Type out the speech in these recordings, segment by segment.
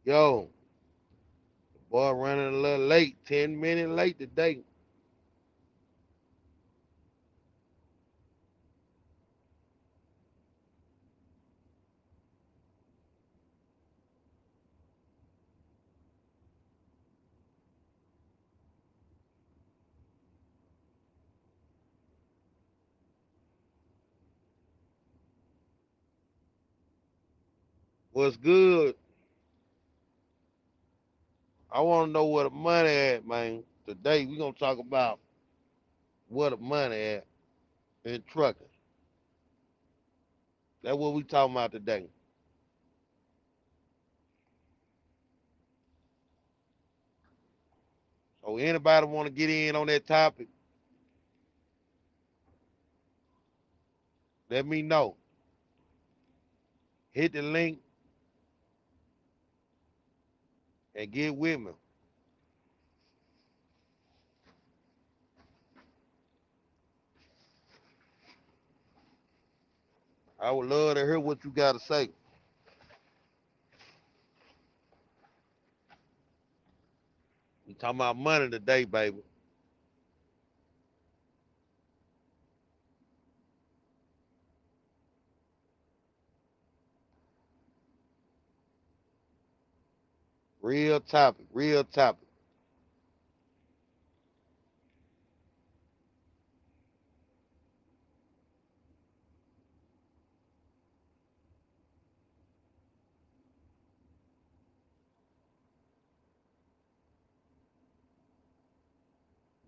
Yo, boy running a little late, 10 minutes late today. What's good? I want to know where the money at, man. Today we gonna talk about where the money at in trucking. That's what we talking about today. So anybody want to get in on that topic, let me know. Hit the link and get with me. I would love to hear what you got to say. We talking about money today, baby. Real topic, real topic.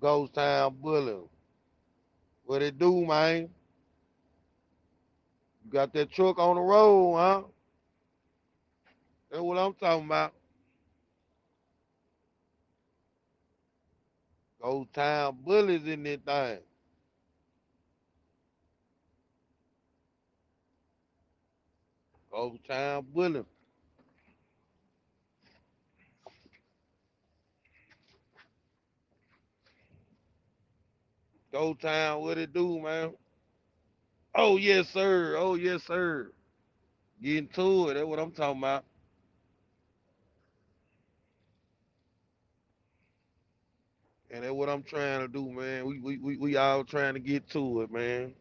Ghost Town Bullet. What it do, man? You got that truck on the road, huh? That's what I'm talking about. Ghost Town Bullies in this thing. Ghost Town Bullies. Ghost Town, what it do, man? Oh, yes, sir. Oh, yes, sir. Getting to it. That's what I'm talking about. And that's what I'm trying to do, man. We all trying to get to it, man.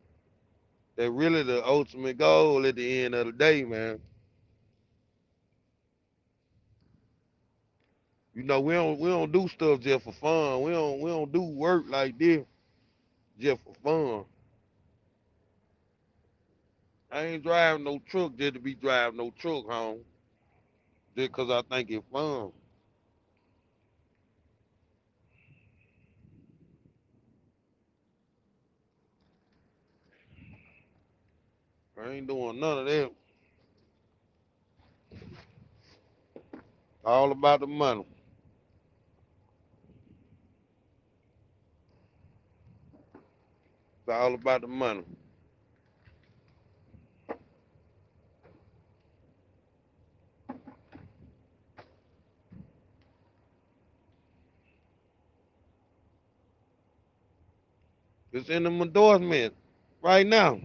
That really the ultimate goal at the end of the day, man. You know, we don't do stuff just for fun. We don't do work like this just for fun. I ain't driving no truck just to be driving no truck home. Just cause I think it's fun. I ain't doing none of that. All about the money. It's all about the money. It's in the endorsement right now.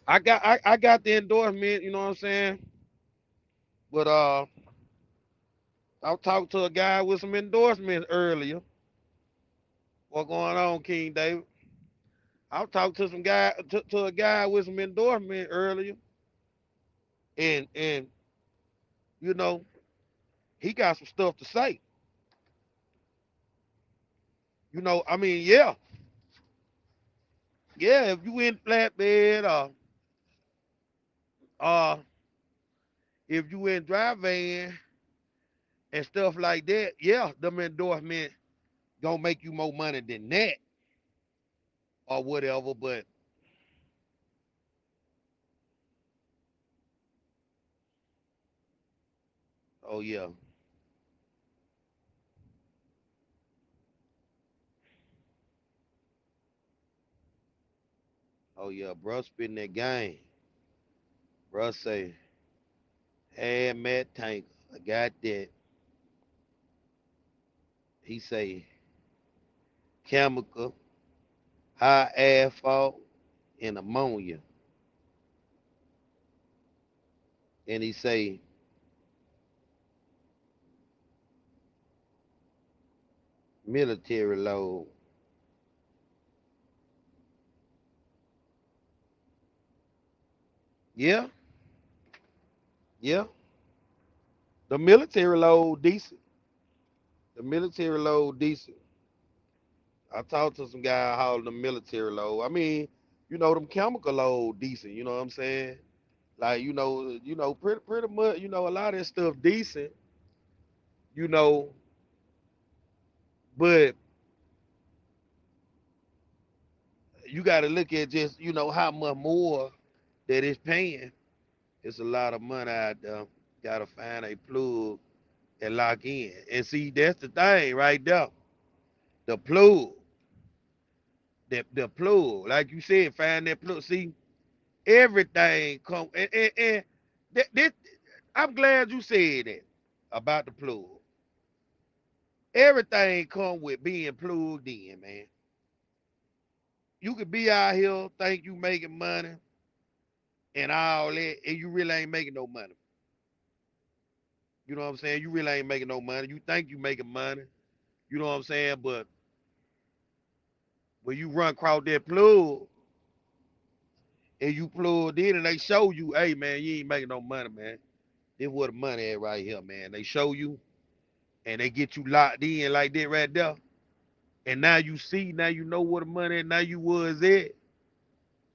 I got the endorsement, you know what I'm saying? But I talked to a guy with some endorsements earlier. What going on, King David? I talked to some guy to a guy with some endorsement earlier, and you know he got some stuff to say. You know, I mean, yeah. If you in flatbed or uh, if you in dry van and stuff like that, yeah, them endorsement gonna make you more money than that or whatever. But oh yeah, oh yeah, bro, spitting that game. Bro say, hey Matt Tank, I got that. He say chemical, high asphalt, and ammonia. and he say, military load. Yeah, yeah. The military load decent. The military load decent. I talked to some guy hauling the military load. I mean, them chemical load decent. You know what I'm saying? Like, pretty much, a lot of that stuff decent. You know, but you got to look at just, how much more that it's paying. It's a lot of money out there. Got to find a plug and lock in. And see, that's the thing right there. The plug, the plug, like you said, find that plug. See, everything come and this, I'm glad you said that about the plug. Everything come with being plugged in, man. You could be out here think you making money and all that, and you really ain't making no money. You know what I'm saying? You really ain't making no money. You think you making money. You know what I'm saying? But when you run across that plug and you plugged in and they show you, hey man, you ain't making no money, man. This where the money at right here, man. They show you and they get you locked in like that right there. And now you see, now you know where the money is, now you was at.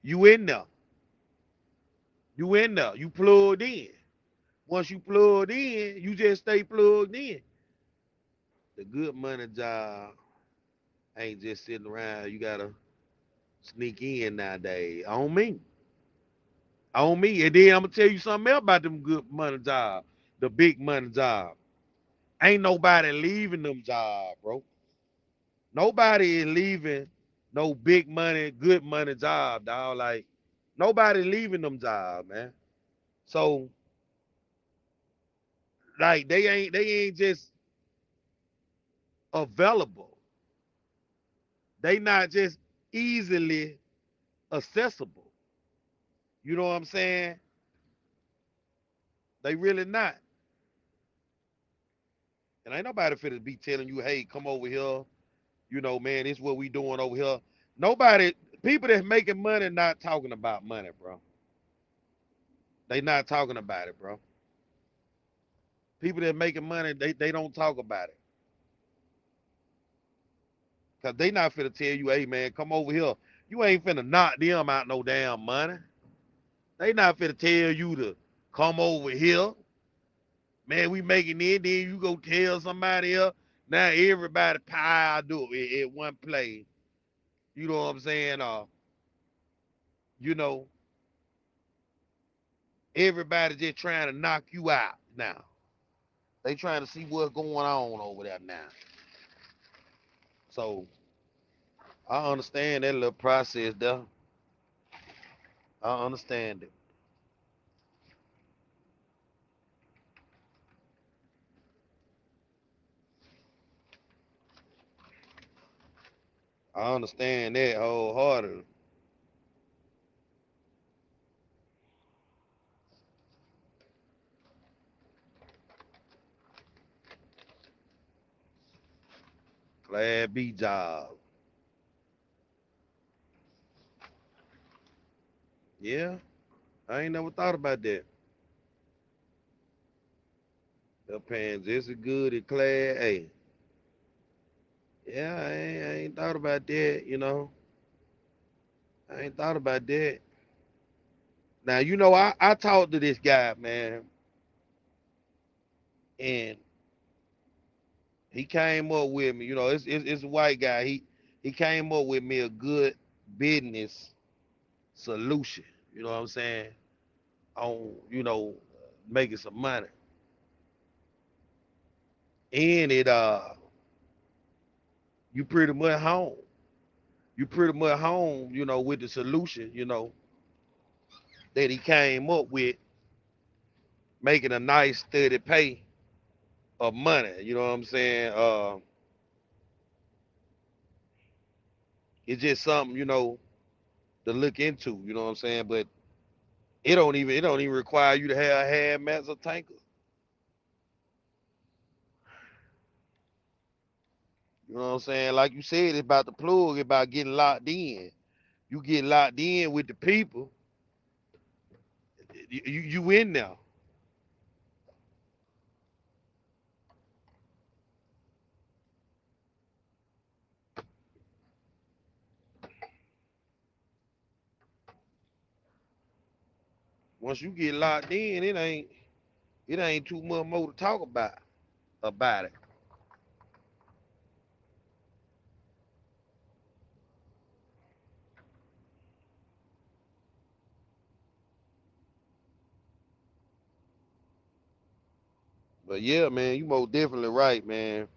You in there. You in there. You plugged in. Once you plugged in, you just stay plugged in. The good money job ain't just sitting around. You gotta sneak in nowadays. On me. On me. And then I'm gonna tell you something else about them good money jobs. The big money job. Ain't nobody leaving them jobs, bro. Nobody is leaving no big money, good money job, dog. Like nobody leaving them jobs, man. So like they ain't just available. They not just easily accessible. You know what I'm saying? They really not. And ain't nobody fit be telling you, hey, come over here. Man, this is what we doing over here. Nobody, people that's making money not talking about money, bro. They not talking about it, bro. People that making money, they don't talk about it. Cause they not finna tell you, hey man, come over here. You ain't finna knock them out no damn money. They not finna tell you to come over here. Man, we making it, then you go tell somebody else. Now everybody piled up at one place. You know what I'm saying? You know, everybody just trying to knock you out now. They trying to see what's going on over there now. So I understand that little process there. I understand it. I understand that wholeheartedly. Class B job. Yeah, I ain't never thought about that. They're paying just as good as class A. Yeah, I ain't thought about that. I ain't thought about that. Now, I talked to this guy, man, and he came up with me, it's a white guy. He came up with me a good business solution, you know what I'm saying? On, making some money. And you pretty much home. You pretty much home, with the solution, that he came up with, making a nice steady pay of money. You know what I'm saying? It's just something, to look into, you know what I'm saying? But It don't even require you to have hazmat or tankers. You know what I'm saying? Like you said, it's about the plug, it's about getting locked in. You get locked in with the people, you in now. Once you get locked in, it ain't too much more to talk about it. But yeah, man, you most definitely right, man.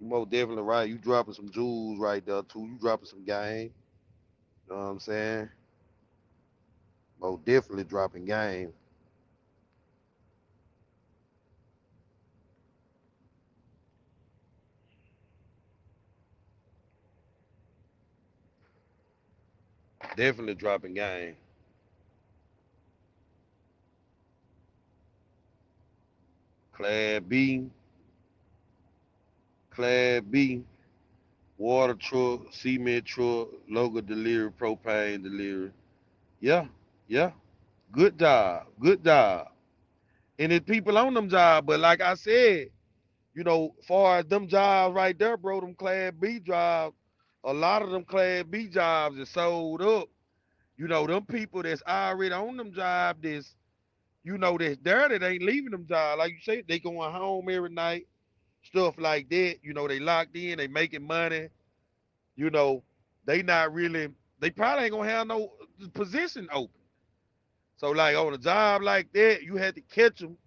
You most definitely right. You dropping some jewels right there too. You dropping some game. You know what I'm saying? Most definitely dropping game. Definitely dropping game. Class B, Class B, water truck, cement truck, local delivery, propane delivery. Yeah, yeah. Good job. Good job. And it's people on them jobs, but like I said, far as them jobs right there, bro, them Class B jobs, a lot of them Class B jobs is sold up. Them people that's already on them jobs that's there that ain't leaving them jobs. Like you say, they going home every night, stuff like that. They locked in, they making money. You know, they not really, they probably ain't gonna have no position open. So like on a job like that, you had to catch them,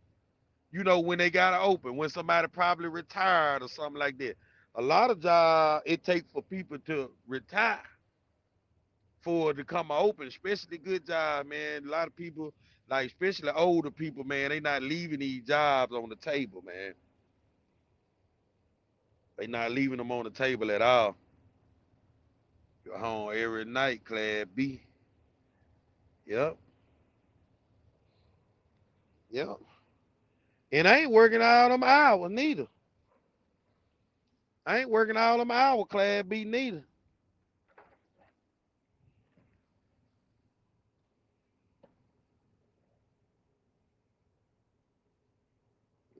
when they got to open, when somebody probably retired or something like that. A lot of jobs it takes for people to retire for it to come open, especially good job, man. A lot of people, like especially older people, man, they not leaving these jobs on the table, man. They not leaving them on the table at all. You're home every night, Class B. Yep, yep. And I ain't working all them hours neither. I ain't working all them hours, Class B neither.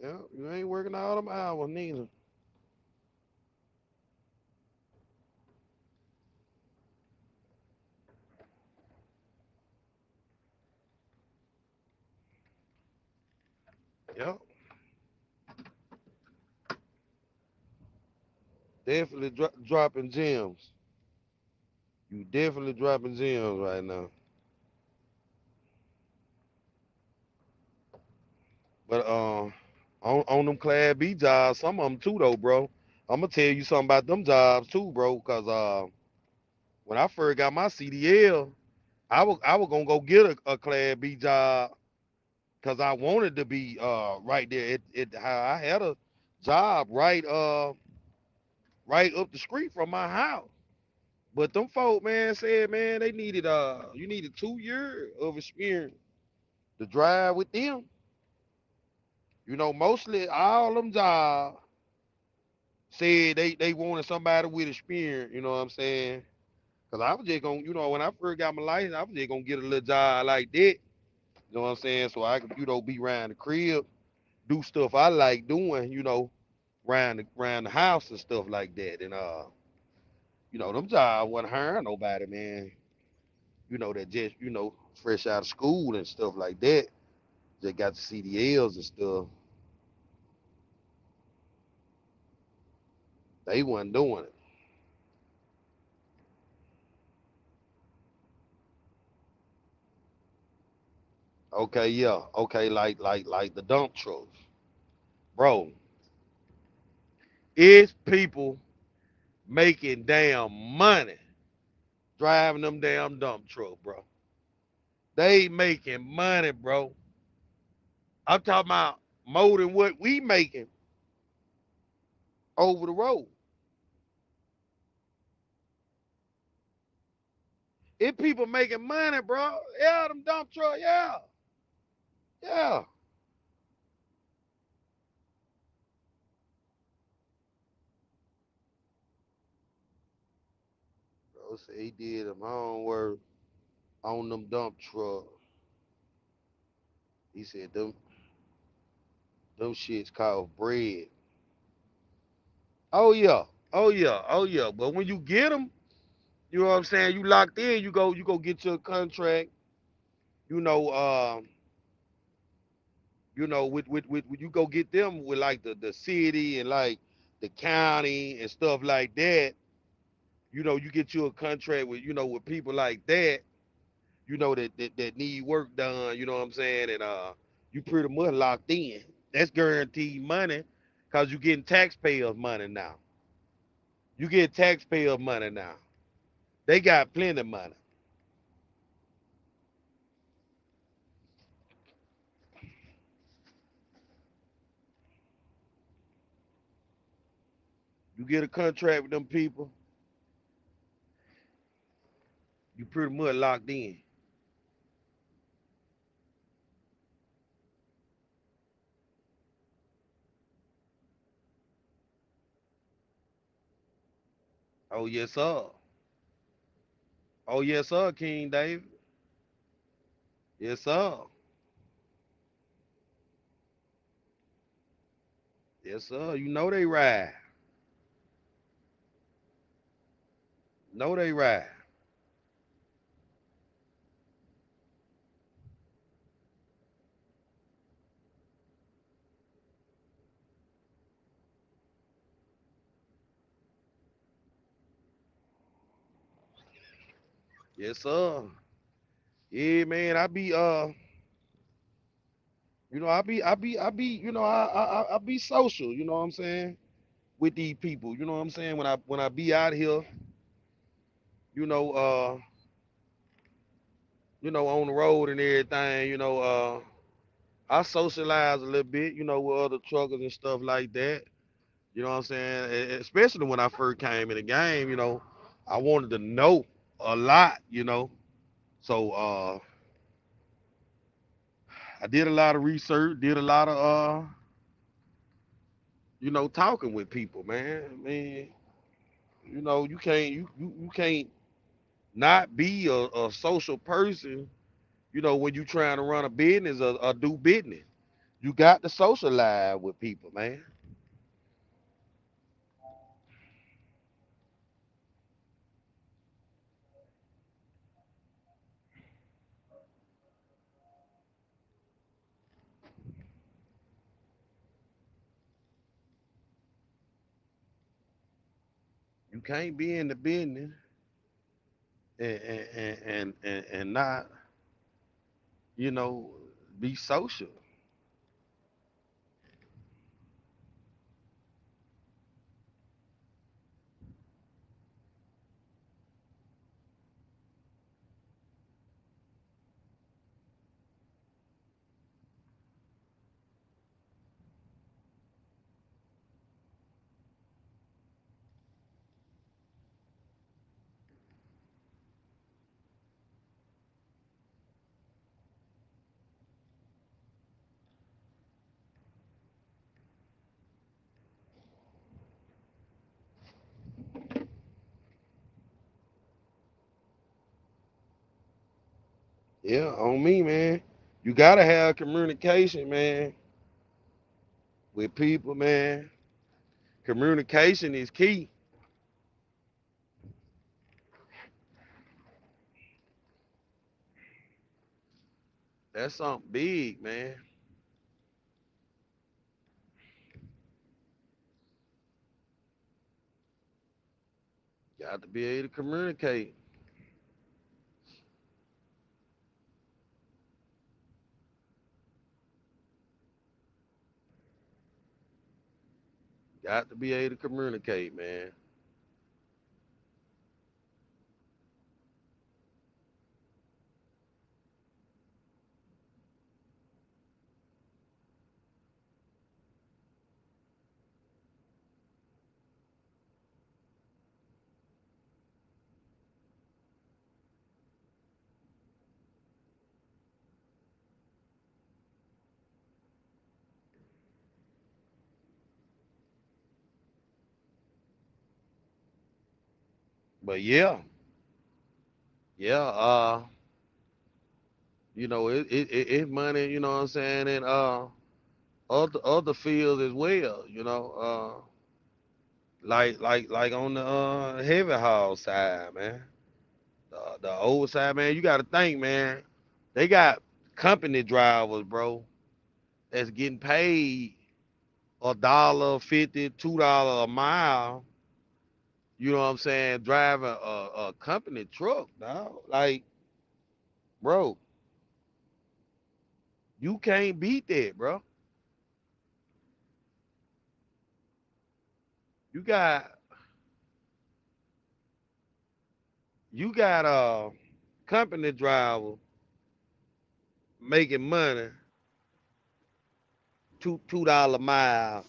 Yep, you ain't working all them hours neither. Yep, definitely dropping gems. You definitely dropping gems right now. But on them Class B jobs, some of them too though, bro. I'm gonna tell you something about them jobs too, bro. Cause when I first got my CDL, I was gonna go get a Class B job because I wanted to be right there. How I had a job right up the street from my house. But them folk, man, said, man, they needed you needed 2 years of experience to drive with them. Mostly all them jobs said they wanted somebody with experience, you know what I'm saying? Cause I was just gonna, when I first got my license, I was just gonna get a little job like that, you know what I'm saying? So I could, be around the crib, do stuff I like doing, around the house and stuff like that. And them jobs wasn't hiring nobody, man. That just, fresh out of school and stuff like that. Just got the CDLs and stuff. They wasn't doing it. Okay, yeah. Okay, like the dump trucks. Bro, it's people making damn money driving them damn dump truck, bro. They making money, bro. I'm talking about more than what we making over the road. It people making money, bro. Yeah, them dump truck. Yeah, yeah. Bro say he did him homework on them dump trucks. He said them shits called bread. Oh yeah, oh yeah, oh yeah. But when you get them, you know what I'm saying. You locked in. You go get your contract. You know, with you go get them with like the city and like the county and stuff like that. You know, you get you a contract with with people like that. That need work done. You know what I'm saying, and you pretty much locked in. That's guaranteed money, cause you getting taxpayers money now. You get taxpayer money now. They got plenty of money. You get a contract with them people, you pretty much locked in. Oh yes, sir. Oh yes, sir, King David. Yes, sir. Yes, sir. You know they ride. Know they ride. Yes, sir. Yeah, man. I be social. You know what I'm saying? With these people. You know what I'm saying? When I be out here, you know, uh, on the road and everything. I socialize a little bit. With other truckers and stuff like that. You know what I'm saying? Especially when I first came in the game. I wanted to know a lot. So I did a lot of research, did a lot of talking with people, man. I mean, you can't not be a social person, when you trying to run a business or do business. You got to socialize with people, man. You can't be in the business and not, you know, be social. Yeah, on me, man. You gotta have communication, man, with people, man. Communication is key. That's something big, man. Got to be able to communicate. Got to be able to communicate, man. But yeah, yeah, it's money, you know what I'm saying, and other fields as well, like on the heavy haul side, man. The old side, man, you gotta think, man. They got company drivers, bro, that's getting paid $1.50, $2 a mile. You know what I'm saying? Driving a company truck, dog. Like, bro, you can't beat that, bro. You got you got a company driver making money $2 a mile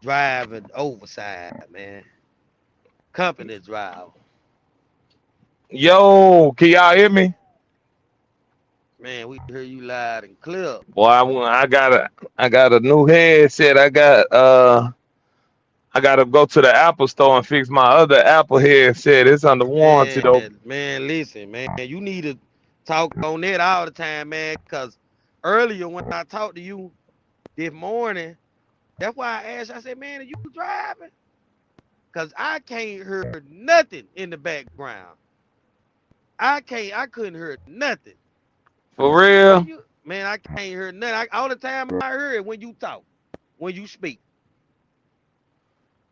driving overside, man. Company driver. Yo, can y'all hear me? Man, we hear you loud and clear. Boy, I got a new headset. I gotta go to the Apple store and fix my other Apple headset. It's under warranty though. Man, listen, man, you need to talk on that all the time, man, because earlier when I talked to you this morning, that's why I asked, I said, man, are you driving? Because I can't hear nothing in the background. I couldn't hear nothing. For I said, man, real? I can't hear nothing. All the time I hear it when you talk, when you speak.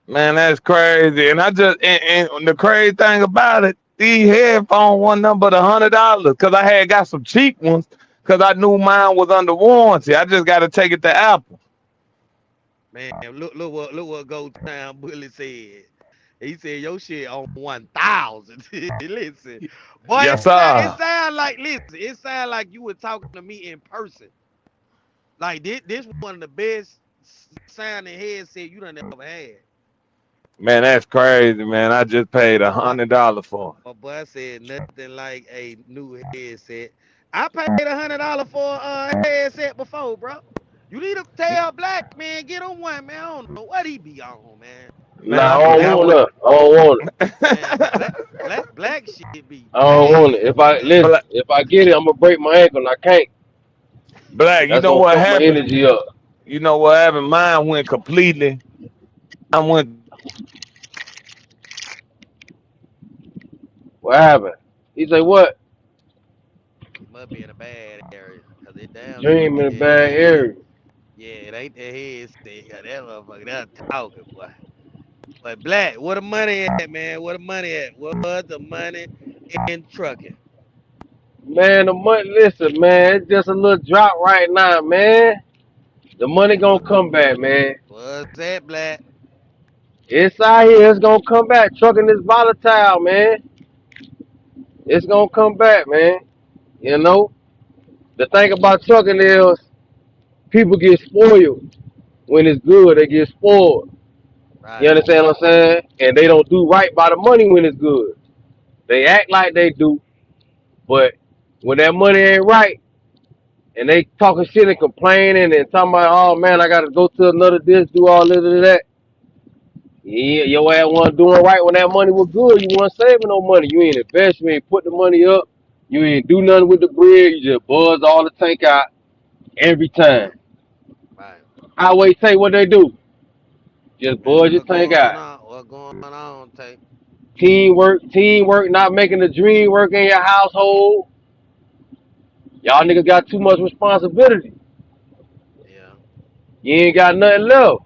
Man, that's crazy. And the crazy thing about it, these headphones wasn't nothing but $100 because I had got some cheap ones because I knew mine was under warranty. I just got to take it to Apple. Man, look what Go Town Bully said. He said your shit on 1,000. Listen, boy, Yes, it sir. sound like listen, it sound like you were talking to me in person. Like this one of the best sounding headset you done ever had. Man, that's crazy, man. I just paid a My boy, hundred dollars for it. my boy said nothing like a new headset. I paid $100 for a headset before, bro. You need to tell Black man get on one, man. I don't know what he be on, man. Man, Nah, I I don't forgot want what. none. I don't want it. Man, black shit be I don't want it. nasty, If I man. listen, Black, if I get it, I'm gonna break my ankle. And I can't. Black. You That's know gonna what fuck my happened? energy up. You know what happened? Mine went completely. I went What happened? He say what? You must be in a bad area, cause it damn sure Dream in a it bad ain't that. area. Yeah, it ain't that headset. Yeah, that motherfucker, that talking, boy. But Black, where the money at, man? Where the money at? Where the money in trucking? Man, the money. Listen, man, it's just a little drop right now, man. The money gonna What? come back, man. What's that, Black? It's out here. It's gonna come back. Trucking is volatile, man. It's gonna come back, man. You know. The thing about trucking is people get spoiled when it's good. They get spoiled. You Right, understand what I'm saying? And they don't do right by the money when it's good. They act like they do, but when that money ain't right and they talking shit and complaining and talking about, oh man, I gotta go to another this, do all this and that. Yeah, your ass wasn't doing right when that money was good. You weren't saving no money. You ain't invest. You ain't put the money up. You ain't do nothing with the bread. You just buzz all the tank out every time. right. I always say what they do. Just Man, buzz your what tank going out. on? What going on, Tank? Teamwork, not making the dream work in your household. Y'all niggas got too much responsibility. Yeah, You ain't got nothing left.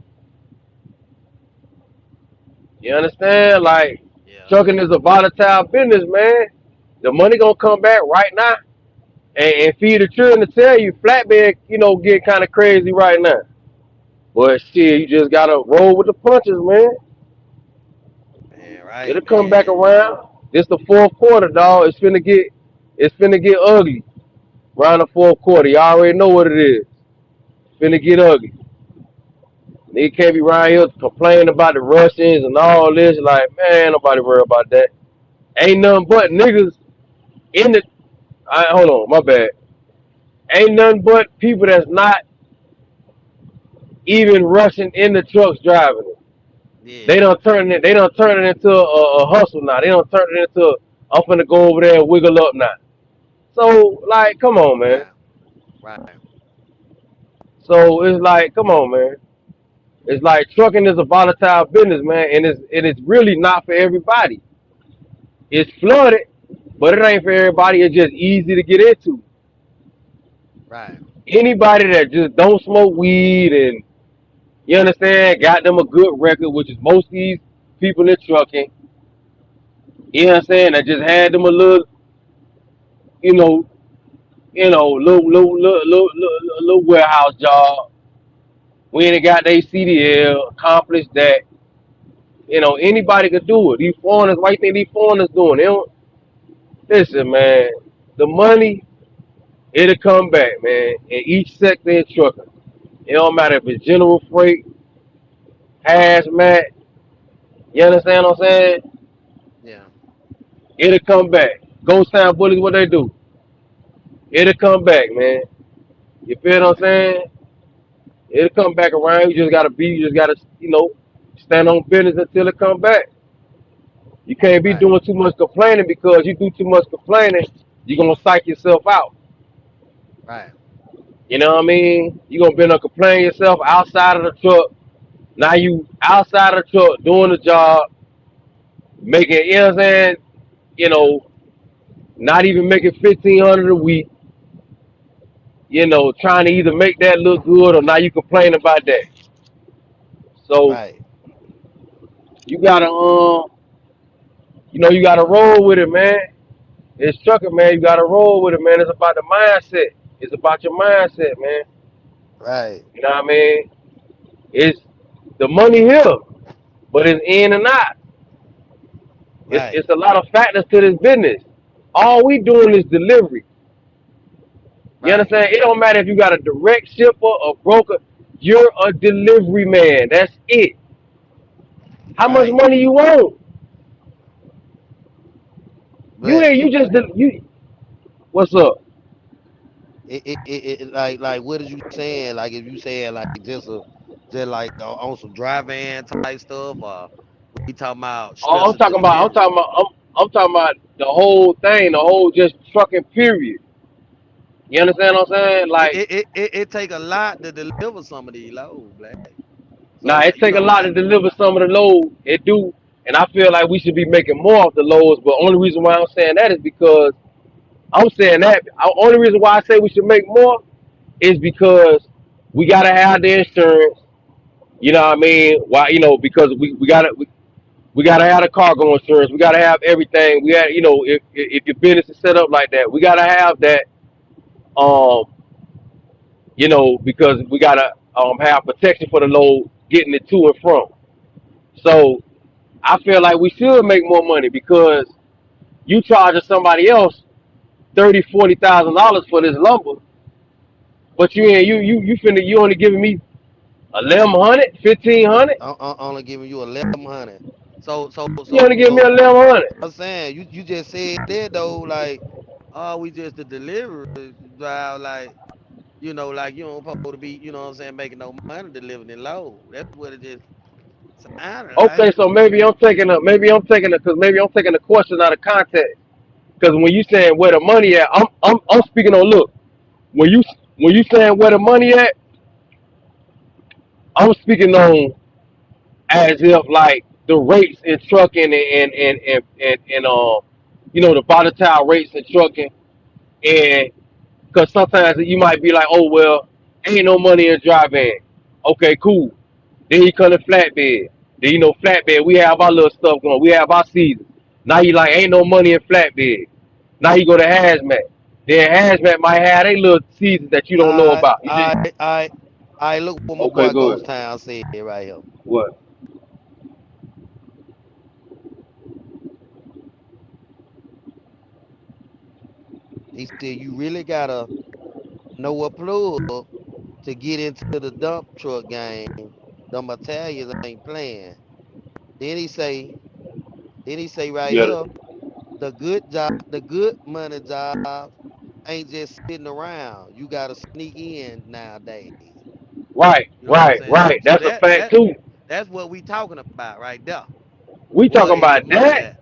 You understand? Like, yeah. trucking is a volatile business, man. The money gonna come back right now. And feed the children to tell you, flatbed, get kind of crazy right now. But shit, you just gotta roll with the punches, man. Man, right, It'll come back man. around. This the fourth quarter, dog. It's finna get ugly around the fourth quarter. You already know what it is. Finna get ugly. Nigga can't be around here complaining about the Russians and all this. Like, man, nobody worry about that. Ain't nothing but niggas in the. Hold on, my bad. Ain't nothing but people that's not even rushing in the trucks driving it. They Yeah. don't turn it. They don't turn it into a hustle now. They don't turn it into I'm finna go over there and wiggle up now. So like, come on, man. Right. Right. So it's like, come on, man. It's like trucking is a volatile business, man, and it's really not for everybody. It's flooded, but it ain't for everybody. It's just easy to get into. Right. Anybody that just don't smoke weed and you understand, got them a good record, which is most of these people in trucking. You know what I'm saying? That just had them a little, you know, little warehouse job. We ain't got their CDL, accomplished that. Anybody could do it. These foreigners, why you think these foreigners doing? They don't listen, man. The money, it'll come back, man. In each sector in trucking. It don't matter if it's general freight, hazmat, you understand what I'm saying? Yeah. It'll come back. Ghost Town Bullies, what they do? It'll come back, man. You feel what I'm Right. saying? It'll come back around. You just gotta, stand on business until it come back. You can't be Right. doing too much complaining because you do too much complaining, you're gonna psych yourself out. Right. You know what I mean? You're gonna be able to complain yourself outside of the truck. Now you outside of the truck doing the job, making, you know what I'm saying? You Yeah. know, not even making 1,500 a week, trying to either make that look good or now you complain about that. So Right. you gotta you gotta roll with it, man. It's trucking, man. You gotta roll with it, man. It's about the mindset. It's about your mindset, man. Right. You know what I mean? It's the money here, but it's in and out. Right. It's a lot of factors to this business. All we doing is delivery. You Right. understand? It don't matter if you got a direct shipper or broker. You're a delivery man. That's it. How much Right. money you want? You But ain't. You just you. What's up? like what is you saying? Like if you saying like just like on some dry van type stuff, or we talking about Oh, I'm special talking about. I'm delivery? talking about. I'm talking about the whole thing. The whole just trucking period. You understand what I'm saying? Like, It take a lot to deliver some of these loads, Black. now So it you take a know lot to like deliver some of the load. It do, and I feel like we should be making more of the loads. But only reason why I'm saying that is because I'm saying that. Only reason why I say we should make more is because we gotta have the insurance. You know what I mean? Why? Because we gotta have the cargo insurance. We gotta have everything. We had, if your business is set up like that, we gotta have that. Um, because we gotta have protection for the load getting it to and from. So I feel like we should make more money because you charging somebody else 30, $40,000 for this lumber, but you ain't you only giving me 1,100, 1,500. I'm only giving you 1,100. You only give me 1,100. I'm saying you just said that though, like, oh, we just the delivery drive, like, like you don't supposed to be, what I'm saying, making no money delivering low. That's what it just sounded like. Okay, so maybe I'm taking the question out of context. Because when you saying where the money at, I'm speaking on look. When you when you saying where the money at, I'm speaking on as if like the rates in trucking and the volatile rates in trucking, and because sometimes you might be like, oh well, ain't no money in dry van. Okay, cool. Then you come to flatbed. Then flatbed. We have our little stuff going. We have our seasons. Now you like ain't no money in flatbed. Now you go to hazmat. Then hazmat might have they little seasons that you don't know I about. You just I I I look what my okay, boy go Ghost ahead. Town said right here. What? He said you really gotta know a plug to get into the dump truck game. Them Italians ain't playing. Then he say, right Yeah. here, the good money jobs ain't just sitting around. You gotta sneak in nowadays. Right, You know what I'm right, saying? right. That's a fact too. That's what we talking about right there. We Where talking is the about money that. at?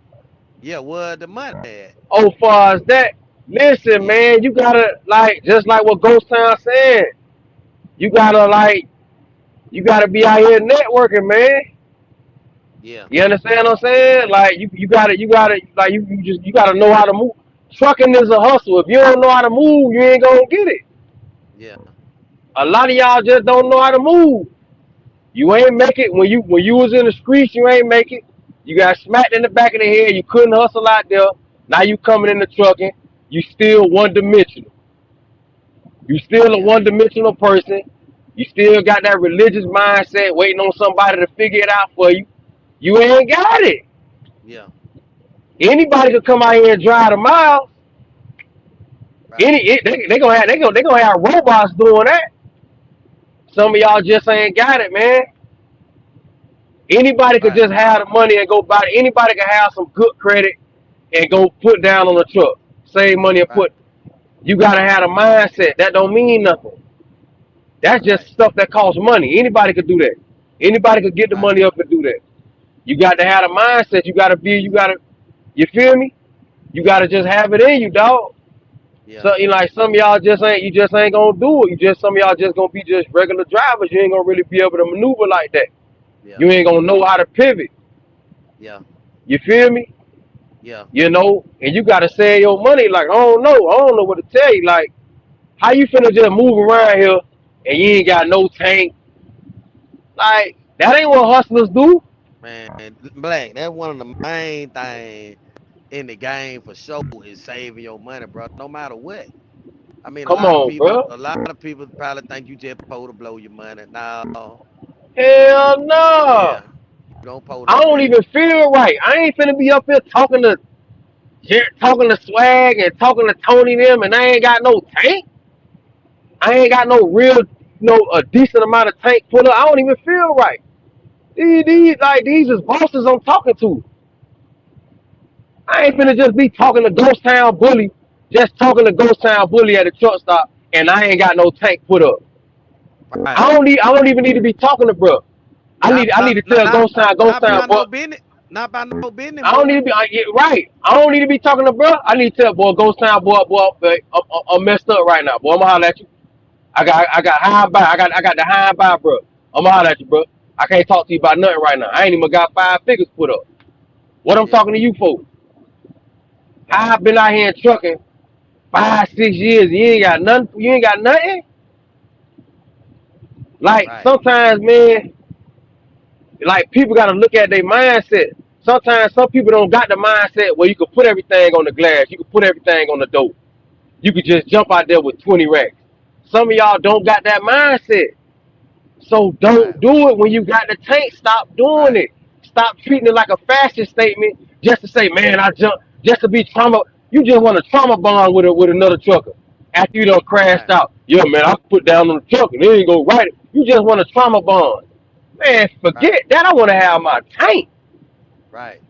Yeah, where the money at? Oh, far as that, listen, Yeah, man, you gotta like just like what Ghost Town said. You gotta like you gotta be out here networking, man. yeah, You understand what I'm saying? Like you gotta like you just you gotta know how to move. Trucking is a hustle. If you don't know how to move, you ain't gonna get it. yeah. A lot of y'all just don't know how to move. You ain't make it when you was in the streets. You ain't make it. You got smacked in the back of the head. You couldn't hustle out there. Now you coming in the trucking. You still one dimensional. You still a Yeah, one dimensional person. You still got that religious mindset, waiting on somebody to figure it out for you. You ain't got it. yeah, Anybody could come out here and drive the miles. right, They gonna have robots doing that. Some of y'all just ain't got it, man. Anybody could right, just have the money and go buy it. Anybody can have some good credit and go put down on the truck, save money and right, put. You gotta have a mindset. That don't mean nothing. That's just right, stuff that costs money. Anybody could do that. Anybody could get the right. money up and do that. You got to have a mindset. You gotta be. You gotta. You feel me? You gotta just have it in you, dog. Yeah, So you like some of y'all just ain't. You just ain't gonna do it. You just some of y'all just gonna be just regular drivers. You ain't gonna really be able to maneuver like that. yeah, You ain't gonna know how to pivot. yeah, You feel me? yeah. And you gotta save your money. Like I don't know what to tell you. Like how you finna just move around here and you ain't got no tank? Like that ain't what hustlers do. Man, Black, that's one of the main things in the game for sure is saving your money, bro. No matter what. I mean, Come on, bro. a lot of people probably think you just supposed to blow your money. No, you, Hell no. yeah, you don't supposed to I do don't that. even feel right. I ain't finna be up here talking to Swag and talking to Tony them, and I ain't got no tank. I ain't got no real, a decent amount of tank put up. I don't even feel right. Yeah, These is bosses I'm talking to. I ain't finna right, just be talking to Ghost Town Bully, just talking to Ghost Town Bully at the truck stop, and I ain't got no tank put up. right. I don't even need to be talking to bro. I need to tell Ghost Not Town by boy. no business, not by no business, I don't need boy. to be yeah, right. I don't need to be talking to bro. I need to tell boy Ghost Town boy, I'm messed up right now, boy. I'ma holler at you. I got high by. I got the high by, bro. I'ma holler at you, bro. I can't talk to you about nothing right now. I ain't even got 5 figures put up. What I'm Yeah, talking to you for? right, I've been out here trucking 5, 6 years. You ain't got nothing. You ain't got nothing. Like right, sometimes, man, like people gotta look at their mindset. Sometimes some people don't got the mindset where you can put everything on the glass. You can put everything on the door. You could just jump out there with 20 racks. Some of y'all don't got that mindset. So right, don't do it when you got the tank. Stop doing right, it. Stop treating it like a fashion statement just to say, man, I jumped just to be trauma. You just want a trauma bond with another trucker after you done crashed right, out. Yeah, man, I put down on the truck and they ain't go right it. You just want a trauma bond. Man, right, forget that. I want to have my tank. right,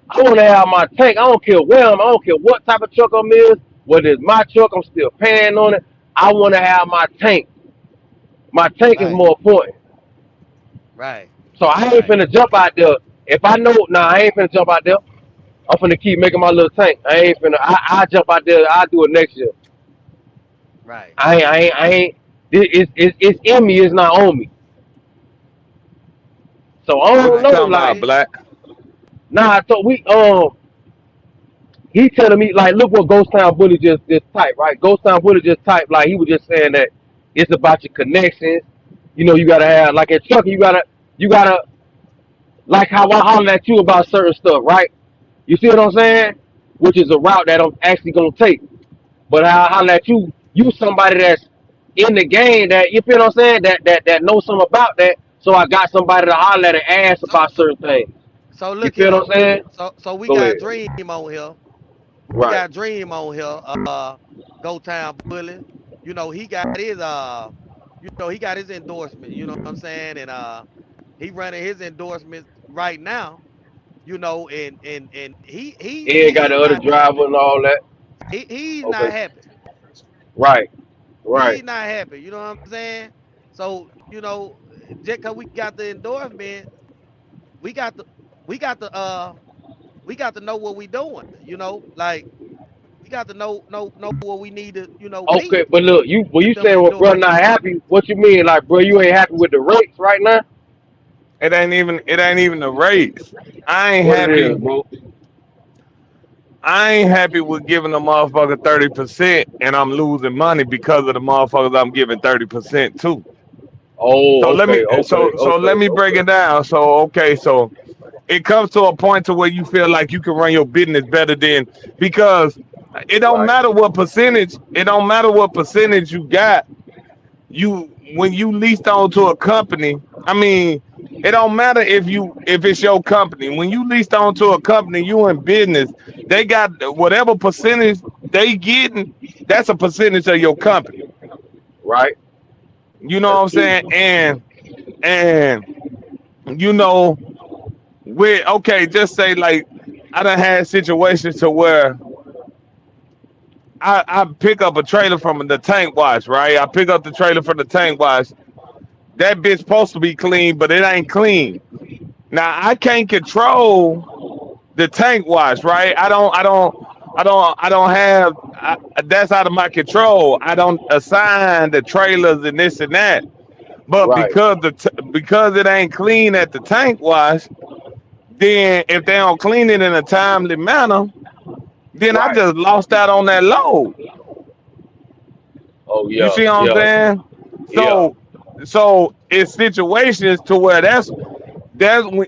I want to have my tank. I don't care where I'm. I don't care what type of truck I'm in. Whether it's my truck, I'm still paying on it. I want to have my tank. My tank is right, more important. right, So I ain't right, finna jump out there. If I know, nah, I ain't finna jump out there. I'm finna keep making my little tank. I ain't finna. I jump out there. I do it next year. right. I ain't. It's in me. It's not on me. So I What don't you Right. know. talking You about, Like, feel? Black? nah. I thought he telling me like, look what Ghost Town Bully just typed. Right, Ghost Town Bully just typed. Like he was just saying that it's about your connections. You gotta have like at Chucky. You gotta like how I holler at you about certain stuff. Right. You see what I'm saying? Which is a route that I'm actually gonna take. But I holler at you, you somebody that's in the game that you feel what I'm saying, that knows something about that. So I got somebody to holler at and ask So, about certain things. so You look feel here. what I'm saying? So we Go got ahead. Dream on here. We Right. got Dream on here. Go Town Bully. He got his he got his endorsement. You know what I'm saying? And he running his endorsements right now. And He ain't got he's the other not driver happy. and all that. He's not Okay. happy. Right. Right. He's not happy. You know what I'm saying? So just cause we got the endorsement we got to we got to we got to know what we doing. Like we got to know what we need to be Okay, but look, you if them saying, ain't well, bro, doing it. not happy. What you mean, like, bro, you ain't happy with the rates right now? It ain't even a race. I ain't What it is, happy. bro? I ain't happy with giving a motherfucker 30% and I'm losing money because of the motherfuckers I'm giving 30% to. So Oh, let me okay, okay, so let okay, me break okay. it down. So okay, so it comes to a point to where you feel like you can run your business better than, because Right, it don't matter what percentage you got. You When you leased on to a company, I mean, it don't matter if it's your company. When you leased on to a company, you in business, they got whatever percentage they getting, that's a percentage of your company. right. You know what That's I'm true. saying? And you know, with okay, just say like I done had situations to where I pick up a trailer from the tank wash, right? I pick up the trailer from the tank wash. That bitch supposed to be clean, but it ain't clean. Now I can't control the tank wash, right? I don't have. That's out of my control. I don't assign the trailers and this and that. But Right, because it ain't clean at the tank wash, then if they don't clean it in a timely manner, then I right. just lost out on that load. Oh You yeah, see what I'm yeah, saying? yeah. So it's situations to where that's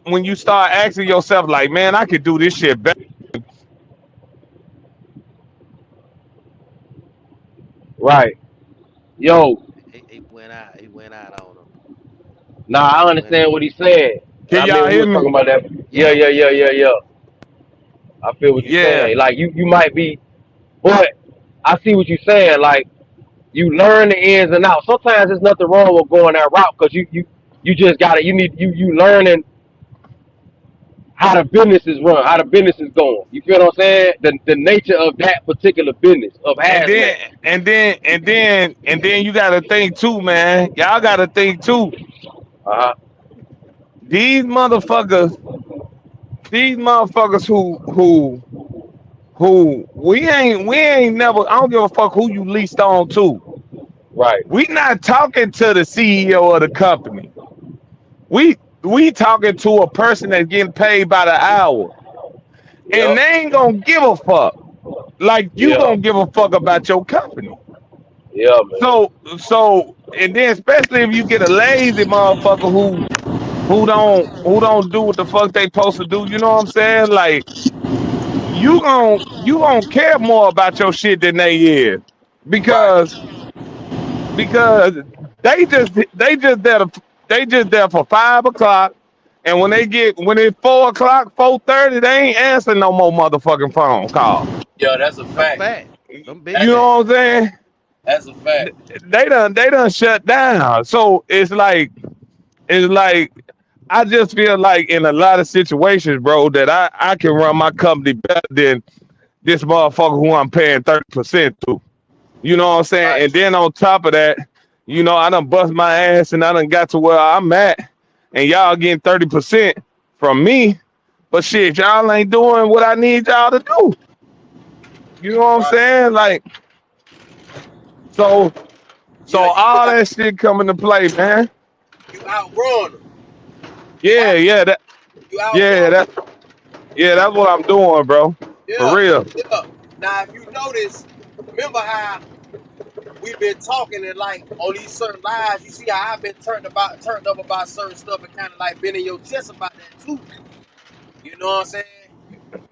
when you start asking yourself like, man, I could do this shit better. Right. Yo, He went out. He went out on him. nah, I He went understand out. what he's saying, and Can I mean y'all we hear were me? talking about that. Yeah, Yeah, yeah, we yeah, hear you. yeah, yeah. I feel what you're Yeah. saying. Like you might be, but I see what you're saying. Like you learn the ins and outs. Sometimes there's nothing wrong with going that route because you just got to. You learning how the business is run, how the business is going. You feel what I'm saying? The nature of that particular business of And hazmat. then and then you gotta think too, man. Y'all gotta think too. Uh huh. These motherfuckers, these motherfuckers who we ain't never. I don't give a fuck who you leased on to. Right. We not talking to the CEO of the company. We talking to a person that's getting paid by the hour, and Yep. they ain't gonna give a fuck like you Yeah. gonna give a fuck about your company. Yeah, man. And then especially if you get a lazy motherfucker who don't do what the fuck they supposed to do. You know what I'm saying? Like you gonna care more about your shit than they is, Right. because because they just there for 5 o'clock, and when it's 4 o'clock, 4:30, they ain't answering no more motherfucking phone call. Yeah, that's a A fact. fact. Them big You That, know facts. what I'm saying? that's a fact. They done shut down. So it's like I just feel like in a lot of situations, bro, that I can run my company better than this motherfucker who I'm paying 30% to. You know what I'm saying? Right. And then on top of that, I done bust my ass and I done got to where I'm at, and y'all getting 30% from me. But shit, y'all ain't doing what I need y'all to do. You know what I'm Right. saying? Like, so Yeah, you feel all like that shit come into play, man. you outgrowing them. You Yeah, out yeah, that you yeah, outgrowing that them. yeah, that's what I'm doing, bro. For Yeah, real. yeah. Now, if you notice, remember how we've been talking and like on these certain lives, you see how I've been turned up about certain stuff and kind of like been in your chest about that too. You know what I'm saying?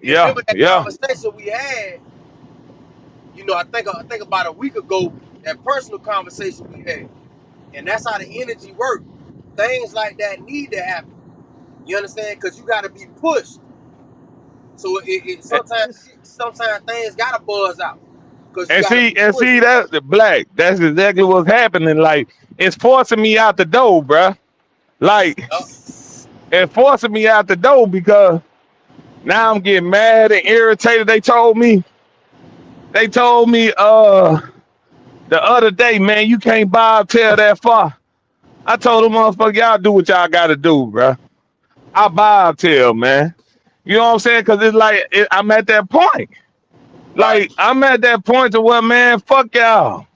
You Yeah, remember that yeah. conversation we had? I think about a week ago, that personal conversation we had, and that's how the energy works. Things like that need to happen. You understand? Because you got to be pushed. So sometimes things gotta buzz out because you And gotta see, be and pushed. see that the black. That's exactly what's happening. Like, it's forcing me out the door, bruh. Like, Yup. it's forcing me out the door because now I'm getting mad and irritated. They told me the other day, man, you can't tail that far. I told them motherfucker, y'all do what y'all gotta do, bruh. I bobtail, man. You know what I'm saying? Cause it's like I'm at that point. Right. Like I'm at that point to where, man, fuck y'all.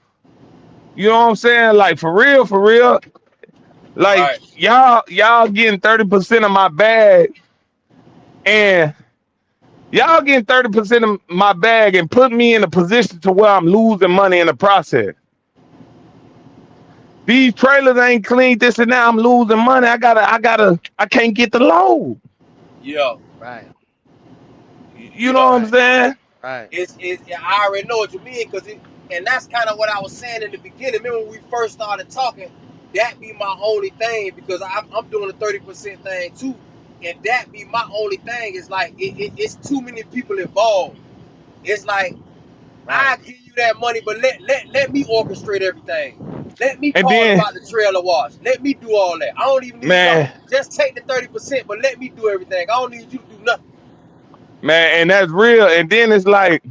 You know what I'm saying? Like for real, for real. Like Right. y'all getting 30% of my bag, and y'all getting 30% of my bag and put me in a position to where I'm losing money in the process. These trailers ain't clean, this and that. I'm losing money. I can't get the load. Yeah. Right. You know Yeah. what I'm Right. saying? Right. It's I already know what you mean, and that's kind of what I was saying in the beginning. Remember when we first started talking, that be my only thing, because I'm doing a 30% thing too, and that be my only thing. Is like it's too many people involved. It's like Right. I give you that money, but let me orchestrate everything. Let me And call then, about the trailer wash. Let me do all that. I don't even need y'all. man, Just take the 30%, but let me do everything. I don't need you to do nothing. and that's real. And then it's like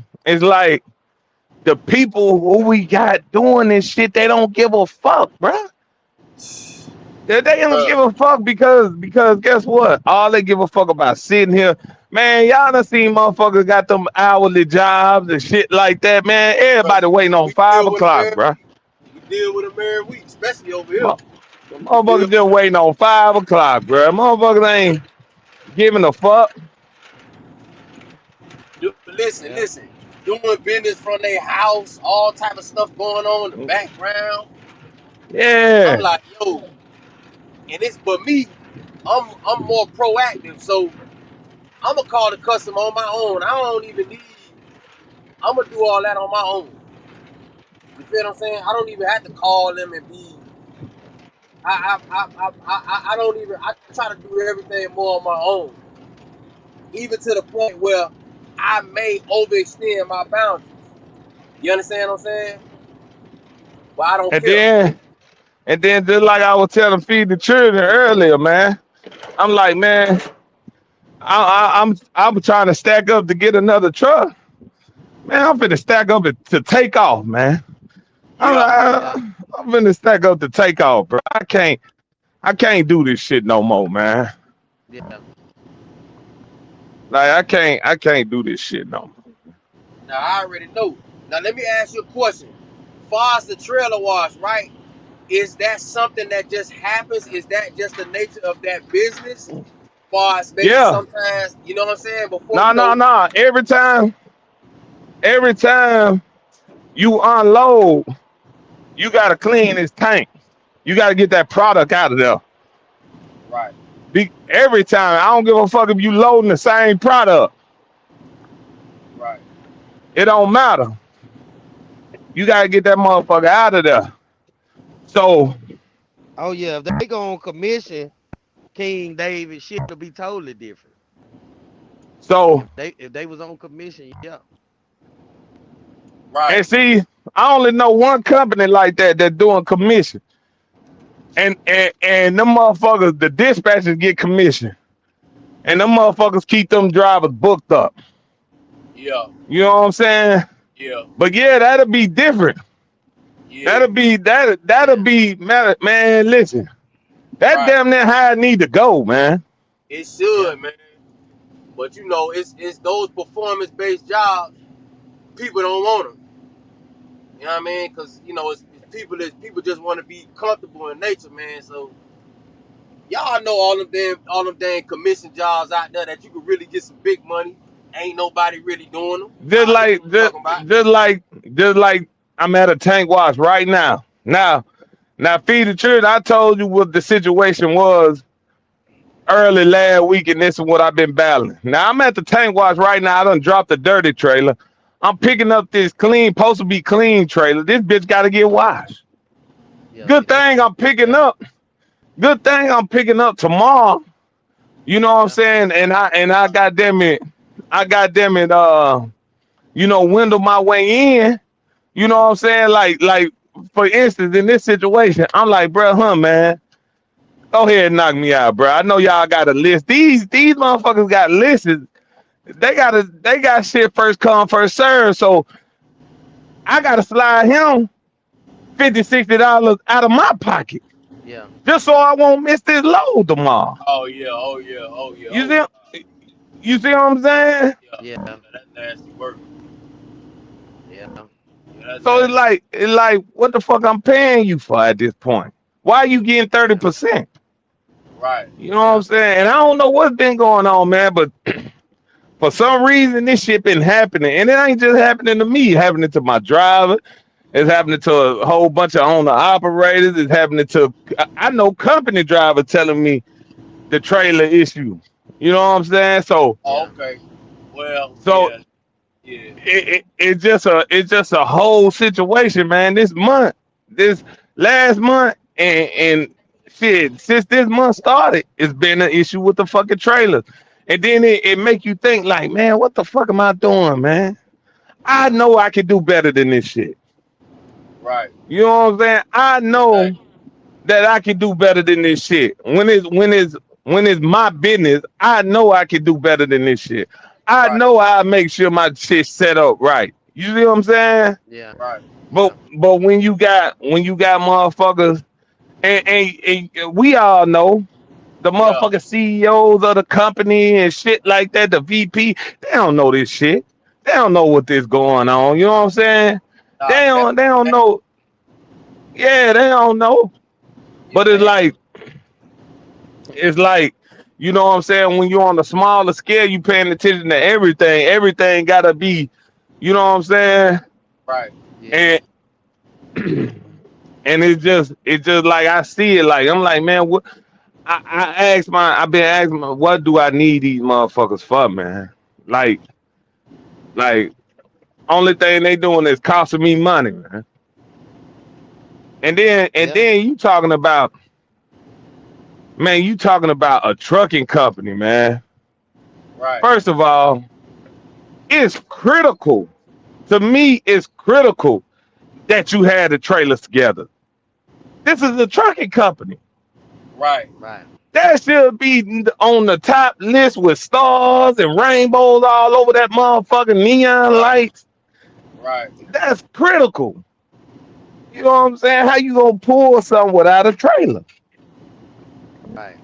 the people who we got doing this shit, they don't give a fuck, bruh. They don't Bruh. give a fuck because guess what? All they give a fuck about sitting here. Man, y'all done seen motherfuckers got them hourly jobs and shit like that, man. Bruh. Everybody waiting on We 5 deal with them o'clock, every bruh. week. We deal with them every week, especially over here. Mo- We deal Motherfuckers with just waiting on 5 o'clock, bruh. Motherfuckers ain't giving a fuck. listen, Yeah. listen. Doing business from their house, all type of stuff going on in the background. I'm Yeah. like, yo, and it's but me, I'm more proactive. So I'm gonna call the customer on my own. I don't even need. I'm gonna do all that on my own. You feel what I'm saying? I don't even have to call them and be. I don't even. I try to do everything more on my own, even to the point where I may overextend my boundaries. You understand what I'm saying? But I don't And care. then and then just like I was telling Feed the Children earlier, man. I'm like, man, I'm trying to stack up to get another truck. Man, I'm finna stack up to take off, man. I'm Yeah, Yeah. like, I'm finna stack up to take off, bro. I can't do this shit no more, man. Yeah. Like I can't do this shit no more. now I already know. Now let me ask you a question. Far as the trailer wash, right? Is that something that just happens? Is that just the nature of that business? Far as maybe Yeah, sometimes, you know what I'm saying? Before no, you no, know, no. Every time you unload, you gotta clean this tank. You gotta get that product out of there. right, Every time, I don't give a fuck if you loading the same product. right, It don't matter. You gotta get that motherfucker out of there. So, Oh yeah. If they go on commission, King David shit will be totally different. so, If they was on commission, yeah. right. and see, I only know one company like that that's doing commission, and them motherfuckers, the dispatchers get commission, and them motherfuckers keep them drivers booked up. Yeah, You know what I'm saying? yeah, But yeah, that'll be different. yeah, That'll be man. Listen, that right. damn near how I need to go, man. It Yeah. should, man. But you know, it's those performance based jobs. People don't want them. You know what I mean? Because you know, it's people just want to be comfortable in nature, man. So y'all know all them damn commission jobs out there that you could really get some big money. Ain't nobody really doing them. Just Y'all know like what I'm just, talking about. just like just like I'm at a tank wash right now. Now feed the children. I told you what the situation was early last week, and this is what I've been battling. Now I'm at the tank wash right now. I done dropped the dirty trailer. I'm picking up this clean, supposed to be clean trailer. This bitch got to get washed. Yeah. See, Good that's thing I'm picking yeah. up. Good thing I'm picking up tomorrow. You know what I'm Yeah. saying? And I got them it. I got them it. Window my way in. You know what I'm saying? Like for instance, in this situation, I'm like, bro, man, go ahead and knock me out, bro. I know y'all got a list. These motherfuckers got lists. They got shit first come, first serve. So I gotta slide him $50, $60 out of my pocket. Yeah. just so I won't miss this load tomorrow. Oh yeah, oh yeah, oh yeah, You oh see, you see what I'm saying? yeah, Yeah. yeah. That's nasty work. Yeah. Yeah, that's So nasty. it's like, what the fuck I'm paying you for at this point? Why are you getting Yeah. 30%? Right. You know what Yeah. I'm saying? And I don't know what's been going on, man, but for some reason this shit been happening. And it ain't just happening to me, it's happening to my driver. It's happening to a whole bunch of owner operators. It's happening to I know company drivers telling me the trailer issue. You know what I'm saying? So Oh, Yeah. okay. Well, so yeah, yeah. it's just a whole situation, man. This last month, and shit, since this month started, it's been an issue with the fucking trailers. And then it make you think like, man, what the fuck am I doing, man? I Yeah. know I can do better than this shit. Right. You know what I'm saying? I know Exactly. that I can do better than this shit. When it's my business, I know I can do better than this shit. I Right. know I make sure my shit set up right. You see what I'm saying? Yeah. Right. But Yeah. when you got motherfuckers, and we all know the Yeah. motherfucking CEOs of the company and shit like that, the VP, they don't know this shit. They don't know what this going on. You know what I'm saying? Nah, They that, don't they don't that know. Yeah, they don't know. yeah, But they ain't it's like, you know what I'm saying, when you're on the smaller scale, you paying attention to everything. Everything gotta be, you know what I'm saying? right. Yeah. And and it's just like I see it like I'm like, man, what I've been asking what do I need these motherfuckers for, man? Like like only thing they doing is costing me money, man. And then and Yeah. then you talking about a trucking company, man. Right. First of all, it's critical. To me, it's critical that you had the trailers together. This is a trucking company. Right. Right. That should be on the top list with stars and rainbows all over that motherfucking neon Right. lights. Right. That's critical. You know what I'm saying? How you gonna pull something without a trailer? Right.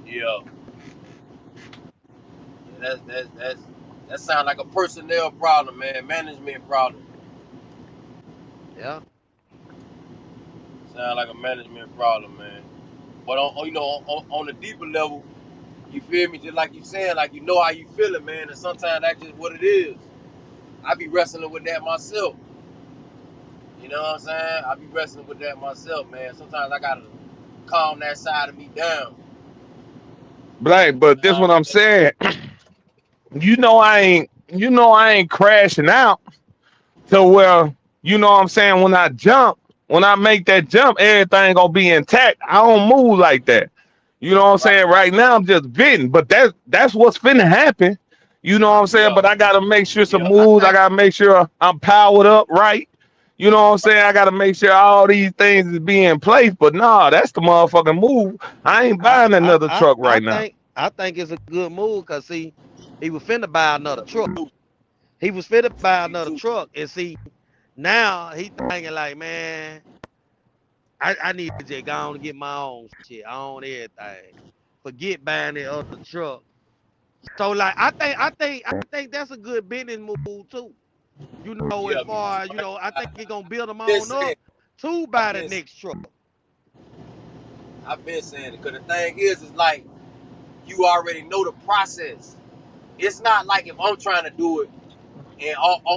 Yeah. Yeah. That sounds like a personnel problem, man. Management problem. Yeah. Sound like a management problem, man. But on the deeper level, you feel me? Just like you saying, like you know how you feeling, man. And sometimes that's just what it is. I be wrestling with that myself. You know what I'm saying? I be wrestling with that myself, man. Sometimes I gotta calm that side of me down. Black, but You know this what what I'm I'm saying? saying. I ain't crashing out to where, you know what I'm saying, when I make that jump, everything gonna be intact. I don't move like that. You know what I'm Right. saying? Right now I'm just venting, but that's what's finna happen. You know what I'm saying? Yeah. But I gotta make sure some Yeah. I moves, I think. gotta make sure I'm powered up right. You know what I'm saying? I gotta make sure all these things is being in place. But nah, that's the motherfucking move. I ain't I. buying I. another I. truck I right now. think. I think it's a good move because see, he was finna buy another truck. He was finna buy Me another too. truck, and see, now he thinking like, man, I need to just go on and get my own shit, I own everything. Forget buying the other truck. So like, I think that's a good business move too. As Yeah, me far too. as I think it's gonna build them I've been on saying, up to I've buy the been, next truck. I've been saying it. Cause the thing is like you already know the process. It's not like if I'm trying to do it, and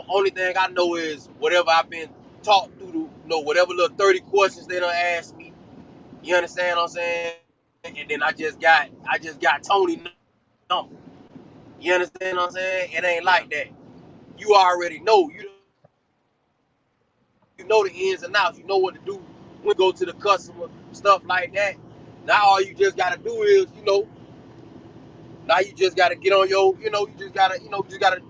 only thing I know is whatever I've been taught through the, whatever little 30 questions they done asked me. You understand what I'm saying? And then I just got Tony number. You understand what I'm saying? It ain't like Yeah. that. You already know. You know the ins and outs. You know what to do when you go to the customer, stuff like that. Now all you just gotta do is, now you just gotta get on your, you just gotta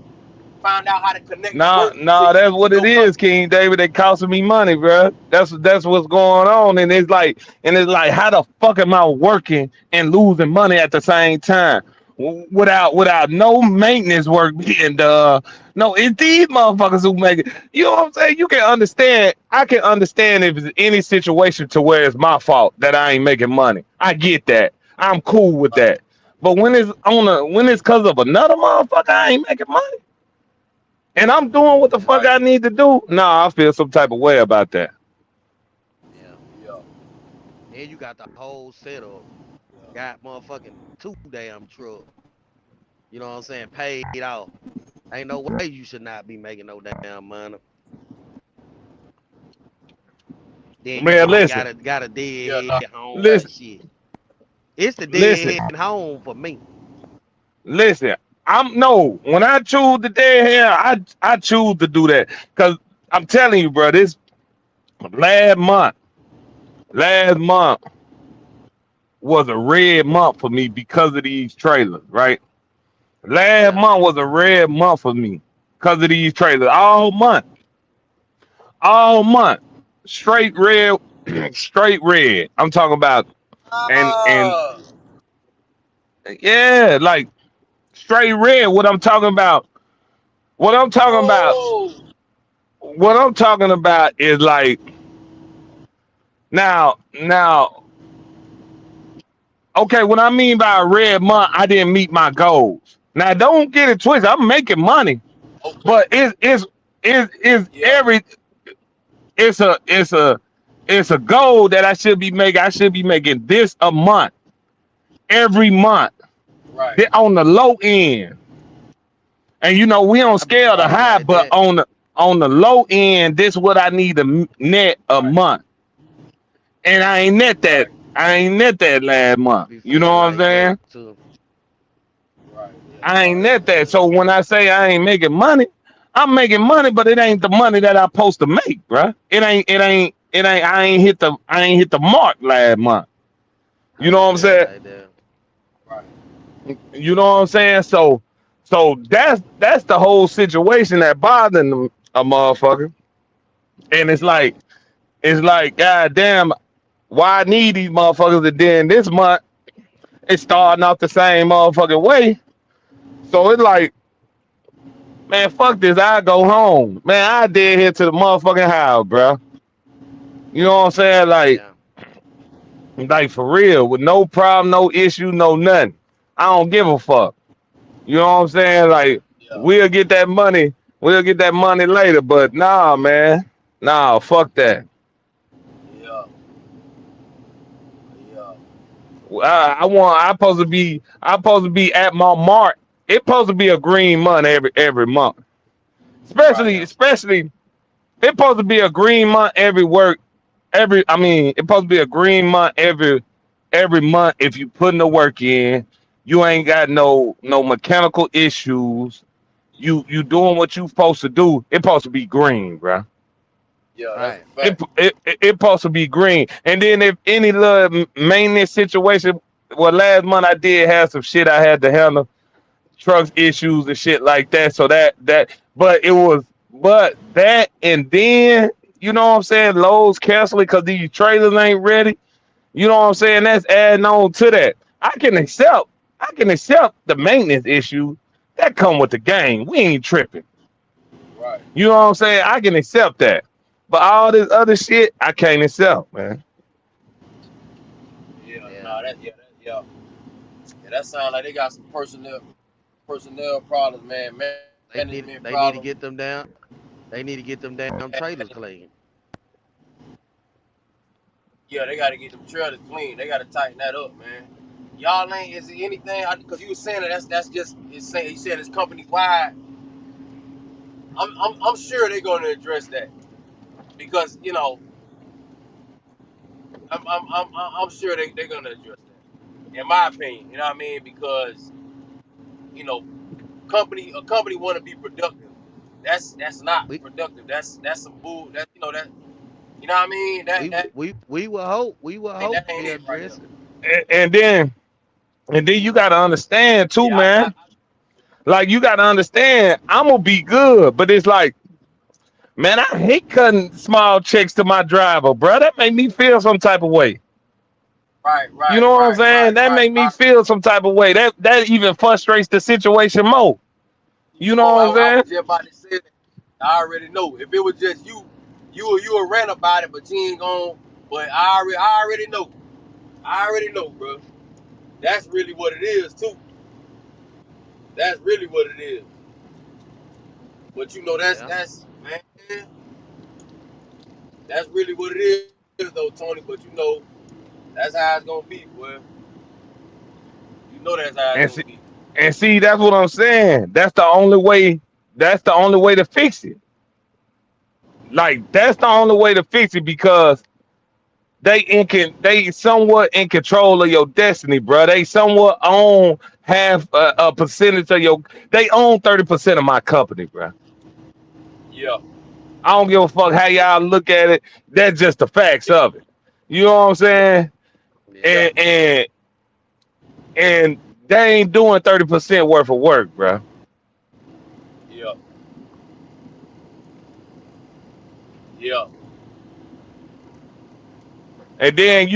find out how to connect the Nah, work nah, that's to what it your is, customer. King David. They costing me money, bro. That's what's going on, and it's like, how the fuck am I working and losing money at the same time without no maintenance work being done? No, it's these motherfuckers who make it. You know what I'm saying? You can understand. I can understand if it's any situation to where it's my fault that I ain't making money. I get that. I'm cool with that. But when it's cause of another motherfucker, I ain't making money. And I'm doing what the fuck Right. I need to do. Nah, I feel some type of way about that. Yeah. Yeah. Then you got the whole setup. Yeah. Got motherfucking two damn truck. You know what I'm saying? Paid off. Ain't no way you should not be making no damn money. Then you Man, probably listen, got a Yeah. deadhead Nah, at home fact. and listen, shit. It's the listen, deadhead at home for me. listen. I'm no when I choose the dead hair, I choose to do that. Cause I'm telling you, bro, this last month, last month was a red month for me because of these trailers, right? Last Yeah. month was a red month for me because of these trailers. All month, straight red, straight red. I'm talking about, and Ah. yeah, like straight red. What I'm talking about, Oh. what I'm talking about is like now. Okay, what I mean by a red month, I didn't meet my goals. Now, don't get it twisted. I'm making money, Okay. but it's Yeah. it's a it's a it's a goal that I should be making. I should be making this a month, every month. Right. Then on the low end, and you know we don't I be scale the feeling high, like but that. on the low end, this what I need to net a Right. month, and I ain't net that. Right. I ain't net that last I month. be You know feeling what I'm like that saying? too. Right. Yeah. I No, ain't net that. that's So when I say I ain't making money, I'm making money, but it ain't the money that I'm supposed to make, bruh. It ain't. I ain't hit the mark last month. I You know be what I'm feeling saying? like that. right. You know what I'm saying? So that's the whole situation that bothering a motherfucker. And it's like, god damn, why I need these motherfuckers? And then this month it's starting off the same motherfucking way. So it's like, man, fuck this. I go home. Man, I did here to the motherfucking house, bro. You know what I'm saying? Yeah. Like for real, with no problem, no issue, no nothing. I don't give a fuck. You know what I'm saying? Like Yeah. we'll get that money. We'll get that money later. But nah, man. Nah, fuck that. Yeah. Yeah. I supposed to be. I supposed to be at my mark. It's supposed to be a green month every month. Right. Especially it's supposed to be a green month every work. I mean, it's supposed to be a green month every month if you putting the work in. You ain't got no mechanical issues. You doing what you supposed to do. It's supposed to be green, bro. Yeah. That's Right. a fact. It supposed to be green. And then if any little maintenance situation, well, last month I did have some shit I had to handle, trucks issues and shit like that. So but it was, but that and then you know what I'm saying, loads canceling because these trailers ain't ready. You know what I'm saying? That's adding on to that. I can accept the maintenance issue that come with the game. We ain't tripping. Right. You know what I'm saying? I can accept that. But all this other shit, I can't accept, man. Yeah. Yeah. No. Yeah. Yeah. That sounds like they got some personnel problems, man. Management They need problems. to get them down. They need to get them damn trailers clean. Yeah, they got to get them trailers clean. They got to tighten that up, man. Y'all ain't is it anything? Because you was saying that that's just it's saying you said it's company wide. I'm sure they're going to address that because I'm sure they're going to address that. In my opinion, you know what I mean? Because you know a company want to be productive. That's not We productive. That's some bull. That that you know what I mean? we will hope That ain't they it right there. address it. And then you gotta understand too, Yeah, man. Like you gotta understand, I'm gonna be good, but it's like, man, I hate cutting small checks to my driver, bro. That make me feel some type of way. right, You right, know what I'm right, saying? right, That right. make me feel some type of way. That even frustrates the situation more. You know Oh, what I'm I saying? was just about to say that. I already know. If it was just you a rant about it, but you ain't gon' but I already know. I already know, bro. That's really what it is too. That's really what it is. But you know, Yeah. that's man, that's really what it is though, Tony. But you know, that's how it's gonna be, boy. You know that's how it's And gonna see, be. and see, that's what I'm saying. That's the only way. That's the only way to fix it. Like that's the only way to fix it because they somewhat in control of your destiny, bro. They somewhat own half a percentage of your. They own 30% of my company, bro. Yeah, I don't give a fuck how y'all look at it. That's just the facts yeah, of it. You know what I'm yeah, saying? Yeah. And yeah, and and they ain't doing 30% worth of work, bro. yeah, yeah, And then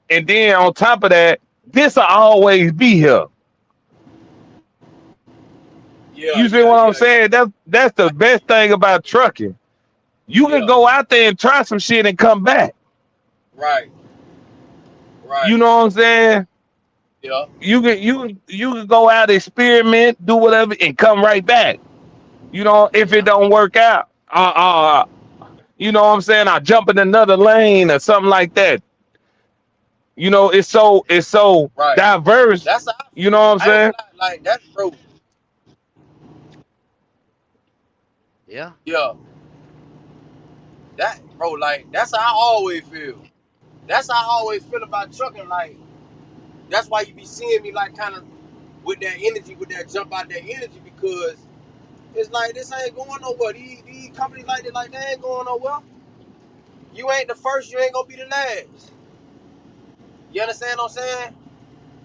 and then on top of that, this'll always be here. You see what yeah. I'm saying? That's the best thing about trucking. You can Yeah, go out there and try some shit and come back. right, You right. know what I'm saying? Yeah, You can go out, experiment, do whatever, and come right back. You know, if it Yeah. don't work out, you know what I'm saying? I jump in another lane or something like that. You know, it's so right. diverse. That's how I You know feel. what I'm I ain't saying? gonna lie, like that's bro. Yeah. Yeah, that bro, like that's how I always feel. That's how I always feel about trucking. Like that's why you be seeing me like kind of with that energy, with that jump out that energy because it's like this ain't going nowhere. These companies like they ain't going nowhere. You ain't the first, you ain't gonna be the last. You understand what I'm saying?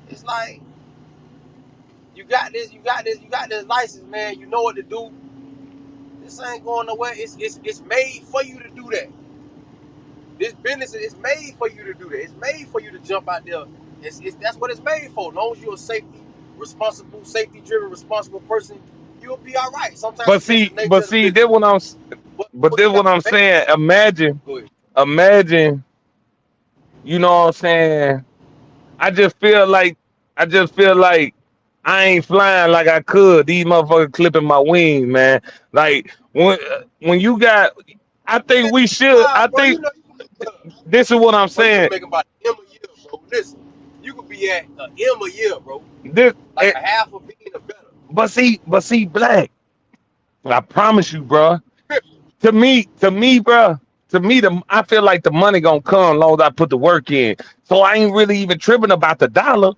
It's like you got this license, man. You know what to do. This ain't going nowhere. It's made for you to do that. This business is made for you to do that. It's made for you to jump out there. That's what it's made for. As long as you're a safety driven, responsible person, you'll be all right. Sometimes But it's just see, the but nature of the see, business. but But this you got what I'm to make. saying. Go ahead. Imagine, you know what I'm saying? I just feel like, I just feel like I ain't flying like I could. These motherfuckers clipping my wings, man. Like when you got, I You think ain't we should. fly, I bro. think You know, this is what I'm bro, you could saying. make about an M a year, bro. Listen, you could be at an M a year, bro. This, Like eh, a half a billion or better. but see, Black. I promise you, bro. To me, bro. To me, I feel like the money gonna come as long as I put the work in. So I ain't really even tripping about the dollar.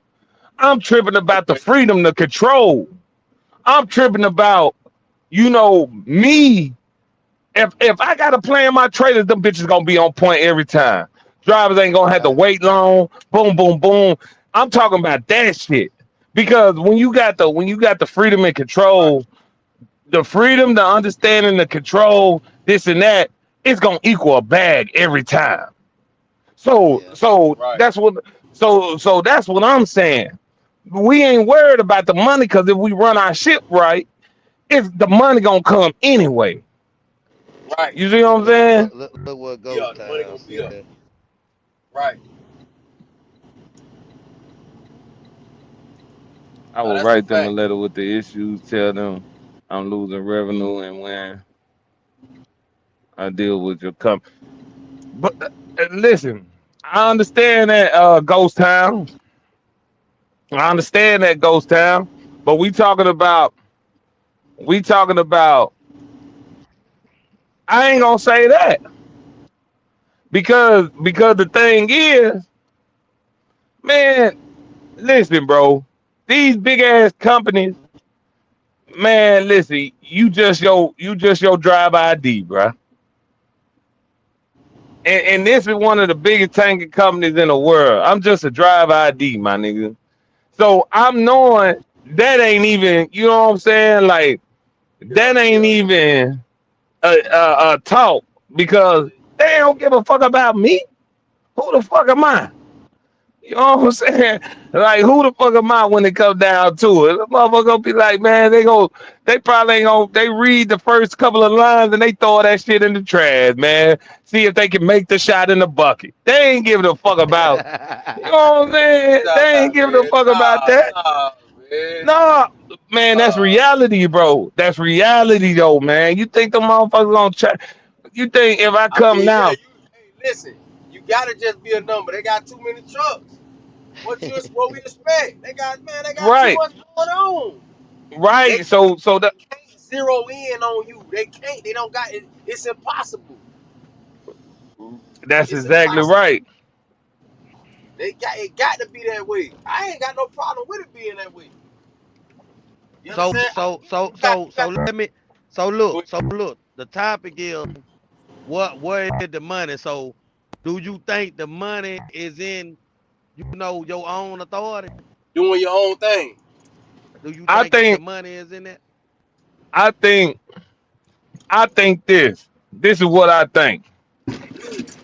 I'm tripping about the Okay. freedom to control. I'm tripping about, me. If I got to plan my trailers, them bitches gonna be on point every time. Drivers ain't gonna have to Yeah. wait long. Boom, boom, boom. I'm talking about that shit. Because when you got the freedom and Right. control, the freedom, the understanding, the control, this and that, it's gonna equal a bag every time. So Yeah. so Right. that's what so that's what I'm saying. We ain't worried about the money because if we run our ship right, it's the money gonna come anyway. Right. You see what I'm saying? Look what Yeah, Ghost the money Town gonna be there. said. Right. I Now will that's a write them a fact. letter with the issues, tell them I'm losing revenue and when I deal with your company. But listen, I understand that Ghost Town. I understand that Ghost Town. But we talking about I ain't gonna say that because the thing is, man, listen, bro. These big ass companies, man, listen, you just your drive ID, bro. And this is one of the biggest tanking companies in the world. I'm just a drive ID, my nigga. So I'm knowing that ain't even, you know what I'm saying? Like Yeah, that ain't yeah. even a talk because they don't give a fuck about me. Who the fuck am I? You know what I'm saying? Like, who the fuck am I when it comes down to it? The motherfucker gonna be like, man, they probably ain't gonna, they read the first couple of lines and they throw that shit in the trash, man. See if they can make the shot in the bucket. They ain't giving a fuck about, you know what I'm saying? Nah, They ain't giving a man. fuck about that. Nah, man. No, man, that's Nah. reality, bro. That's reality, though, man. You think the motherfuckers gonna try? You think if I I come mean, yeah, now, hey, listen, you gotta just be a number. They got too many trucks. What we expect? They got too right, much going on. They right. So that can't zero in on you. They can't. They don't got it. It's impossible. that's It's exactly impossible. right. It got to be that way. I ain't got no problem with it being that way. You so understand? so so You got so you so got let me so look. The topic is where is the money? So do you think the money is in your own authority? doing your own thing. Do you I think the think, money is in that? I think, I think this. This is what I think.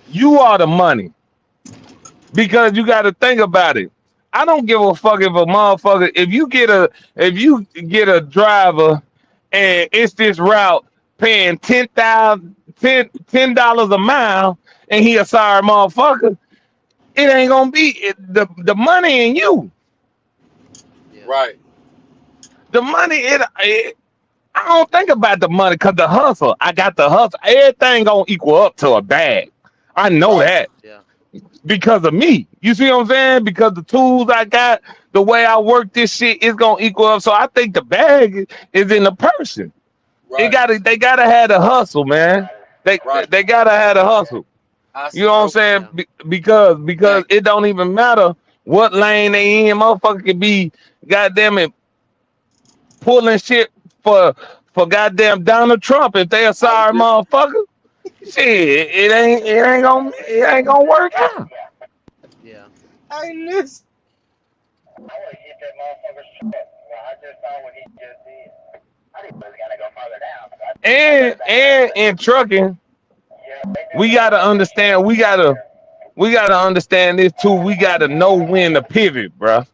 You are the money because you got to think about it. I don't give a fuck if a motherfucker if you get a driver and it's this route paying $10 a mile and he a sorry motherfucker. It ain't gonna be the money in you. Yeah. Right. The money it I don't think about the money because the hustle. I got the hustle. Everything gonna equal up to a bag. I know Right. that Yeah. because of me. You see what I'm saying? Because the tools I got, the way I work this shit is gonna equal up. So I think the bag is in the person. Right. They gotta have the hustle, man. They Right. they gotta have the hustle. I You know what I'm okay. saying? Yeah. Because Exactly. it don't even matter what lane they in. Motherfucker could be goddamn it pulling shit for for goddamn Donald Trump if they a I was sorry just motherfucker. Shit, it ain't gonna work out. Yeah. hey listen. And in trucking, we gotta understand. We gotta understand this too. We gotta know when to pivot, bruh.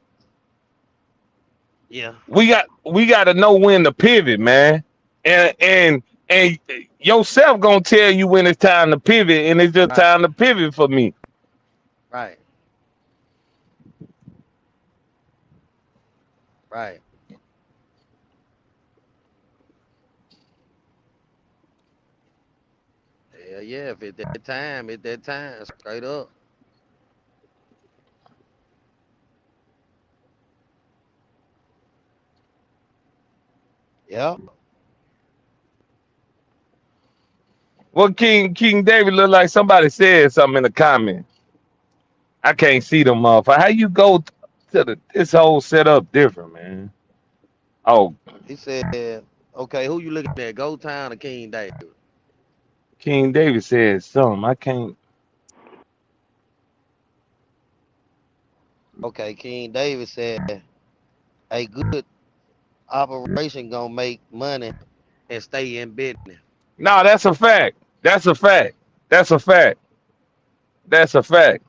Yeah. We gotta know when to pivot, man. And yourself gonna tell you when it's time to pivot, and it's just Right. time to pivot for me. Right. Right. Yeah. Yeah. If it's that time, it's that time. Straight up. Yep. Well, King David look like somebody said something in the comment. I can't see them motherfucker. How you go to this whole setup different, man? Oh, He said, "Okay, who you looking at? Go Town or King David?" King David said something. I can't. Okay, King David said, "A good operation gonna make money and stay in business." No, that's a fact. That's a fact. That's a fact. That's a fact.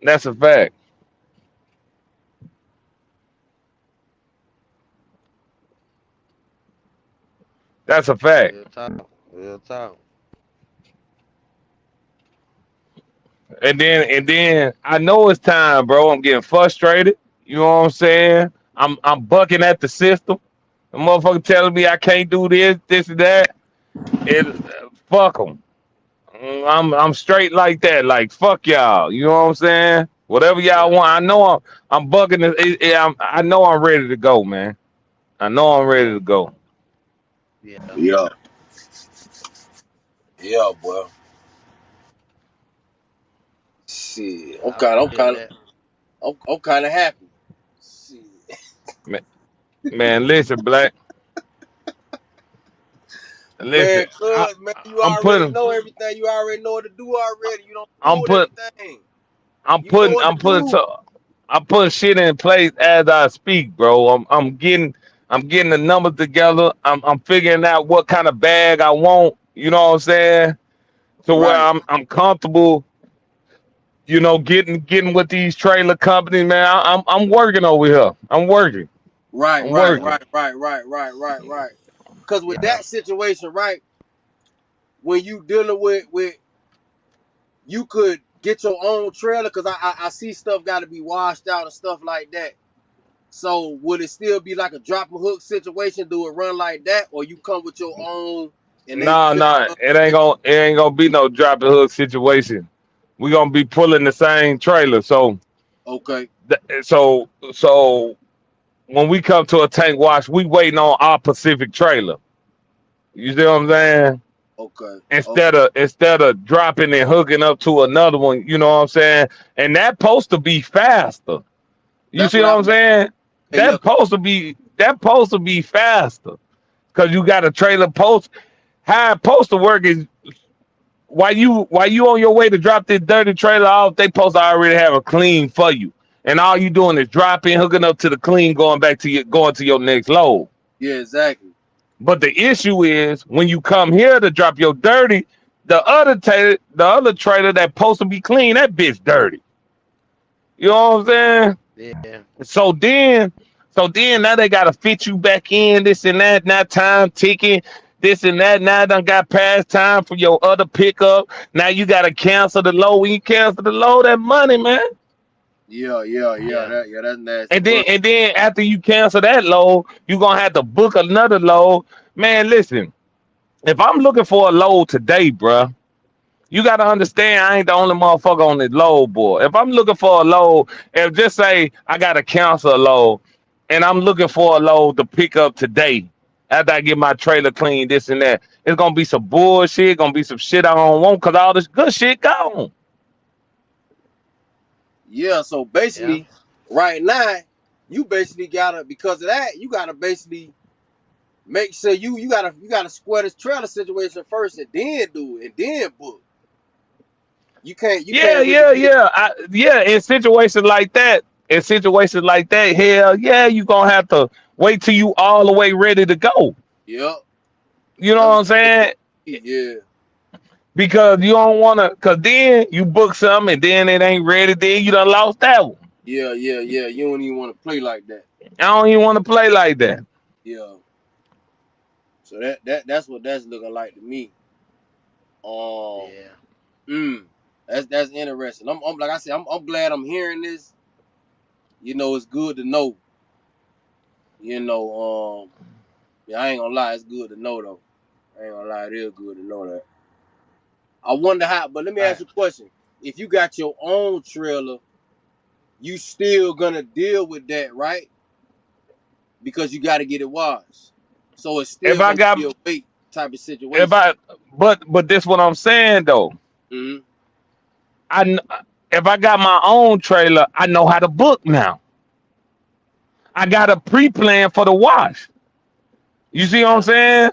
That's a fact. That's a fact. Real talk. Real talk. And then I know it's time, bro. I'm getting frustrated. You know what I'm saying? I'm bucking at the system. The motherfucker telling me I can't do this and that. It fuck them. I'm straight like that. Like fuck y'all. You know what I'm saying? Whatever y'all Yeah. want. I'm bugging. I know I'm ready to go, man. I know I'm ready Yeah. to go. Yeah. Yeah. Yeah, boy. Shit. I'm I kinda I'm feel kinda that. I'm kinda happy. Shit. Man, man, listen, black. Listen, Man, cuz man, you I'm already putting, know everything. You already know what to do already. You don't I'm fool with put, everything. I'm You know putting, what to I'm putting, do. so, I'm putting shit in place as I speak, bro. I'm getting the numbers together. I'm figuring out what kind of bag I want. You know what I'm saying? To where Right. I'm comfortable. you know, getting with these trailer companies, man. I'm working over here. I'm working. Right, I'm right, working. right, right, right, right, right, right. Because with Yeah. that situation, right, when you dealing with you could get your own trailer. Because I see stuff got to be washed out and stuff like that. So would it still be like a drop and hook situation? Do it run like that, or you come with your own and they Nah, fill nah, up? it ain't gonna be no drop and hook situation. We gonna be pulling the same trailer. Okay, So when we come to a tank wash, we waiting on our Pacific trailer. You see what I'm saying? okay, okay. Instead of dropping and hooking up to another one, you know what I'm saying? And that supposed to be faster. You That's see what what I I'm was. saying? Hey, yeah, That supposed to be faster. Cause you got a trailer post. How it supposed to work is while you on your way to drop this dirty trailer off, they supposed to already have a clean for you. And all you doing is dropping, hooking up to the clean, going to your next load. yeah, exactly. But the issue is when you come here to drop your dirty, the other trailer that supposed to be clean, that bitch dirty. You know what I'm saying? Yeah. So then, so then, now they gotta fit you back in, this and that. Now time ticking, this and that. Now I done got past time for your other pickup. Now you gotta cancel the load. When you cancel the load, that money, man. Yeah, yeah, yeah. Yeah. That's nasty. And then But and then after you cancel that load, you gonna have to book another load. Man, listen, if I'm looking for a load today, bruh, you gotta understand I ain't the only motherfucker on this load, boy. If I'm looking for a load, if just say I gotta cancel a load and I'm looking for a load to pick up today after I get my trailer clean, this and that, it's gonna be some bullshit, gonna be some shit I don't want because all this good shit gone. yeah, so Yeah. basically, right now, you basically gotta because of that, you gotta basically make sure you gotta square this trailer situation first and then do it and then book. You Yeah, can't really yeah, get yeah. Yeah, in situations like that, hell yeah, you gonna have to wait till you all the way ready to go. yeah. You know That's what what I'm saying? yeah. Because you don't wanna, cause then you book something and then it ain't ready, then you done lost that one. Yeah, yeah, yeah. You don't even want to play like that. I don't even want to play like that. Yeah. So that's what that's looking like to me. Um Yeah. mm, that's interesting. I'm like I said, I'm glad I'm hearing this. It's good to know. You know, yeah, I ain't gonna lie, it's good to know though. I ain't gonna lie, it is good to know that. I wonder how, but let me ask Right. you a question. If you got your own trailer, you still gonna deal with that, right? Because you gotta get it washed. So it's If still I gonna got, be a wait type of if situation. I, but this what I'm saying though. Hmm. I, kn- if I got my own trailer, I know how to book now. I got a pre-plan for the wash. You see what I'm Yeah. saying?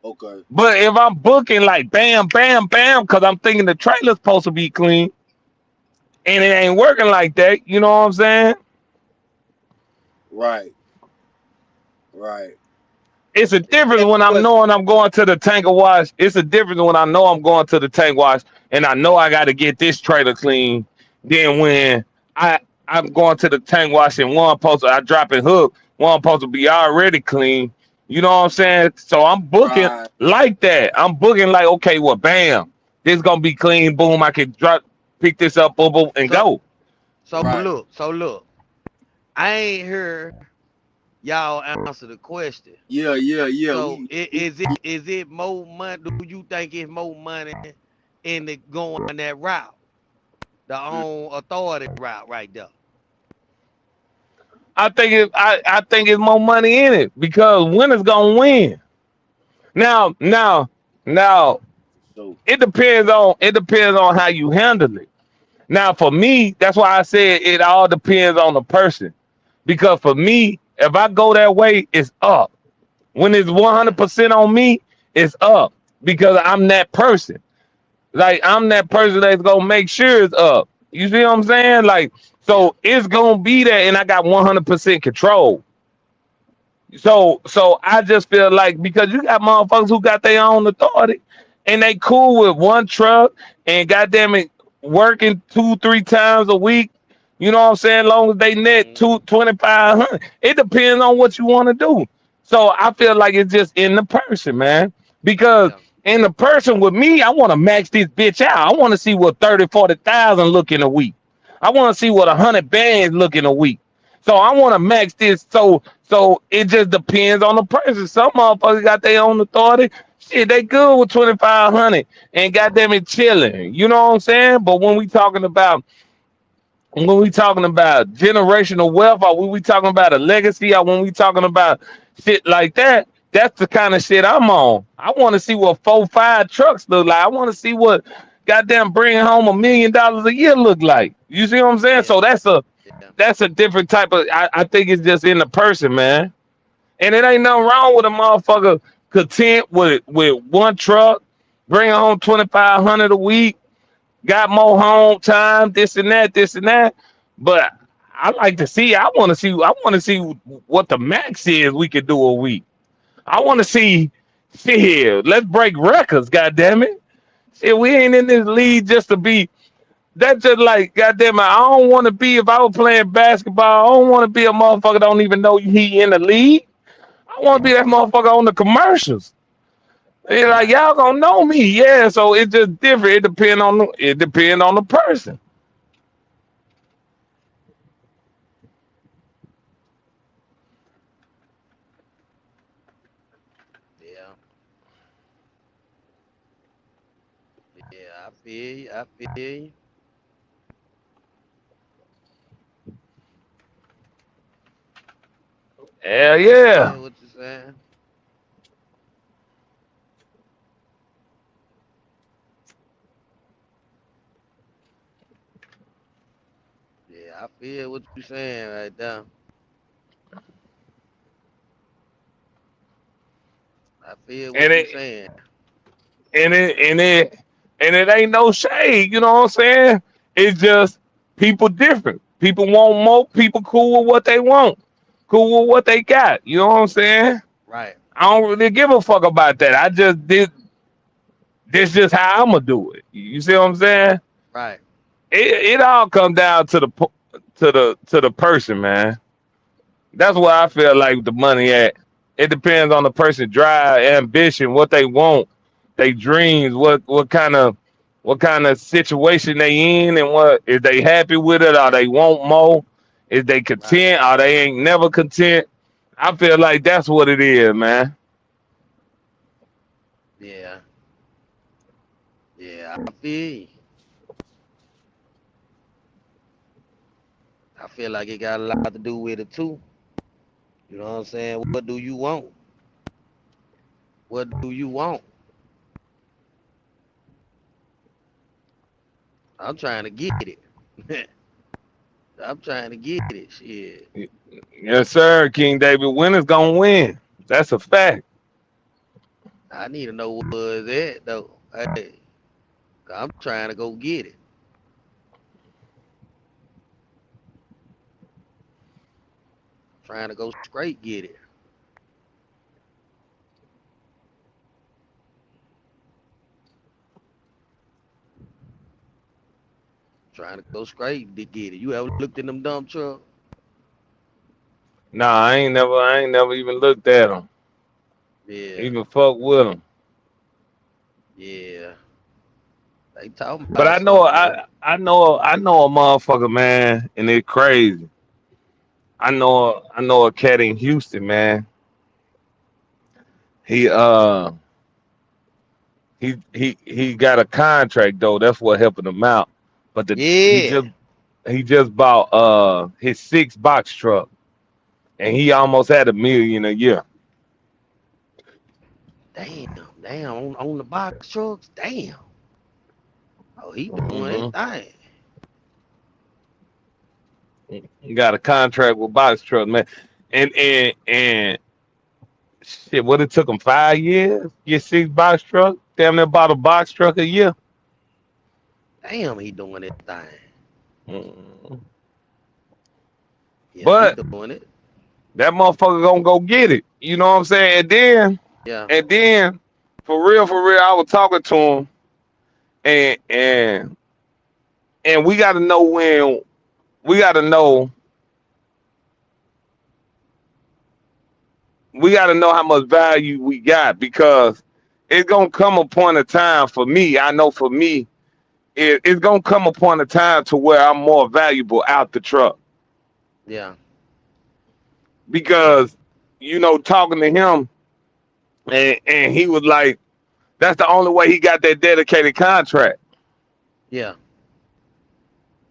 Okay. But if I'm booking like bam, bam, bam, because I'm thinking the trailer's supposed to be clean and it ain't working like that, you know what I'm saying? Right. Right. It's a Let me difference ask when you a I'm question. knowing I'm going to the tanker wash. It's a difference when I know I'm going to the tank wash and I know I got to get this trailer clean. Then when I I'm going to the tank wash and I drop and hook, one supposed to be already clean. You know what I'm saying? So I'm booking Right. like that. I'm booking like, okay, well, bam, this gonna be clean. Boom, I can pick this up, boom, boom, and So go. Right. so look. I ain't hear y'all answer the question. Yeah. Yeah. Yeah. So is it more money? Do you think it's more money in the going that route, the Mm, own authority route right there? I think it's more money in it because winners gonna win. Now, so it depends on how you handle it. Now, for me, that's why I said it all depends on the person. Because for me, if I go that way, it's up. When it's Yeah. 100% on me, it's up because I'm that person. Like I'm that person that's gonna make sure it's up. You see what I'm saying? Like, Yeah. so it's gonna be there, and I got 100% control. So I just feel like because you got motherfuckers who got their own authority, and they cool with one truck, and goddamn it. working 2-3 times a week. You know what I'm saying? Long as they net Mm-hmm. 2,500. It depends on what you want to do. So I feel like it's just in the person, man. Because Yeah. in the person with me, I want to max this bitch out. I want to see what 30, 40,000 look in a week. I want to see what Right. 100 bands look in a week. So I want to max this. So it just depends on the person. Some motherfuckers got their own authority. Shit, they good with 2,500 and goddamn it chilling. You know what I'm saying? But when we talking about generational wealth, or when we talking about a legacy, or when we talking about shit like that, that's the kind of shit I'm on. I want to see what 4, 5 trucks look like. I want to see what goddamn bringing home $1 million a year look like. You see what I'm saying? Yeah. So that's a Yeah. that's a different type of. I think it's just in the person, man. And it ain't nothing wrong with a motherfucker content with one truck, bring home 2,500 a week, got more home time, this and that. But I like to see. I want to see. I want to see what the max is we could do a week. I want to see. Shit, let's break records. God damn it! Shit, we ain't in this league just to be. That's just like goddamn it. I don't want to be if I was playing basketball. I don't want to be a motherfucker don't even know he in the league. I want to be Yeah. that motherfucker on the commercials. They like Right. y'all gonna know me, yeah. So it's just different. It depend on the person. Yeah. Yeah. I feel you. I feel you. Hell I yeah. feel what you're saying. Yeah. I feel what you're saying right there. I feel And what you're it saying. and it and it and it ain't no shade. You know what I'm saying? It's just people different. People want more. People cool with what they want. Cool with what they got. You know what I'm saying? Right. I don't really give a fuck about that. I just did. This just how I'm gonna do it. You see what I'm saying? Right. It all comes down to the person, man. That's where I feel like the money at. It depends on the person drive, ambition, what they want, they dreams, what kind of situation they in, and what is they happy with it, or they want more, is they Right. content, or they ain't never content. I feel like that's what it is, man. Yeah. Yeah. I feel you. I feel like it got a lot to do with it too. You know what I'm saying? What do you want? What do you want? I'm trying to get it. I'm trying to get it. Shit. Yes, sir, King David. Winners gonna win. That's a fact. I need to know where it's at though. Hey, I'm trying to go get it. Trying to go straight get it. Trying to go straight to get it. You ever looked in them dump truck? Nah, I ain't never even looked at them. Yeah. Even fuck with them. Yeah. They talking But about I know, something though. I know a motherfucker, man, and it's crazy. I know a cat in Houston, man. He he got a contract though. That's what helping him out. But he Yeah. just bought his 6 box truck, and he almost had $1 million a year. Damn. Damn. On the box trucks. Damn. Oh, he doing his hmm thing. He got a contract with box truck, man. And shit, what it took him 5 years? Get 6 box truck. Damn near bought a box truck a year. Damn, he doing his thing. Mhm. Yeah, he But doing it. that motherfucker gonna go get it. You know what I'm saying? Yeah. And then, for real, I was talking to him, and and we got to know when we got to know we got to know how much value we got, because it's gonna come a point of time for me. I know for me, it's gonna come a point of time to where I'm more valuable out the truck, Yeah. because talking to him, and he was like, that's the only way he got that dedicated contract, Yeah.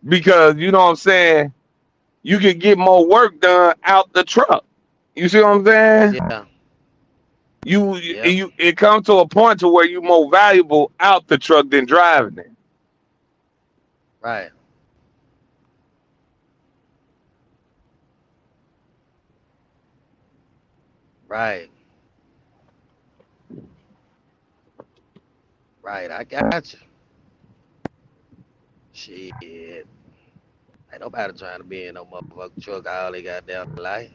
because you know what I'm saying, you can get more work done out the truck. You see what I'm saying? Yeah. Yep. It comes to a point to where you more valuable out the truck than driving it. Right. Right. Right. I got you. Shit. Ain't nobody trying to be in no motherfucking truck all they goddamn life.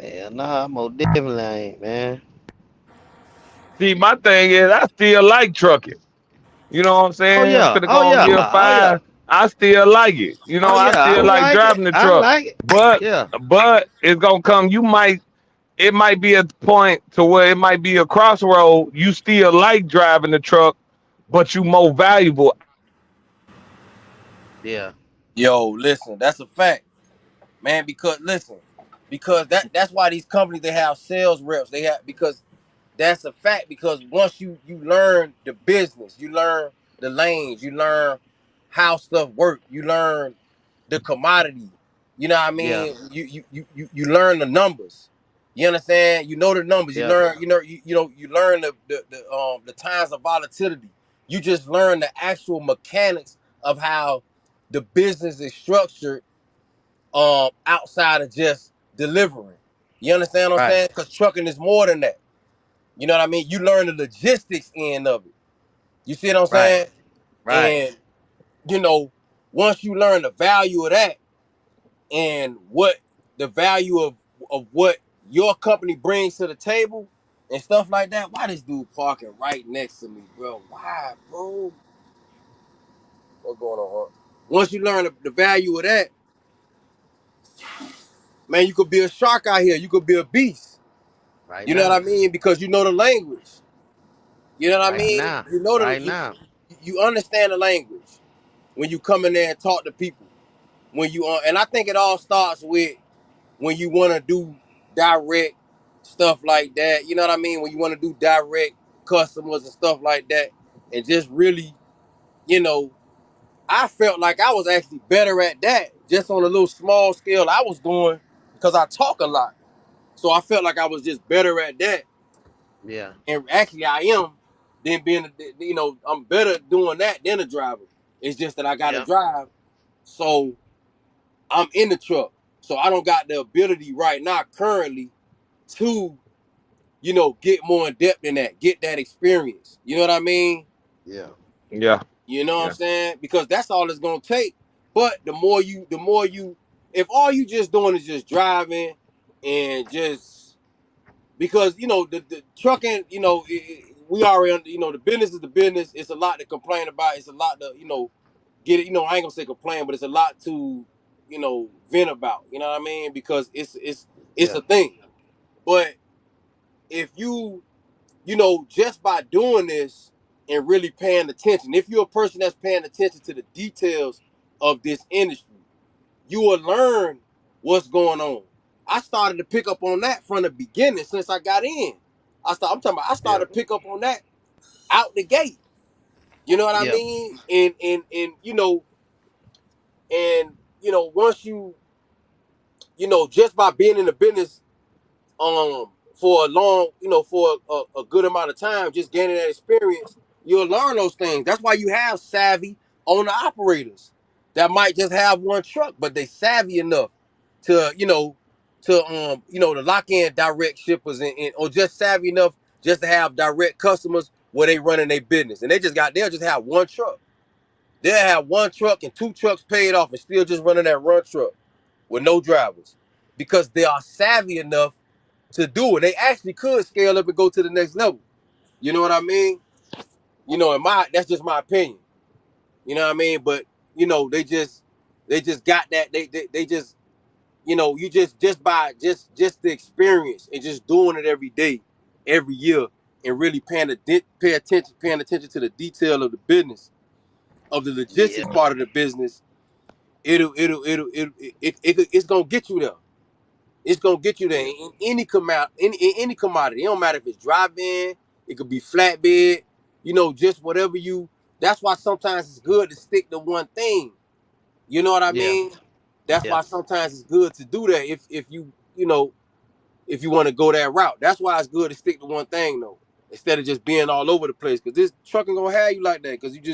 Hell nah, most definitely ain't, man. See, my thing is, I still like trucking. You know what I'm Oh saying? I'm yeah. finna Oh go on yeah. year Oh yeah. 5. I still like it. Oh I yeah. I still like like it. driving the I truck. like it. But Yeah. but it's gonna come. It might be a point to where it might be a crossroad. You still like driving the truck, but you more valuable. Yeah. Yo, listen, that's a fact, man. Because that's why these companies they have sales reps. They have because that's a fact. Because once you learn the business, you learn the lanes, you learn how stuff work, you learn the commodity. You know what I Yeah. mean? You learn the numbers. You understand? You know the numbers. You Yeah. learn. You learn the times of volatility. You just learn the actual mechanics of how the business is structured. Outside of just delivering. You understand what I'm Right. saying? Because trucking is more than that. You know what I mean? You learn the logistics end of it. You see what I'm Right. saying? Right. And you know, once you learn the value of that and what the value of what your company brings to the table and stuff like that. Why this dude parking right next to me, bro? Why, bro? What's going on, huh? Once you learn the value of that, man, you could be a shark out here. You could be a beast. Right You know what I now. mean? Because you know the language. You know what I Right mean? now. You know Right now. you understand the language when you come in there and talk to people. When you and I think it all starts with when you want to do direct stuff like that. You know what I mean? When you want to do direct customers and stuff like that, and just really, you know, I felt like I was actually better at that just on a little small scale I was doing because I talk a lot. So I felt like I was just better at that, Yeah. and actually I am than being, I'm better doing that than a driver. It's just that I got to Yeah. drive, so I'm in the truck, so I don't got the ability right now currently to get more in depth in that, get that experience. You know what I mean? Yeah. Yeah, You know what I'm yeah, saying? Because that's all it's gonna take. But if all you just doing is just driving and just because the trucking, we already the business is the business. It's a lot to complain about. It's a lot to get it. I ain't gonna say complain, but it's a lot to vent about. You know what I mean? Because it's Yeah. a thing. But if just by doing this and really paying attention, if you're a person that's paying attention to the details of this industry, you will learn what's going on. I started to pick up on that from the beginning since I got in. I Yeah. started to pick up on that out the gate. You know what I Yeah. mean? And once just by being in the business for a long, for a good amount of time, just gaining that experience, you'll learn those things. That's why you have savvy owner operators that might just have one truck, but they savvy enough to, to lock in direct shippers or just savvy enough just to have direct customers where they running their business. And they'll just have one truck. They'll have one truck and two trucks paid off and still just running that run truck with no drivers because they are savvy enough to do it. They actually could scale up and go to the next level. You know what I mean? That's just my opinion. You know what I mean? But they just got that. They just you just by just the experience and just doing it every day, every year, and really paying attention to the detail of the business, of the Yeah. logistics part of the business. It's gonna get you there. It's gonna get you there Yeah. in any commodity. It don't matter if it's drive-in, it could be flatbed, just whatever you. That's why sometimes it's good to stick to one thing. You know what I Yeah. mean? That's Yeah. why sometimes it's good to do that if you want to go that route. That's why it's good to stick to one thing though, instead of just being all over the place. Cause this trucking gonna have you like that. Cause if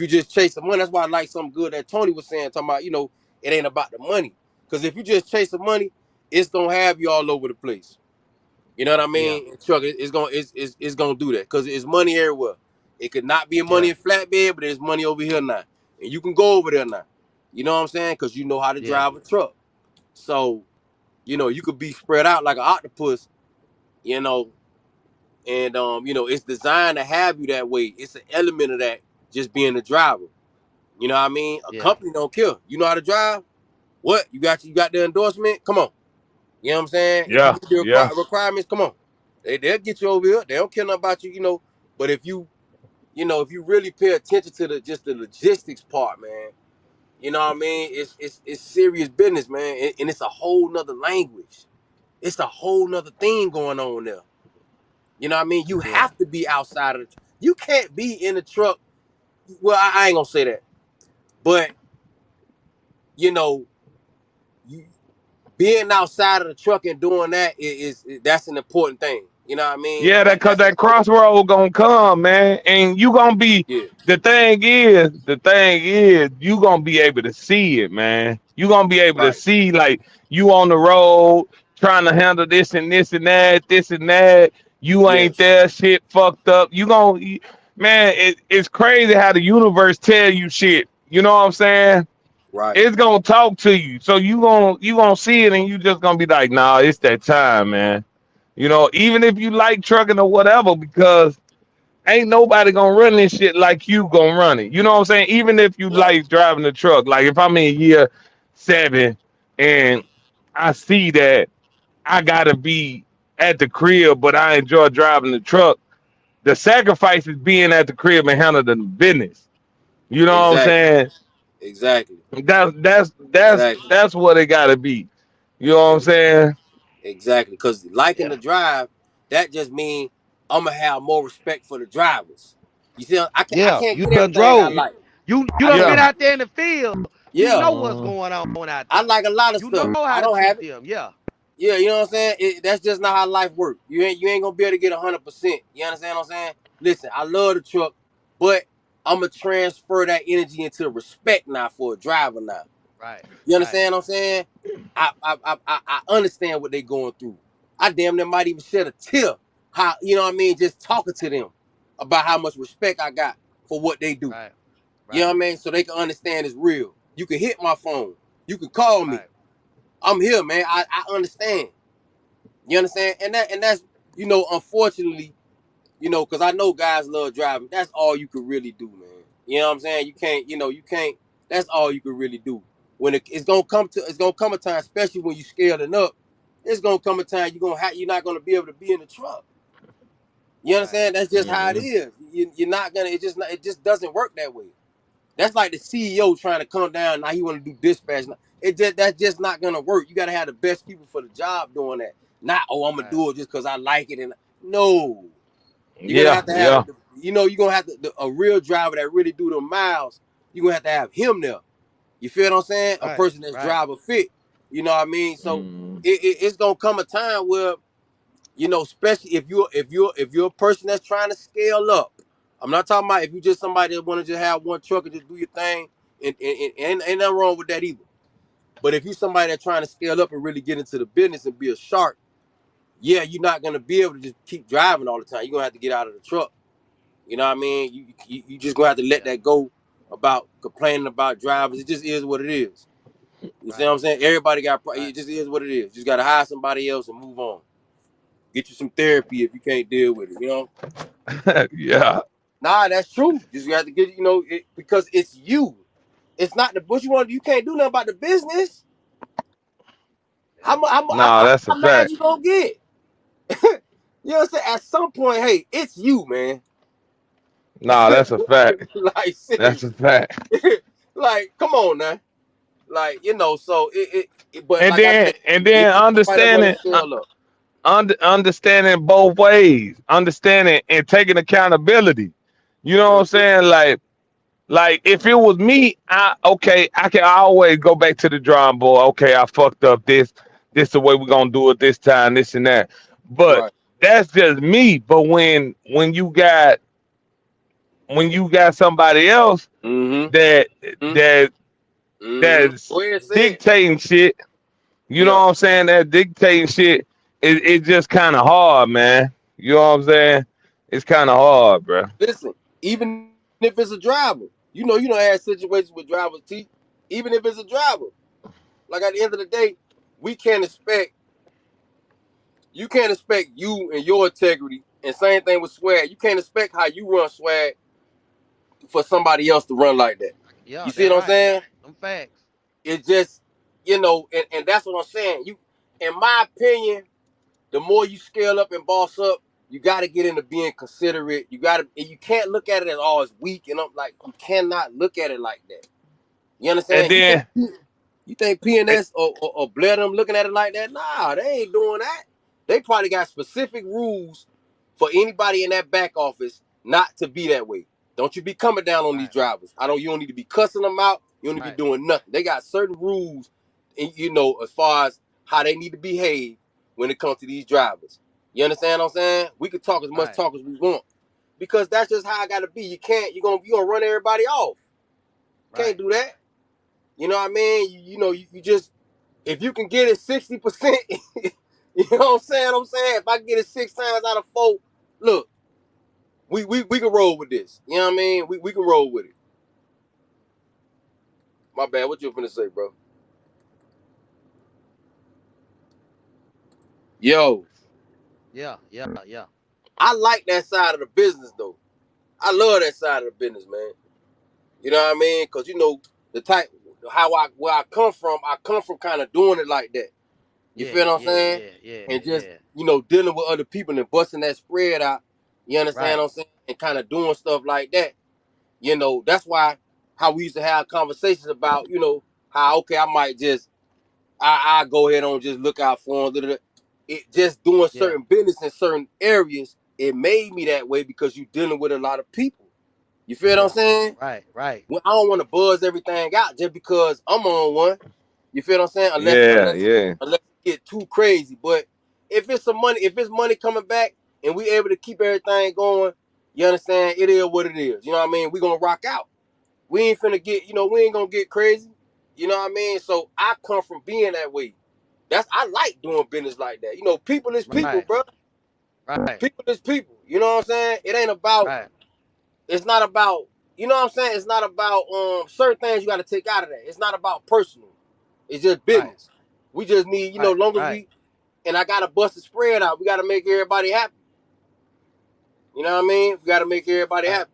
you just chase the money, that's why I like something good that Tony was saying, talking about, it ain't about the money. Cause if you just chase the money, it's gonna have you all over the place. You know what I Yeah. mean? Trucking it's gonna do that. Cause it's money everywhere. It could not be money Yeah. in flatbed, but there's money over here now. And you can go over there now. You know what I'm saying? Cause you know how to Yeah. drive a truck. So, you could be spread out like an octopus, you know, and it's designed to have you that way. It's an element of that, just being a driver. You know what I mean? A Yeah. company don't care. You know how to drive? What? You got the endorsement? Come on. You know what I'm saying? If you Yeah, meet the yeah. requirements, come on. They'll get you over here. They don't care nothing about you. But if you really pay attention to the logistics part, man, you know what I mean? It's serious business, man. And it's a whole nother language. It's a whole nother thing going on there. You know what I mean? You Yeah. have to be outside of you can't be in the truck. Well, I ain't gonna say that. But, you know, you, being outside of the truck and doing that that's an important thing. You know what I mean? Yeah, that cause That's that crossroad gonna come, man. And you gonna be yeah, the thing is, you gonna be able to see it, man. You gonna be able to right, see like you on the road trying to handle this and this and that, this and that. You ain't yes, there, shit fucked up. Man, it's crazy how the universe tell you shit. You know what I'm saying? right, It's gonna talk to you. So you gonna see it and you just gonna be like, nah, it's that time, man. Even if you like trucking or whatever, because ain't nobody gonna run this shit like you gonna run it. You know what I'm saying? Even if you right, like driving the truck, like if I'm in year 7 and I see that I gotta be at the crib, but I enjoy driving the truck, the sacrifice is being at the crib and handling the business. You know what I'm exactly, saying? exactly, That's exactly, that's what it gotta be. You know what I'm ex- saying? exactly. Because liking Yeah. the drive, that just means I'm gonna have more respect for the drivers. You see, I Yeah. can't You get done everything I drove. like. You I done can't. been Yeah. out there in the field. You Yeah, know what's Uh, going on out I there. like a lot of You know stuff. I how to don't have treat it. them. Yeah. Yeah, you know what I'm saying? That's just not how life works. You ain't gonna be able to get 100%. You understand what I'm saying? Listen, I love the truck, but I'm gonna transfer that energy into respect now for a driver now. Right. You Right. understand what I'm saying? I understand what they going through. I damn near might even shed a tear. How you know what I mean? Just talking to them about how much respect I got for what they do. Right. You know Right. what I mean? So they can understand it's real. You can hit my phone. You can call me. Right. I'm here, man. I understand. You understand? And that's unfortunately, because I know guys love driving. That's all you can really do, man. You know what I'm saying? You can't. That's all you can really do. When it's gonna come a time, especially when you scaling up. It's gonna come a time you're not gonna be able to be in the truck. You Right. understand? That's just how it mhm. is. You're not gonna. It just doesn't work that way. That's like the CEO trying to come down. Now he want to do dispatch. That's just not gonna work. You gotta have the best people for the job doing that. Not I'm gonna Right. do it just because I like it. And no, you're gonna Yeah, have to have yeah. you're gonna have to a real driver that really do the miles. You're gonna have to have him there. You feel what I'm saying? A Right. person that's Right. driver fit. You know what I mean? So Mm. it's gonna come a time where especially if you're a person that's trying to scale up. I'm not talking about if you just somebody that want to just have one truck and just do your thing, and ain't nothing wrong with that either. But if you're somebody that's trying to scale up and really get into the business and be a shark, yeah, you're not gonna be able to just keep driving all the time. You're gonna have to get out of the truck. You know what I mean? You just gonna have to let Yeah. that go about complaining about drivers. It just is what it is. You see what Right. I'm saying? Everybody got Right. it just is what it is. You just gotta hire somebody else and move on. Get you some therapy if you can't deal with it. Yeah. Nah, that's true. Just you have to get, because it's you. It's not the what you want. You can't do nothing about the business. Yeah. Nah, that's a How mad fact. you gonna get? You know what I'm saying? At some point, hey, it's you, man. Nah, that's a fact. Like That's a seriously. fact. Like, come on now. Like, so but And like I said, then and if then it's somebody that want to understanding scale up. understanding both ways, understanding and taking accountability. You know what I'm Mhm. saying? Like if it was me, I can always go back to the drawing board. Okay, I fucked up this. This the way we're gonna do it this time, this and that. But Right. that's just me. But when you got somebody else Mm-hmm. that Mm-hmm. that Mm-hmm. that's Go ahead, say it. dictating shit, you know Yeah. what I'm saying? That dictating shit, it just kind of hard, man. You know what I'm saying? It's kind of hard, bro. Listen, even if it's a driver, you don't have situations with drivers, T. Even if it's a driver, like at the end of the day, we can't expect you can't expect you and your integrity, and same thing with swag. You can't expect how you run swag for somebody else to run like that. You Yeah, see that what I'm right. saying? Them facts. It's just, and that's what I'm saying. In my opinion, the more you scale up and boss up, you got to get into being considerate. And you can't look at it as all as weak. And I'm like, you cannot look at it like that. You And understand? then You think PNS or Blair them looking at it like that? Nah, they ain't doing that. They probably got specific rules for anybody in that back office not to be that way. Don't you be coming down on these Right. drivers. You don't need to be cussing them out. You don't need to be Right. doing nothing. They got certain rules, as far as how they need to behave when it comes to these drivers. You understand what I'm saying? We can talk as much Right. talk as we want because that's just how I got to be. You can't. You're gonna run everybody off. Can't Right. do that. You know what I mean? You just if you can get it 60%, you know what I'm saying? If I get it 6 times out of 4, look, we can roll with this. You know what I mean? We can roll with it. My bad. What you finna say, bro? Yo, Yeah. Yeah. Yeah. I like that side of the business though. I love that side of the business, man. You know what I mean? Cause the type where I come from kind of doing it like that. You Yeah. feel what I'm Yeah. saying? Yeah. Yeah. And just, Yeah. dealing with other people and busting that spread out. You understand Right. what I'm saying? And kind of doing stuff like that. That's why how we used to have conversations about, how okay, I might just I go ahead and just look out for them. It just doing Yeah. certain business in certain areas, it made me that way because you dealing with a lot of people. You feel what I'm Yeah. saying? Right. Right. Well, I don't want to buzz everything out just because I'm on one. You feel what I'm saying? Unless yeah, unless yeah, unless it get too crazy. But if it's money coming back and we able to keep everything going, you understand? It is what it is. You know what I mean? We gonna rock out. We ain't finna get, we ain't gonna get crazy. You know what I mean? So I come from being that way. I like doing business like that. People is people, Right. bro. Right. People is people. You know what I'm saying? Right. It's not about, you know what I'm saying? It's not about certain things you gotta take out of that. It's not about personal. It's just Right. business. We just need, Right. long as Right. we and I gotta bust the spread out. We gotta make everybody happy. You know what I mean? We gotta make everybody Right. happy.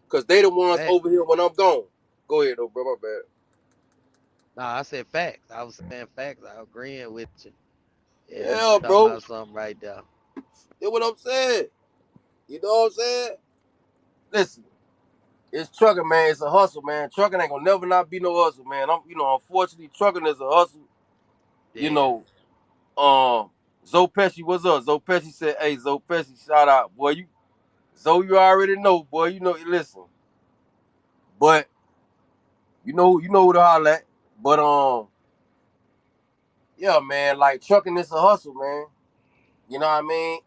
Cause they the ones Facts. over here when I'm gone. Go ahead though, bro. My bad. No, I said facts. I was saying facts. I agreeing with you. Yeah, you Yeah, talking bro. about something right there. That's what I'm saying. You know what I'm saying? Listen, it's trucking, man. It's a hustle, man. Trucking ain't gonna never not be no hustle, man. Unfortunately, trucking is a hustle. You Yeah. know, um, Zoe Pesci, what's up? Zoe Pesci said, "Hey, Zoe Pesci, shout out, boy. You already know, boy. Listen, but you know who to holler at. But yeah, man, like trucking is a hustle, man. You know what I mean?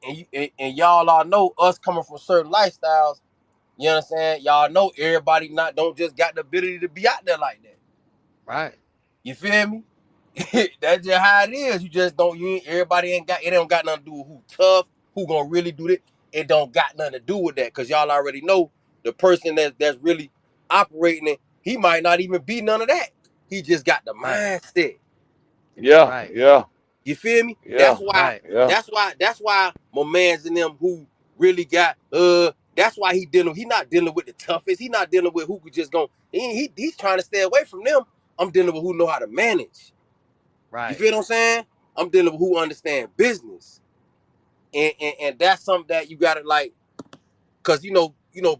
And y'all all know us coming from certain lifestyles. You understand? Y'all know everybody not don't just got the ability to be out there like that. Right. You feel me? That's just how it is. You just don't. Everybody ain't got. It don't got nothing to do with who tough, who gonna really do it. It don't got nothing to do with that, cause y'all already know the person that's really operating it. He might not even be none of that. He just got the Right. mindset. yeah, Right. yeah, You feel me? yeah, Right. That's why my mans and them who really got That's why he not dealing with the toughest. He not dealing with who could just go. He's trying to stay away from them. I'm dealing with who know how to manage. You Right. feel what I'm saying? I'm dealing with who understand business, and that's something that you gotta like. Cause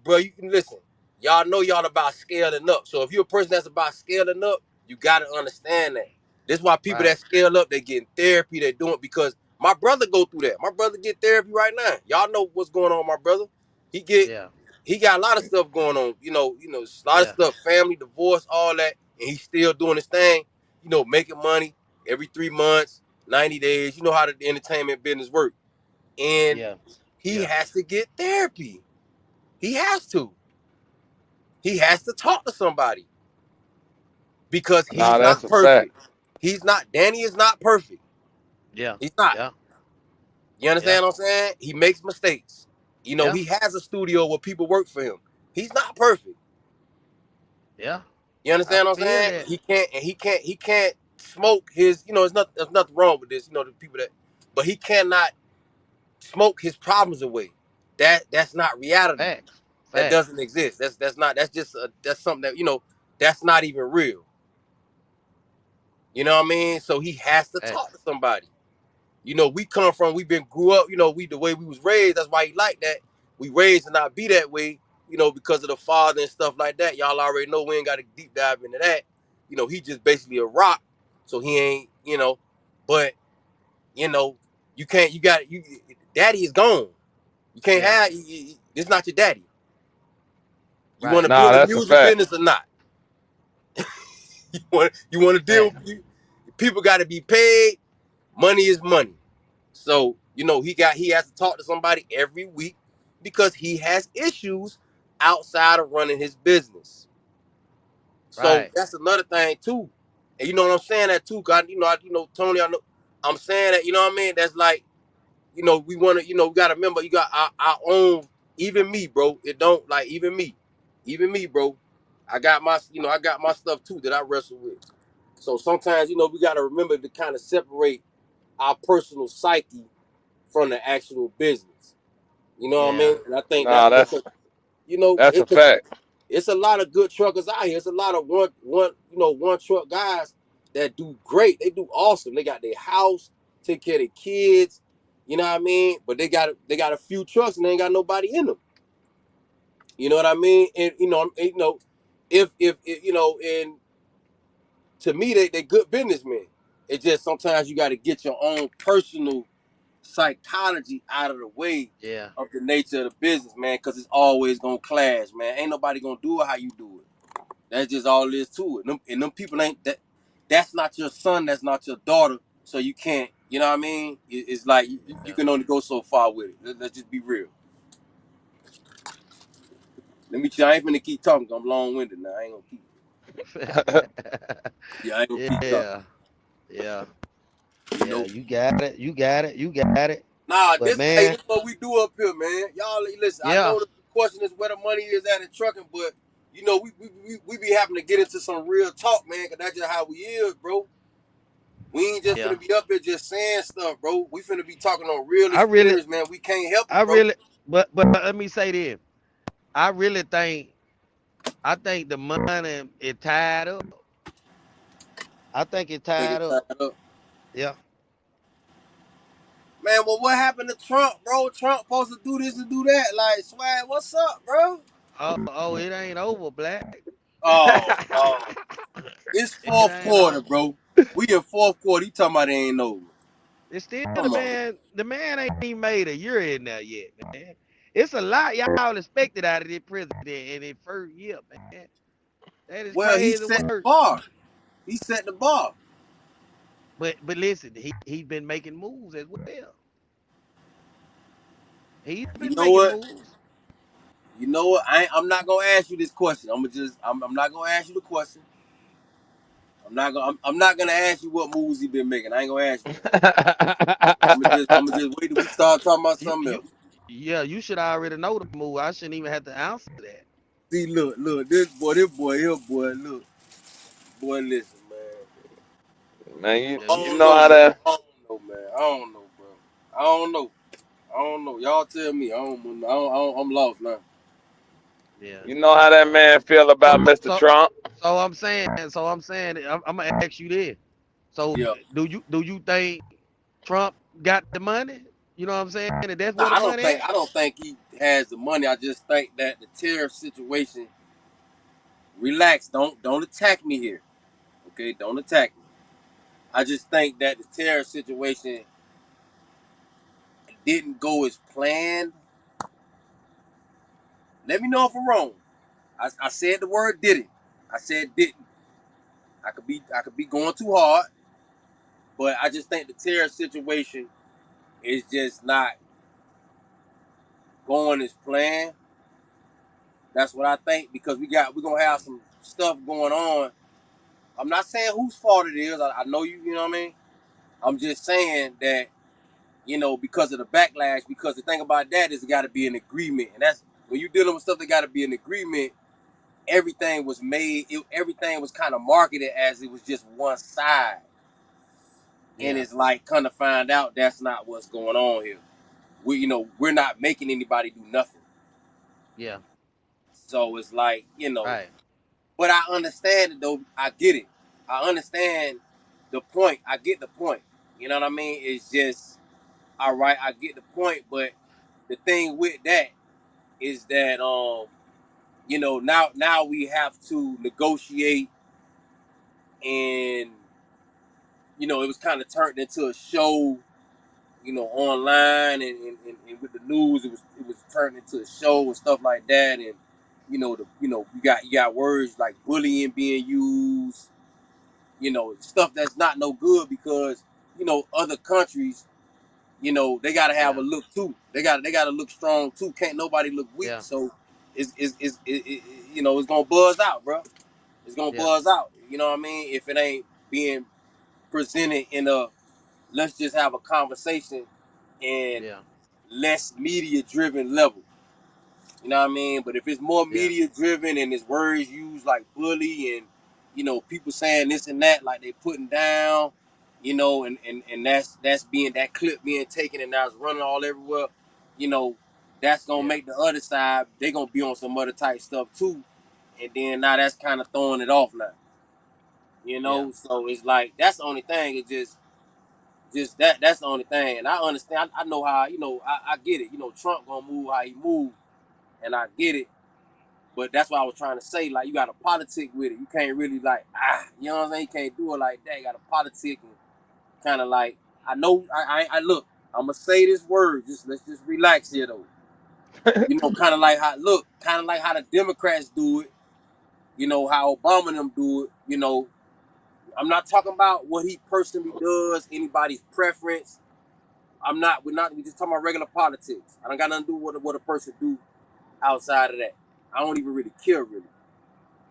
bro, you can listen. Y'all know y'all about scaling up. So if you're a person that's about scaling up, you gotta understand that. This is why people Right. that scale up, they get in therapy, they doing it because my brother go through that. My brother get therapy right now. Y'all know what's going on with my brother. He get Yeah. he got a lot of stuff going on. A lot of Yeah. stuff, family, divorce, all that, and he's still doing his thing. Making money every 3 months, 90 days. You know how the entertainment business work, and Yeah. he Yeah. has to get therapy. He has to. He has to talk to somebody because Nah, he's that's not a fact. perfect. He's not. Danny is not perfect. Yeah. He's not. Yeah. You Yeah. understand what I'm saying? He makes mistakes. Yeah. He has a studio where people work for him. He's not perfect. Yeah. You I understand what I'm feel saying? that. He can't smoke his, there's nothing wrong with this, the people but he cannot smoke his problems away. That's not reality. Facts. That Facts. doesn't exist. That's just that's something that, that's not even real. You know what I mean? So he has to talk Facts. to somebody. We've been grew up, we the way we was raised, that's why he like that. We raised to not be that way, because of the father and stuff like that. Y'all already know we ain't got to deep dive into that. He just basically a rock. So he ain't, but you know, you can't, daddy is gone. You can't Yeah. have, it's not your daddy. You want Right. to Nah, build a that's a music fact. business or not? You want to deal Fact. with people got to be paid. Money is money. So, he has to talk to somebody every week because he has issues outside of running his business. So Right. that's another thing too. And you know what I'm saying that too, God. Tony, I know I'm saying that, you know what I mean? That's like, we wanna, we gotta remember you got our own, even me, bro. It don't like even me. Even me, bro. I got my stuff too that I wrestle with. So sometimes, we gotta remember to kind of separate our personal psyche from the actual business. You know what I Yeah. mean? And I think Nah, that's what, that's a fact. it's a lot of good truckers out here. It's a lot of one truck guys that do great. They do awesome. They got their house, take care of their kids. You know what I mean? But they got a few trucks and they ain't got nobody in them. You know what I mean? And if and to me they good businessmen. It's just sometimes you got to get your own personal psychology out of the way Yeah. of the nature of the business, man, because it's always gonna clash, man. Ain't nobody gonna do it how you do it. That's just all there is to it. And them people ain't that. That's not your son. That's not your daughter. So you can't. You know what I mean? It's like you Yeah. can only go so far with it. Let's just be real. Let me. I ain't finna keep talking. 'Cause I'm long winded now. I ain't gonna keep. Yeah, I ain't gonna keep talking. Yeah. Yeah. You Yeah. know. You got it. You got it. You got it. Nah, But this man, what we do up here, man. Y'all listen. I yeah. know the question is where the money is at in trucking, but we be having to get into some real talk, man. Cause that's just how we is, bro. We ain't just Yeah. finna be up here just saying stuff, bro. We finna be talking on real I really experience, man. We can't help I it, bro. really but let me say this. I really think the money is tied up. I think it's Think tied it's up. tied up. Yeah. Man, well, what happened to Trump, bro? Trump supposed to do this and do that. Like, Swag, what's up, bro? Oh, it ain't over, Black. Oh, dog. It's It fourth ain't quarter, over. bro. We in fourth quarter. You talking about it ain't over. It's still Come on. the man ain't even made a year in there yet, man. It's a lot y'all expected out of this president in his first year, man. That is Well, he crazy set the work. bar. He set the bar. But listen, he's been making moves as well. He's You been know making what? moves. You know what? I'm not gonna ask you this question. I'm not gonna ask you the question. I'm not gonna ask you what moves he been making. I ain't gonna ask you that. I'm gonna just wait till we start talking about You something you else. yeah, you should already know the move. I shouldn't even have to answer that. See, look, this boy, look, boy, listen, man. Man, Yeah, I you you don't know know, how man. to I don't know, man. I don't know, bro. I don't know. I don't know. Y'all tell me. I'm lost now. Yeah. You know how that man feel So about Mr. so Trump? so I'm saying I'm gonna ask you this. So Yeah. do you think Trump got the money? You know what I'm saying? And that's Nah, where the money at? I don't think he has the money. I just think that the tariff situation. Relax. Don't attack me here. Okay. Don't attack me. I just think that the tariff situation didn't go as planned. Let me know if I'm wrong. I said the word didn't. I said didn't. I could be going too hard, but I just think the tariff situation is just not going as planned. That's what I think because we're gonna have Yeah. some stuff going on. I'm not saying whose fault it is. I know you. You know what I mean. I'm just saying that because of the backlash. Because the thing about that is it got to be an agreement, and that's when you're dealing with stuff that got to be an agreement. Everything was made. Everything was kind of marketed as it was just one side, and Yeah. it's like kind of find out that's not what's going on here. We're not making anybody do nothing. Yeah. So it's like Right. but I understand it though. I get it. I understand the point. I get the point. You know what I mean? It's just all right. I get the point, but the thing with that is that now we have to negotiate, and it was kind of turned into a show. Online and with the news, it was turned into a show and stuff like that, and you got words like bullying being used, stuff that's not no good because other countries, they gotta have a Yeah. look too. They gotta look strong too. Can't nobody look weak. Yeah. So it's gonna buzz out, bro. It's gonna Yeah. buzz out. You know what I mean? If it ain't being presented in a let's just have a conversation and Yeah. less media driven level. You know what I mean? But if it's more Yeah. media driven and it's words used like bully and people saying this and that like they putting down, and that's being that clip being taken and now it's running all everywhere, you know, that's gonna Yeah. make the other side they gonna be on some other type stuff too, and then now that's kind of throwing it off now, Yeah. So it's like that's the only thing. It's just that's the only thing, and I understand. I know how I get it. Trump gonna move how he move, and I get it. But that's what I was trying to say. Like you got to politic with it. You can't really like you know what I'm saying. You can't do it like that. You got to politic and kind of like I know. I look. I'm gonna say this word. Let's just relax here though. Kind of like how the Democrats do it. How Obama and them do it. I'm not talking about what he personally does, anybody's preference. We just talking about regular politics. I don't got nothing to do with what a person do outside of that. I don't even really care really.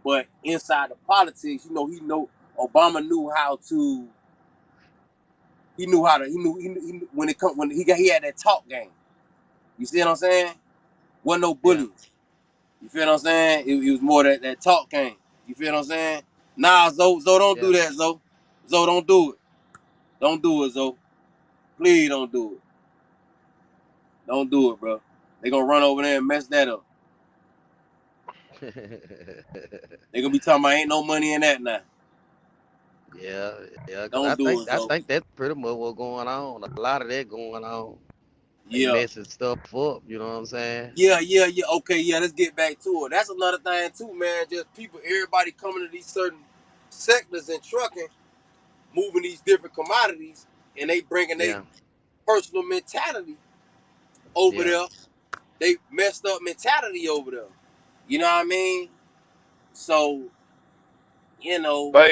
But inside the politics, Obama knew how to. He knew how to. He knew when he had that talk game. You see what I'm saying? Wasn't no Yeah. bullying. You feel what I'm saying? It was more that talk game. You feel what I'm saying? Nah, Zoe, don't do Yeah. that, Zoe. Zoe, don't do it. Don't do it, Zoe. Please don't do it. Don't do it, bro. They gonna run over there and mess that up. They gonna be talking about ain't no money in that now. Yeah, yeah, because I Don't do think it, I Zoe. think that's pretty much what's going on. A lot of that going on. They Yeah. messing stuff up. You know what I'm saying? Yeah. Okay, yeah, let's get back to it. That's another thing too, man. Just everybody coming to these certain sectors and trucking, moving these different commodities, and they bringing their Yeah. personal mentality over Yeah. there. They messed up mentality over there. You know what I mean? So, you know, But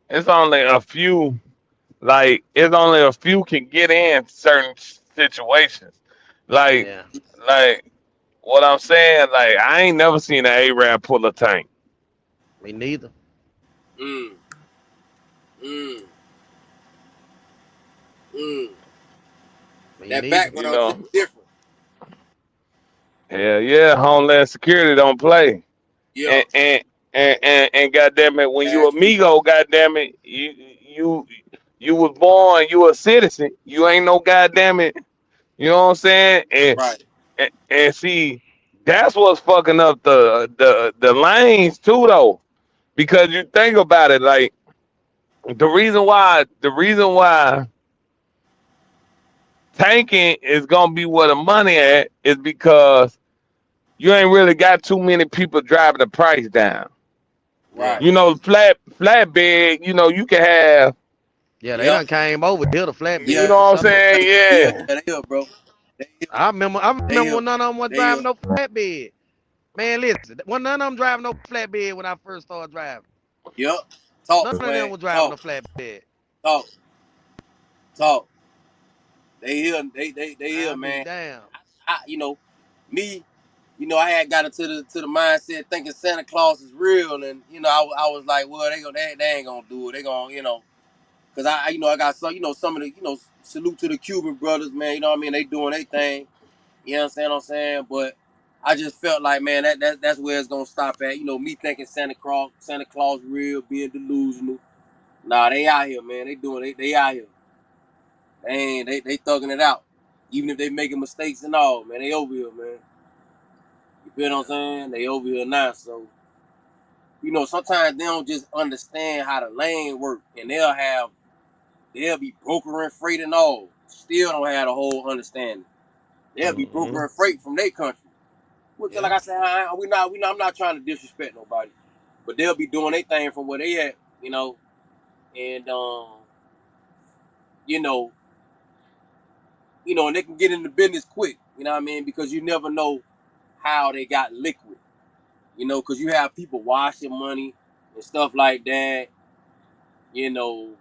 it's only a few. Like it's only a few can get in certain situations. Like Yeah. like what I'm saying. Like I ain't never seen an Arab pull a tank. Me neither. mm, mm, mm. Me That neither. You background check know. different. Hell yeah, Homeland Security don't play. Yeah, And goddamn it, when you that's true. amigo, goddamn it, you You was born, you a citizen. You ain't no goddamn it. You know what I'm saying? Right. And see, that's what's fucking up the lanes too though. Because you think about it, like the reason why tanking is gonna be where the money at is because you ain't really got too many people driving the price down. Yeah. Right. You know, flatbed, you know, you can have, Yeah, they Yep. done came over here to you flatbed know for what I'm some of saying? Yeah, Yeah. they here, bro. They here. I remember They here. when none of them was They here. driving no flatbed. Man, listen, when none of them driving no flatbed when I first started driving. Yep. Talk, None of them swag. was driving no Talk. flatbed. Talk. Talk. They here. They here, I be man. damn. You know, me. I had got into the mindset thinking Santa Claus is real, and I was like, well, they ain't gonna do it. They gonna, because I got some, some of the, salute to the Cuban brothers, man. You know what I mean? They doing their thing. You know what I'm saying? But I just felt like, man, that's where it's gonna stop at. Me thinking Santa Claus real, being delusional. Nah, they out here, man. They doing they out here. They thugging it out. Even if they making mistakes and all, man, they over here, man. You feel what I'm Yeah, saying? They over here now, so sometimes they don't just understand how the lane work, and they'll be brokering freight and all, still don't have the whole understanding. They'll be Hmm. brokering freight from their country. Which, like yeah, I said, I'm not trying to disrespect nobody, but they'll be doing their thing from where they at, and you know, and they can get into business quick. You know what I mean? Because you never know how they got liquid. Because you have people washing money and stuff like that. You know,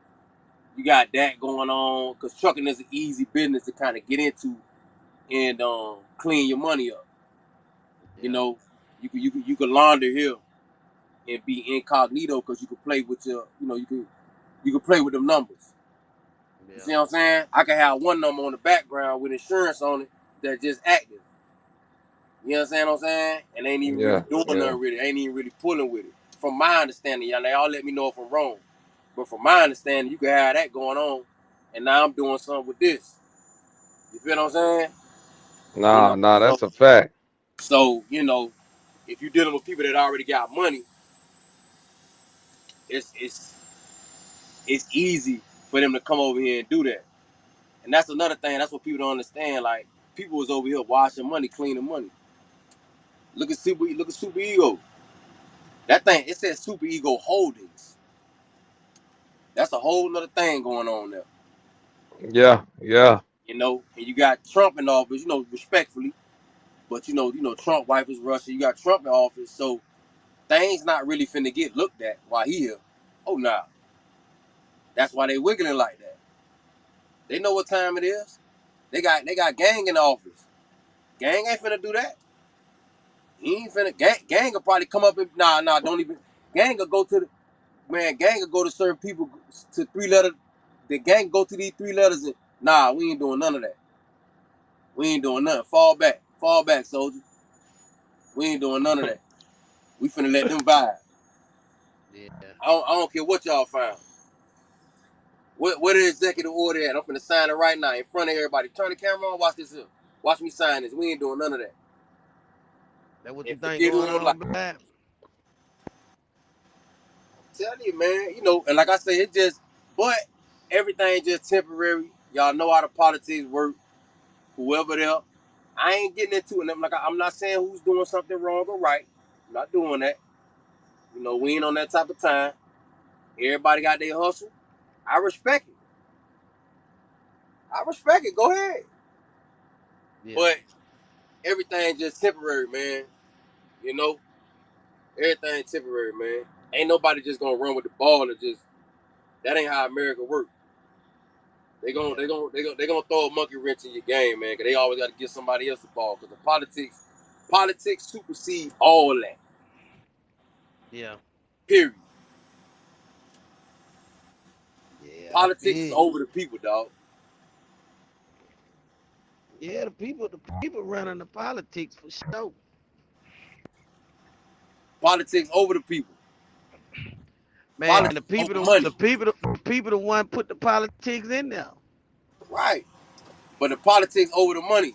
you got that going on because trucking is an easy business to kind of get into and clean your money up. You yeah, know, you can launder here and be incognito because you can play with you can play with them numbers. You yeah, see what I'm saying? I can have one number on the background with insurance on it that's just active. You understand what I'm saying? And they ain't even really Yeah, doing yeah. nothing with it. Ain't even really pulling with it. From my understanding, y'all, they all let me know if I'm wrong. But from my understanding, you can have that going on, and now I'm doing something with this. You feel what I'm yeah, saying? You Nah, know, nah, so that's a fact. so if you're dealing with people that already got money, it's it's it's easy for them to come over here and do that. And that's another thing. That's what people don't understand. Like people was over here washing money, cleaning money. Look at Super Ego. That thing it says Super Ego Holdings. That's a whole nother thing going on there. Yeah, yeah, And you got Trump in office. Respectfully, but Trump wife is Russia. You got Trump in office, so things not really finna get looked at while he here. Oh nah, that's why they wiggling like that. They know what time it is. They got gang in the office. Gang ain't finna do that. He ain't finna gang will probably come up and don't even gang will go to the man, gang will go to certain people to 3 letter. The gang go to these 3 letters and we ain't doing none of that. We ain't doing nothing. Fall back, soldier. We ain't doing none of that. We finna let them vibe. yeah. I don't care what y'all found. What is the executive order at? I'm finna sign it right now in front of everybody. Turn the camera on. Watch this here. Watch me sign this. We ain't doing none of that. That what you And think forget who going don't like. on, Black? Tell you, man. And like I say, but everything just temporary. Y'all know how the politics work. Whoever there, I ain't getting into it. I'm not saying who's doing something wrong or right. I'm not doing that. We ain't on that type of time. Everybody got their hustle. I respect it. I respect it. Go ahead. Yeah, But everything just temporary, man. You know, everything temporary, man. Ain't nobody just gonna run with the ball and just. That ain't how America works. They gonna yeah, they gonna they gonna they gonna throw a monkey wrench in your game, man. Cause they always got to give somebody else the ball. Cause the politics supersede all that. yeah, Period. yeah. I Politics is feel you. over the people, dog. Yeah, the people running the politics for sure. Politics over the people. Man, the Politics people, over the money. people, the people the one put the politics in there. Right. But the politics over the money.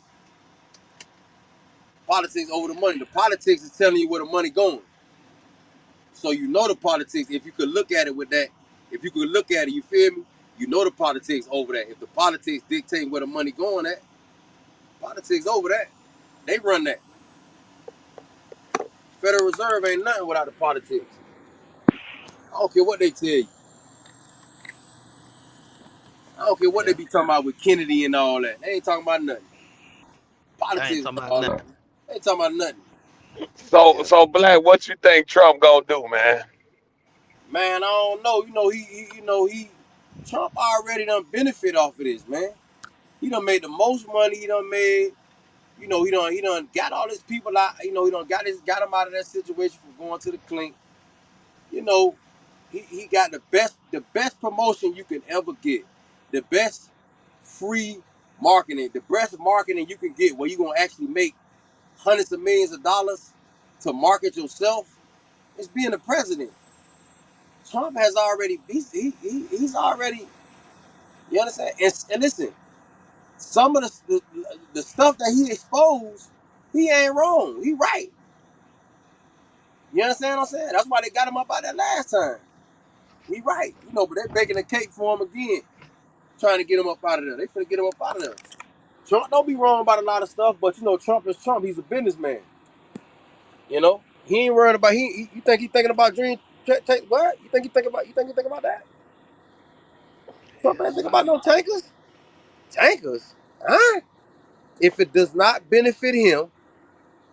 Politics over the money. The politics is telling you where the money going. So you know the politics. If you could look at it with that, if you could look at it, you feel me? You know the politics over that. If the politics dictate where the money going at, politics over that. They run that. Federal Reserve ain't nothing without the politics. I don't care what they tell you. I don't care what they Yeah, be talking about with Kennedy and all that. They ain't talking about nothing. I ain't Politics talking is about all that. nothing. They ain't talking about nothing. So Yeah, so Black, what you think Trump gonna do, man? Man, I don't know. He Trump already done benefit off of this, man. He done made the most money he done made. He done got all his people out. He done got him out of that situation from going to the clink. You know, he got the best promotion you can ever get, the best free marketing, the best marketing you can get, where you gonna actually make hundreds of millions of dollars to market yourself. Is being the president. Trump has already he's already, you understand? And listen, some of the stuff that he exposed, he ain't wrong. He right. You understand what I'm saying? That's why they got him up out that last time. He right. But they're baking a cake for him again, trying to get him up out of there. They finna get him up out of there. Trump don't be wrong about a lot of stuff, but Trump is Trump. He's a businessman. He ain't worried about you think he thinking about dream what? You think he think about that? Trump hell ain't thinking about no. no tankers. Tankers? Huh? If it does not benefit him,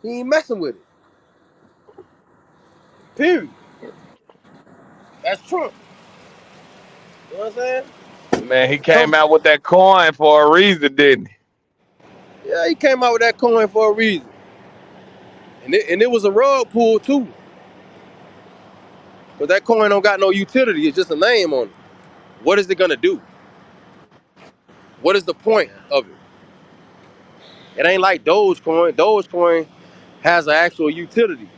he ain't messing with it. Period. That's Trump. You know what I'm saying? Man, he Trump, came out with that coin for a reason, didn't he? yeah, he came out with that coin for a reason. And it was a rug pull too. Because that coin don't got no utility. It's just a name on it. What is it gonna do? What is the point Yeah, of it? It ain't like Dogecoin. Dogecoin has an actual utility.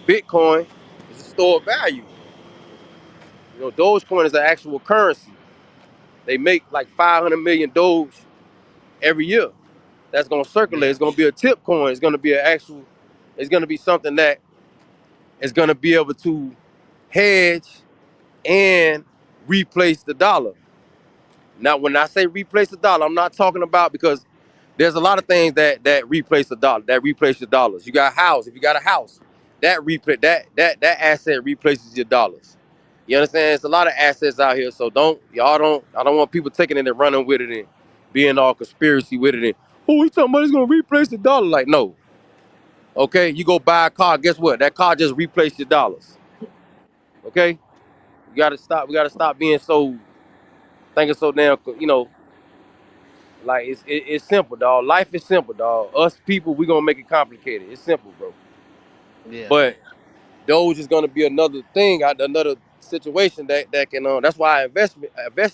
Bitcoin is a store of value. Dogecoin is an actual currency. They make like 500 million Doge every year. That's gonna circulate. yeah, It's gonna be a tip coin. It's gonna be an actual. It's gonna be something that is gonna be able to hedge and replace the dollar. Now, when I say replace the dollar, I'm not talking about, because there's a lot of things that replace the dollar, that replace your dollars. You got a house. If you got a house, that asset replaces your dollars. You understand? It's a lot of assets out here, so I don't want people taking it and running with it and being all conspiracy with it and, oh, we talking about it's gonna replace the dollar. Like, no. Okay, you go buy a car, guess what? That car just replaced your dollars. Okay? We gotta stop being so thinking so damn, like it's simple, dog. Life is simple, dog. Us people, we gonna make it complicated. It's simple, bro. yeah, But those is gonna be another thing, another situation that can. That's why I invest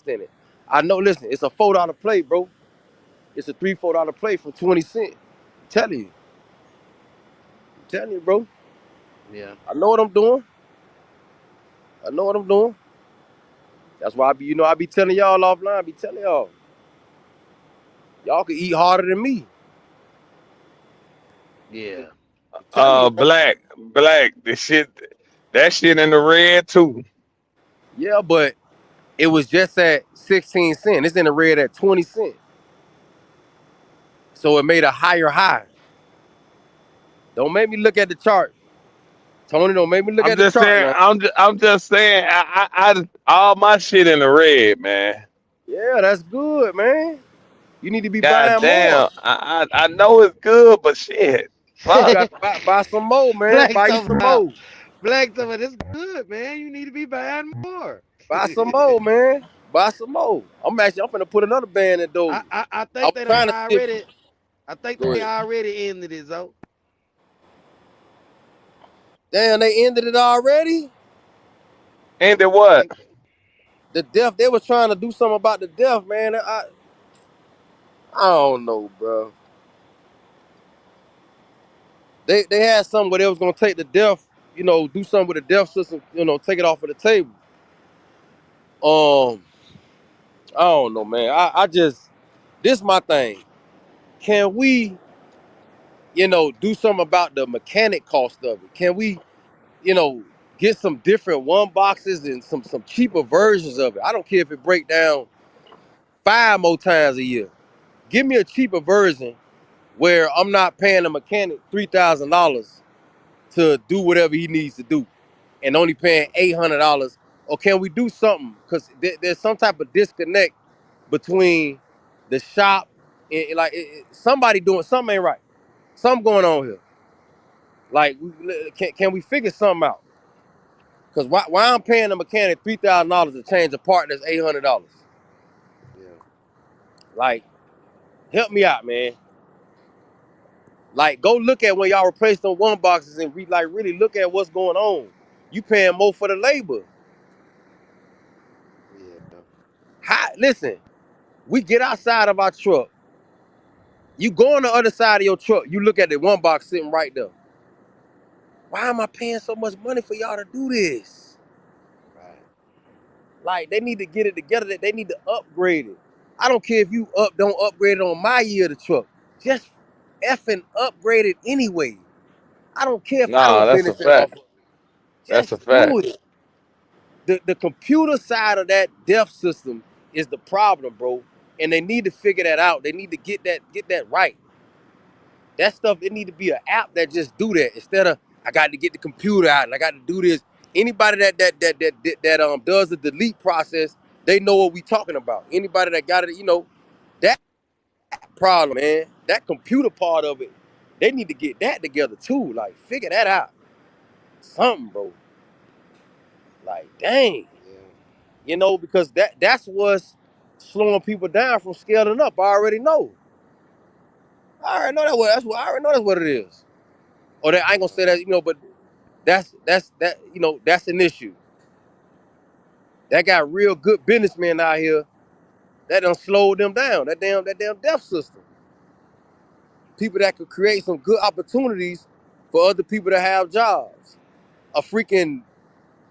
in it. I know. Listen, it's a $4 play, bro. It's a $3-4 play for 20 cents. I'm telling you, bro. yeah, I know what I'm doing. I know what I'm doing. That's why I be telling y'all offline. I be telling y'all can eat harder than me. yeah, I'm telling you, bro. Black, that shit in the red too. Yeah, but it was just at 16 cents. It's in the red at 20 cents. So it made a higher high. Don't make me look at the chart. Tony, don't make me look I'm at the just chart saying, now. I'm just saying, all my shit in the red, man. Yeah, that's good, man. You need to be God buying more. damn, I know it's good, but shit, You fuck. got to buy some more, man. Black Buy you talking some about more. Black talking about this good, man. You need to be buying more. Buy some more, man. Buy some more. I'm finna put another band in those. I I think was they done trying to see if already. I think go they ahead. already ended it, though. Damn, they ended it already? And then I what? think. The death, they was trying to do something about the death, man. I don't know, bro. They had something where they was gonna take the death, do something with the death system, take it off of the table. Um, I don't know, man. I just this my thing. Can we, do something about the mechanic cost of it? Can we, you know, get some different one boxes and some cheaper versions of it? I don't care if it break down 5 more times a year. Give me a cheaper version where I'm not paying the mechanic $3,000 to do whatever he needs to do, and only paying $800. Or can we do something? Because there's some type of disconnect between the shop and like somebody doing something ain't right. Something going on here. Like, can we figure something out? Because why I'm paying the mechanic $3,000 to change a part that's $800? Yeah. Like, help me out, man. Like, go look at when y'all replace them one boxes and really look at what's going on. You paying more for the labor. Yeah. Listen, we get outside of our truck. You go on the other side of your truck. You look at the one box sitting right there. Why am I paying so much money for y'all to do this? Right. Like, they need to get it together. That they need to upgrade it. I don't care if you don't upgrade it on my year of the truck. Just effing upgrade it anyway. I don't care if I Nah, don't that's a benefit off fact. of it. That's a Just do fact. it. The computer side of that DEF system is the problem, bro. And they need to figure that out. They need to get that right. That stuff, it need to be an app that just do that instead of I got to get the computer out and I got to do this. Anybody that does the delete process, they know what we talking about. Anybody that got it, that problem, man, that computer part of it, they need to get that together too. Like, figure that out. Something, bro. Like, dang. Yeah. Because that's what's slowing people down from scaling up. I already know. I already know I already know that's what it is. Or that I ain't gonna say Yeah. that, but that's an issue. That got real good businessmen out here that done slowed them down. That damn deaf system. People that could create some good opportunities for other people to have jobs. A freaking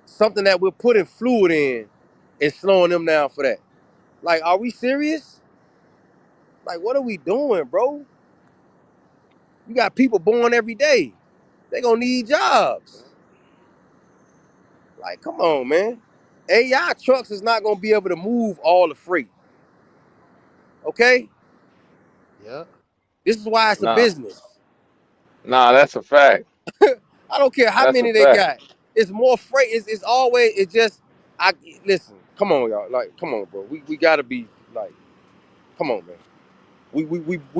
something that we're putting fluid in is slowing them down for that. Like, are we serious? Like, what are we doing, bro? You got people born every day. They gonna need jobs. Yeah. Like, come on, man. AI trucks is not gonna be able to move all the freight. Okay? Yeah. This is why it's a Nah, business. nah, that's a fact. I don't care how That's a many they fact. got. It's more freight. It's always, it's just, I listen, come on, y'all. Like, come on, bro. We gotta be like, come on, man. We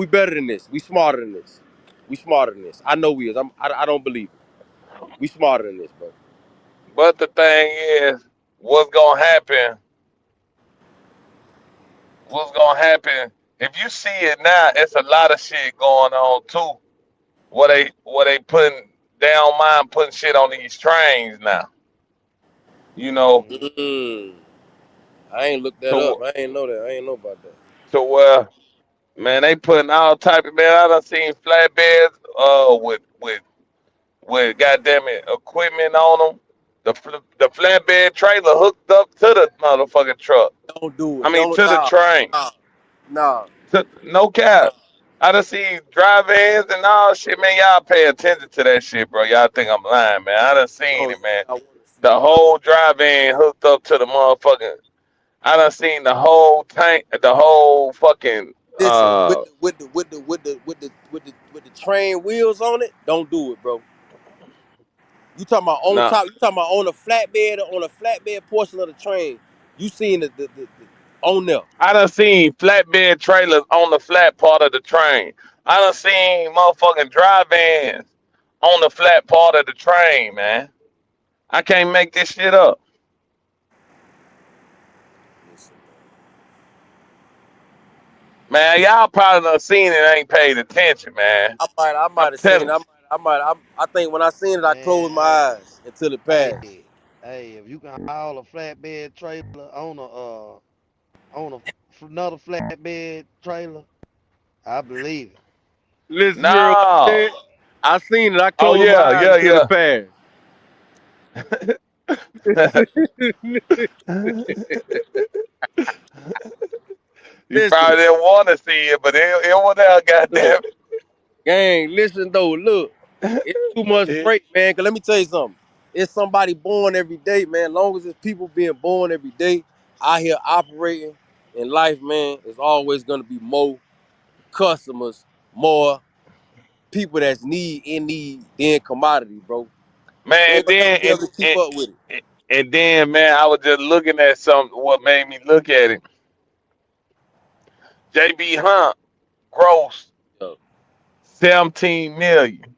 better than this. We smarter than this. We smarter than this. I know we is. I don't believe it. We smarter than this, bro. But the thing is, what's gonna happen? What's gonna happen? If you see it now, it's a lot of shit going on too. What they putting down mind putting shit on these trains now. You know, Mm-hmm. Mm. I ain't looked that up. to I ain't know that. I ain't know about that. to where man they putting all type of man. I done seen flatbeds with goddamn it equipment on them. The flatbed trailer hooked up to the motherfucking truck. Don't do I it. mean Don't to the train. nah, nah. No cap. I done seen drive-ins and all shit, man. Y'all pay attention to that shit, bro. Y'all think I'm lying, man. I done seen Oh it, man. yeah, I want to see The it. whole drive-in hooked up to the motherfucking. I done seen the whole tank, the whole fucking. Listen, with the train wheels on it, don't do it, bro. You talking about on No, top? You talking about on a flatbed portion of the train? You seen the on there? I done seen flatbed trailers on the flat part of the train. I done seen motherfucking drive-ins on the flat part of the train, man. I can't make this shit up. Listen, Man, y'all probably done seen it, ain't paid attention, man. I I'm might have seen. telling. I think when I seen it, I Man, closed my eyes until it hey, passed. hey, if you can haul a flatbed trailer on another flatbed trailer, I believe it. Listen, you heard what I No. said? I seen it. I Oh closed my yeah, eyes yeah, until it yeah. passed. You Listen, probably didn't want to see it, but it was there, look, goddamn gang, listen though, look. It's too much it. freight, man. Cause let me tell you something. It's somebody born every day, man. Long as it's people being born every day out here operating in life, man, it's always gonna be more customers, more people that's in need than commodity, bro. You Man, ain't gonna never then be able to keep up with it. and then, man, I was just looking at something. What made me look at it? JB Hunt grossed Yo, 17 million.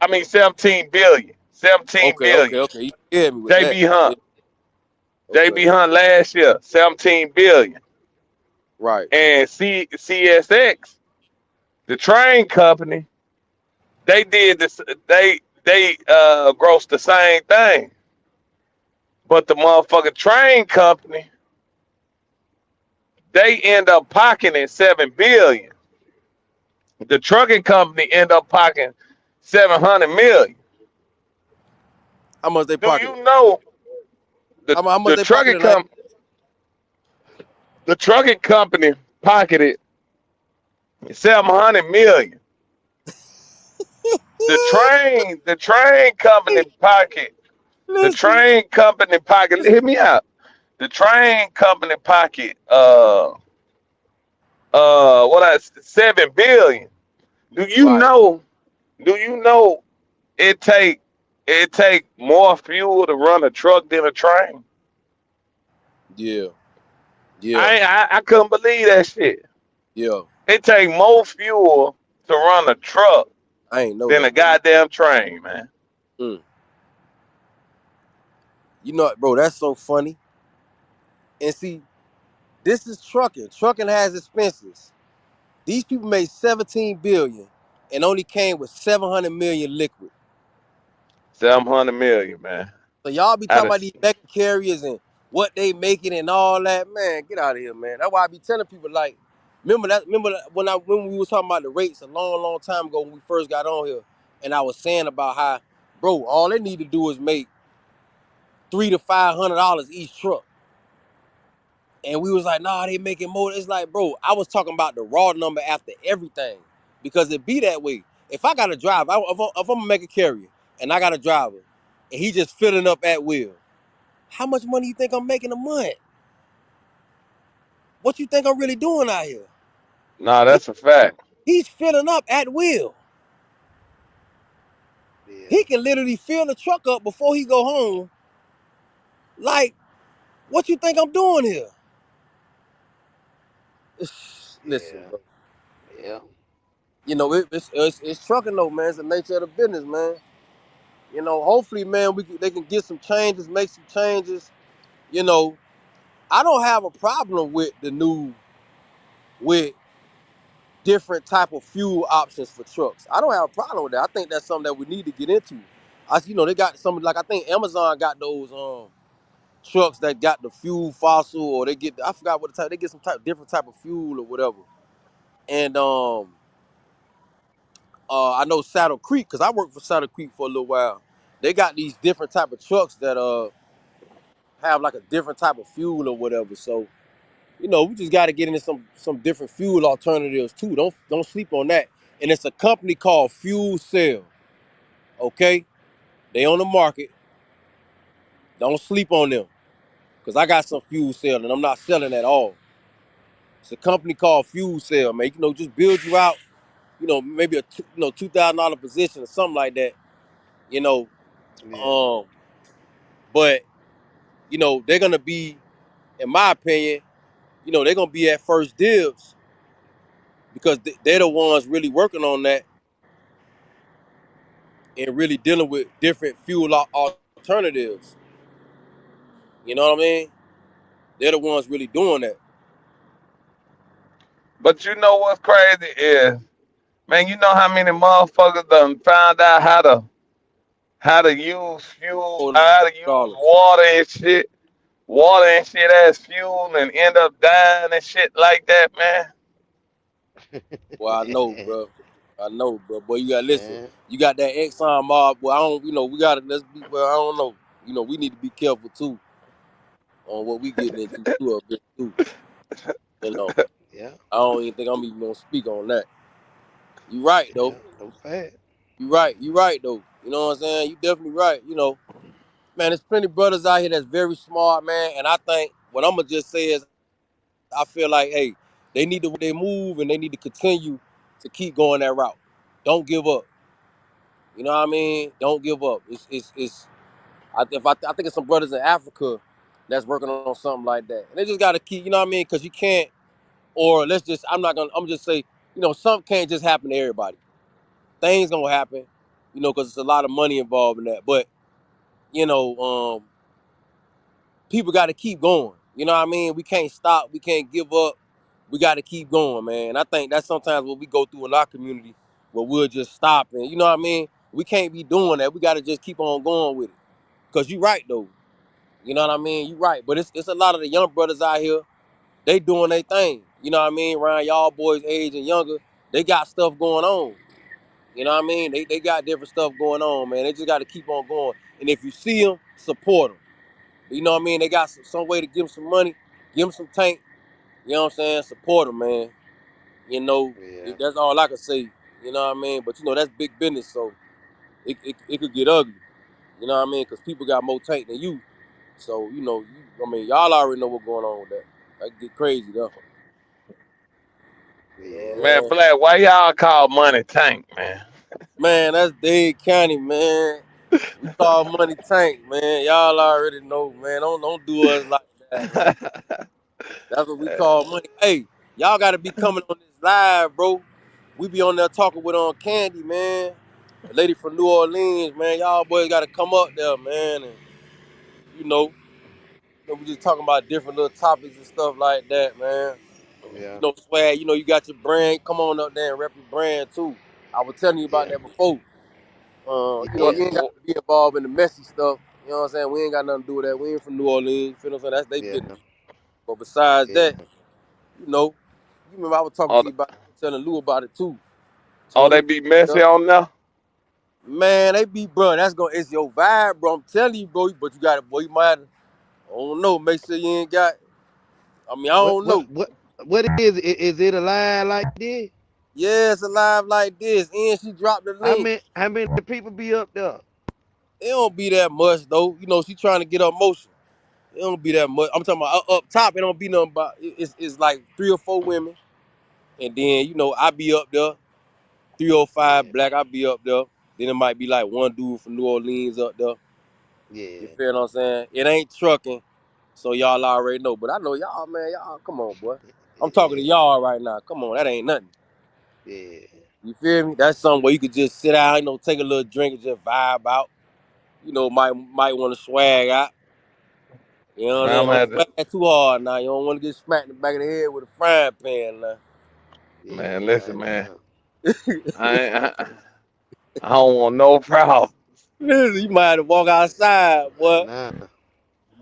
I mean 17 billion. 17 okay, okay, billion. okay. You scared me with that. JB Yeah, Hunt. okay, JB Hunt last year, 17 billion. right. And CSX, the train company, they did this. They grossed the same thing, but the motherfucking train company, they end up pocketing 7 billion. The trucking company end up pocketing 700 million. How much they Do pocketed? you know the How much the they trucking pocketed? Like, com the trucking company pocketed 700 million. The train company pocket the listen, train company pocket. Hear me out. The train company pocket what I 7 billion. Do you right. know? Do you know it take it take more fuel to run a truck than a train? Yeah, yeah, I couldn't believe that shit. yeah. It take more fuel to run a truck I ain't know than a that, bro. goddamn train, man. Mm. You know, bro, that's so funny. And see, this is trucking. Trucking has expenses. These people made 17 billion and only came with 700 million liquid. 700 million, man. So y'all be Out talking of about these mega carriers and what they making and all that. Man, get out of here, man. That's why I be telling people like, remember that when we was talking about the rates a long, long time ago when we first got on here, and I was saying about how, bro, all they need to do is make $300 to $500 each truck. And we was like, nah, they making more. It's like, bro, I was talking about the raw number after everything. Because it be that way. If I got a driver, if I'm a mega carrier and I got a driver and he just filling up at will, how much money you think I'm making a month? What you think I'm really doing out here? Nah, He, that's a fact. he's filling up at will. Yeah, He can literally fill the truck up before he go home. Like, what you think I'm doing here? Listen, yeah, bro. yeah, You know, it's trucking though, man. It's the nature of the business, man. You know, hopefully, man, they can get some changes, make some changes. You know, I don't have a problem with with different type of fuel options for trucks. I don't have a problem with that. I think that's something that we need to get into. They got some like I think Amazon got those trucks that got the fuel fossil or they get I forgot what the type they get some type different type of fuel or whatever. And I know Saddle Creek because I worked for Saddle Creek for a little while. They got these different type of trucks that have like a different type of fuel or whatever. So we just got to get into some different fuel alternatives too. Don't sleep on that. And it's a company called Fuel Cell. Okay, they on the market. Don't sleep on them because I got some Fuel Cell and I'm not selling at all. It's a company called Fuel Cell, man. Just build you out. Maybe a $2,000 position or something like that. You know, yeah, um, but they're gonna be, in my opinion, they're gonna be at first dibs because they're the ones really working on that and really dealing with different fuel alternatives. You know what I mean? They're the ones really doing that. But you know what's crazy is, man, you know how many motherfuckers done found out how to use fuel, $400. how to use water and shit as fuel and end up dying and shit like that, man. Well, I know, bro. I know, bro. Boy, you gotta listen. man. You got that Exxon mob. Well, I don't. We gotta. Let's be. Well, I don't know. we need to be careful too on what we getting into too a bit too. You know, Yeah, I don't even think I'm even gonna speak on that. You right though. yeah, no fact. You right. You right though. You know what I'm saying? You definitely right. Man, there's plenty of brothers out here that's very smart, man. And I think what I'm gonna just say is, I feel like, hey, they need to watch their move and they need to continue to keep going that route. Don't give up. You know what I mean? Don't give up. It's. I think it's some brothers in Africa that's working on something like that, and they just gotta keep. You know what I mean? Because you can't. Or let's just. I'm not gonna. I'm just say. Something can't just happen to everybody. Things gonna happen. Because it's a lot of money involved in that. But you know, people got to keep going. You know what I mean? We can't stop. We can't give up. We got to keep going, man. I think that's sometimes what we go through in our community, where we'll just stop and you know what I mean. We can't be doing that. We got to just keep on going with it. Cause you right though. You know what I mean? You right. But it's a lot of the young brothers out here. They doing their thing. You know what I mean? Around y'all boys' age and younger, they got stuff going on. You know what I mean? They got different stuff going on, man. They just got to keep on going. And if you see them, support them. You know what I mean? They got some way to give them some money, give them some tank. You know what I'm saying? Support them, man. You know, Yeah, that's all I can say. You know what I mean? But that's big business, so it could get ugly. You know what I mean? Because people got more tank than you. So, y'all already know what's going on with that. That get crazy, though. You know yeah, Man, what I'm saying? Black, why y'all call money tank, man? Man, that's Dade County, man. We call money tank, man. Y'all already know, man. Don't do us like that, man. That's what we call money. Hey, y'all gotta be coming on this live, bro. We be on there talking with Candy, man. A lady from New Orleans, man. Y'all boys gotta come up there, man. And you know, we just talking about different little topics and stuff like that, man. yeah, Swag, you got your brand. Come on up there and rep your brand too. I was telling you about yeah, that before. what, You yeah, ain't got to be involved in the messy stuff. You know what I'm saying? We ain't got nothing to do with that. We ain't from New Orleans. You feel what I'm saying? That's they yeah, business. But besides that, yeah, you know, you remember I was talking oh, to you about telling Lou about it too. oh, Tony, they be messy on there? man, they be bro. It's your vibe, bro. I'm telling you, bro. But you got it, boy. You might, I don't know. Make sure you ain't got. I What don't what know. what what is it a lie like this? Yeah, it's alive like this. And she dropped the link. How many people be up there? It don't be that much though. She trying to get her motion. It don't be that much. I'm talking about up top. It don't be nothing but it's like 3 or 4 women, and then I be up there. 305 Yeah, black. I be up there. Then it might be like one dude from New Orleans up there. You yeah, feel what I'm saying? It ain't trucking, so y'all already know. But I know y'all, man. Y'all, come on, boy. I'm talking to yeah, y'all right now. Come on, that ain't nothing. yeah, You feel me? That's something where you could just sit out, take a little drink and just vibe out. Might want to swag out. You know what I'm Man, saying? I'm Don't at the, swag too hard now. You don't want to get smacked in the back of the head with a frying pan now. yeah. man, listen, Nah, man. nah, I, ain't, I don't want no problem. Listen, you might have to walk outside, boy. nah.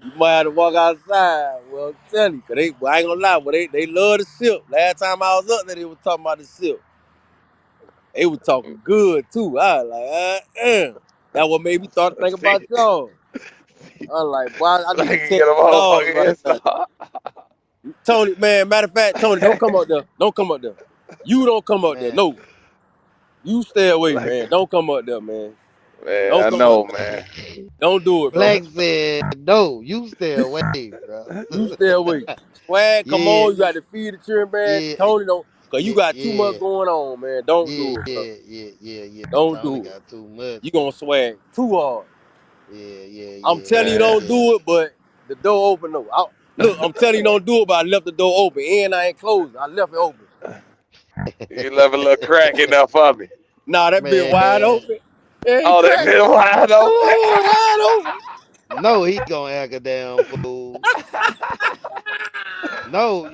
You might have to walk outside. Well, I'm telling you, 'cause I ain't gonna lie, but they love the silk. Last time I was up there, they was talking about the silk. They was talking good too. I was like, that what made me start to think about See, y'all. I was like, boy, I like need to you test get a the dogs motherfucker right now. install. Tony, man, matter of fact, Tony, don't come up there. Don't come up there. You don't come up there. Man, No, you stay away, Like, man. Don't come up there, man. man, Don't I come up know, there. man. Don't do it, bro. Black said no. You stay away, bro. You stay away. Swag, come Yeah, on. You got to feed the children, man. yeah, Tony, don't. Because you yeah, got too much yeah, going on, man. Don't yeah, do it, bro. yeah, yeah, yeah, yeah. Don't Tony do it. got too much. You going to swag too hard. Yeah, yeah, I'm yeah, telling you, yeah, Man, don't yeah. do it, but the door open, though. Look, I'm telling you, don't do it, but I left the door open. And I ain't closed. I left it open. you left a little crack in there for me. Nah, that bit wide Man, open. It ain't Oh, that cracked. been wide open. Oh, wide open. no, he gonna act a damn fool. No,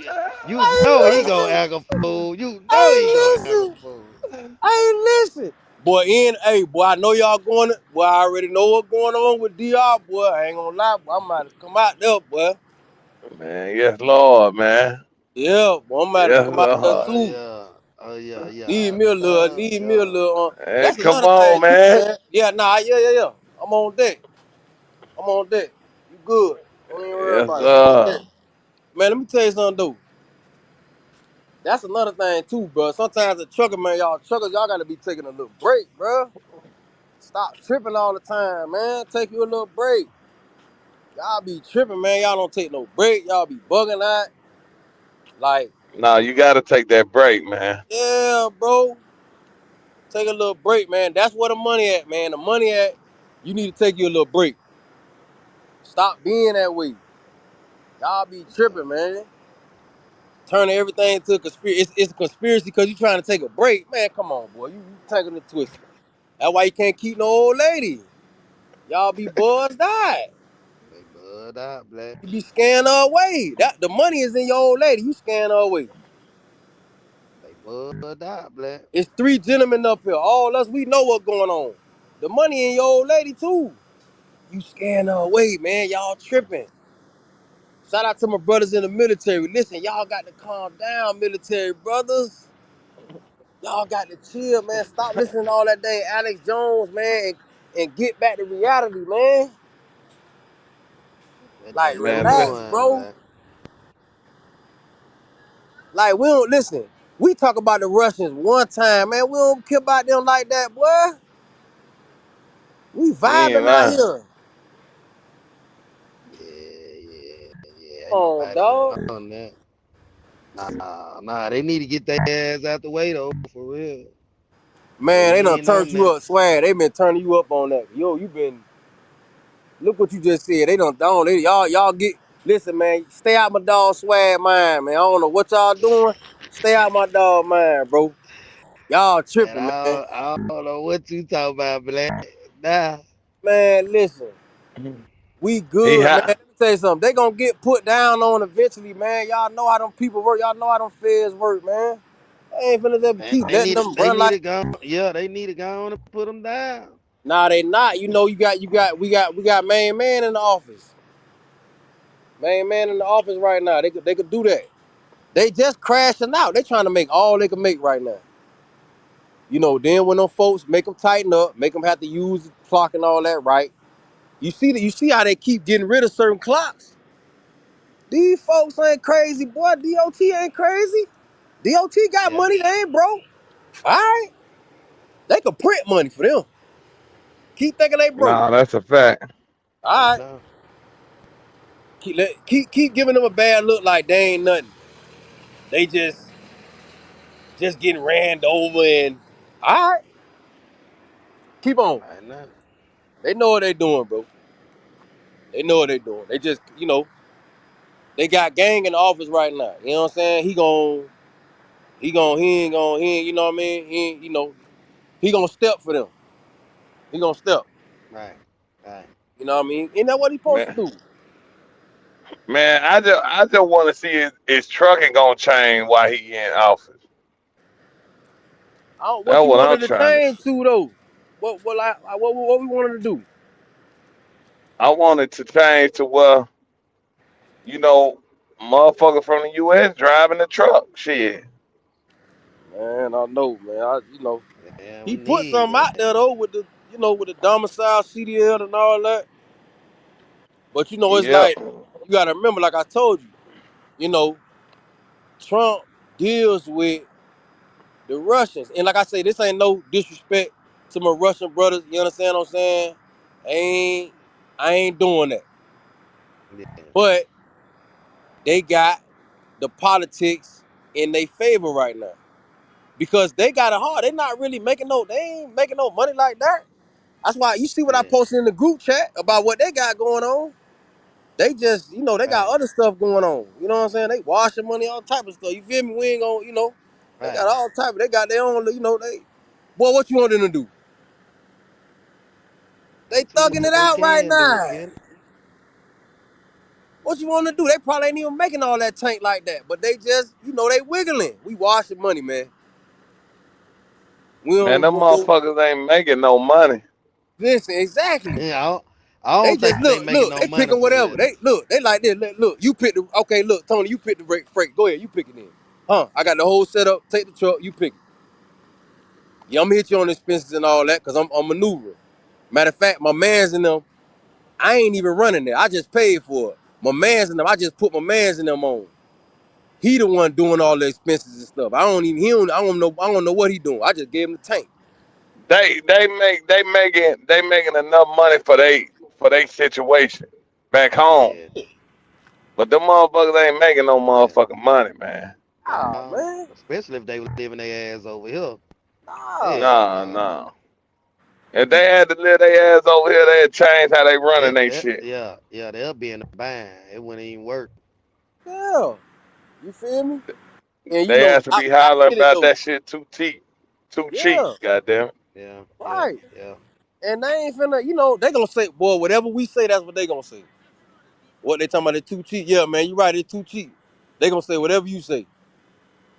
you know he gonna I act a fool. You know he gonna ain't act a listen. fool. I ain't listen. Boy, hey, boy, I know y'all going to, boy, I already know what's going on with DR, boy. I ain't gonna lie, boy. I'm about to come out there, boy. Man, yes, Lord, man. Yeah, boy, I'm about to Yes, come out there Lord. Oh too. yeah, oh yeah, Need yeah, me a little, yeah, need me a yeah. little, Hey, that's come another on, thing too, man. man. Yeah, nah, yeah. I'm on deck. I'm on deck. You good? Don't even worry Yes, about it. I'm on sir. deck. Man, let me tell you something, though. That's another thing, too, bro. Sometimes the trucker, man, truckers, y'all got to be taking a little break, bro. Stop tripping all the time, man. Take you a little break. Y'all be tripping, man. Y'all don't take no break. Y'all be bugging out. Like, No, you gotta take that break, man. yeah, bro. Take a little break, man. That's where the money at, man. The money at, you need to take you a little break. Stop being that way. Y'all be tripping, man. Turning everything into a conspiracy. It's a conspiracy because you trying to take a break. Man, come on, boy. You taking it twisted. That's why you can't keep no old lady. Y'all be buzzed out. They bud out, black. You be scaring her away. The money is in your old lady. You scaring her away. They bud out, black. It's three gentlemen up here. All us, we know what's going on. The money in your old lady, too. You scaring her away, man. Y'all tripping. Shout out to my brothers in the military. Listen, y'all got to calm down, military brothers. Y'all got to chill, man. Stop listening to all that dang Alex Jones, man, and get back to reality, man. That Like, damn Man, relax, one, bro. black. Like, we don't listen. We talk about the Russians one time, man. We don't care about them like that, boy. We you ain't vibing out lying. here. Yeah. Come Ain't on, nobody dog. on that. Nah. They need to get their ass out the way though, for real. Man, they They done ain't turned on you that. up, swag. They been turning you up on that. Yo, you been. Look what you just said. They done. Y'all get. Listen, man. Stay out my dog swag mind, man. I don't know what y'all doing. Stay out my dog mind, bro. Y'all Man, tripping, man. I don't know what you talking about, black. Nah. Man, listen. We He good, man. hot. Let me tell you something. They gonna get put down on eventually, man. Y'all know how them people work. Y'all know how them feds work, man. I ain't finna just Man, keep letting them they run need like. to go. Yeah, they need to go on and put them down. Nah, they not. You know, we got main man in the office. Main man in the office right now. They could do that. They just crashing out. They trying to make all they can make right now. You know, then when them folks make them tighten up, make them have to use the clock and all that, right? You see how they keep getting rid of certain clocks. These folks ain't crazy, boy. DOT ain't crazy. DOT got Yeah, money. They ain't broke. All right, they can print money for them. Keep thinking they broke. Nah, that's a fact. they All right, know. keep giving them a bad look like they ain't nothing. They just getting ran over and all right, keep on. I know. They know what they doing, bro. They know what they doing. They just, they got gang in the office right now. You know what I'm saying? He ain't, you know what I mean? He ain't, he gonna step for them. He gonna step. Right. Right. You know what I mean? Isn't that what he supposed to Man, do? man, I just want to see his trucking gonna change while he in office. What That's you what I'm wanted to trying to change see. to though? What we wanted to do? I wanted to change to where, you know, motherfucker from the US driving the truck. Shit. Man, I know, man. Yeah, we He put need something out that. there though with the domicile CDL and all that. But it's Yep. like you gotta remember, like I told you, you know, Trump deals with the Russians. And like I say, this ain't no disrespect to my Russian brothers. You understand what I'm saying? I ain't doing that. Yeah. But they got the politics in their favor right now. Because they got it hard. They not really they ain't making no money like that. That's why you see what I Yeah. posted in the group chat about what they got going on. They just, they got Right. other stuff going on. You know what I'm saying? They washing money, all type of stuff. You feel me? We ain't gonna, they got Right. all type of, they got their own, boy, what you want them to do? They They see what thugging it they out right can do. now. Get it. What you want to do? They probably ain't even making all that tank like that, but they just, they wiggling. We washing money, man. We Man, don't them go. motherfuckers ain't making no money. Listen, exactly. Yeah, I They don't just think they making look. no They money picking for whatever. real. They like this. Look. You pick the. Okay, look, Tony. You pick the freight. Go ahead. You pick it in. Huh? I got the whole setup. Take the truck. You pick it. Yeah, I'm gonna hit you on expenses and all that because I'm maneuvering. Matter of fact, my man's in them. I ain't even running there. I just paid for it. My man's in them. I just put my man's in them on. He the one doing all the expenses and stuff. I don't even. He don't. I don't know. I don't know what he doing. I just gave him the tank. They making enough money for they situation back home. Yeah. But them motherfuckers ain't making no Yeah. motherfucking money, man. Ah, Nah. man. Especially if they was living their ass over here. Nah. Hell Nah, no. nah. If they had to live their ass over here, they'd change how they running they shit. Yeah, they'll be in the bind. It wouldn't even work. Yeah. You feel me? And you They know, ass to be I hollering get it about though. that shit too cheap. Too cheap, Yeah. goddamn it. Yeah, yeah, Right. yeah. And they ain't finna. You know, they gonna say, boy, whatever we say, that's what they gonna say. What they talking about? It's too cheap. Yeah, man. You right. It's too cheap. They gonna say whatever you say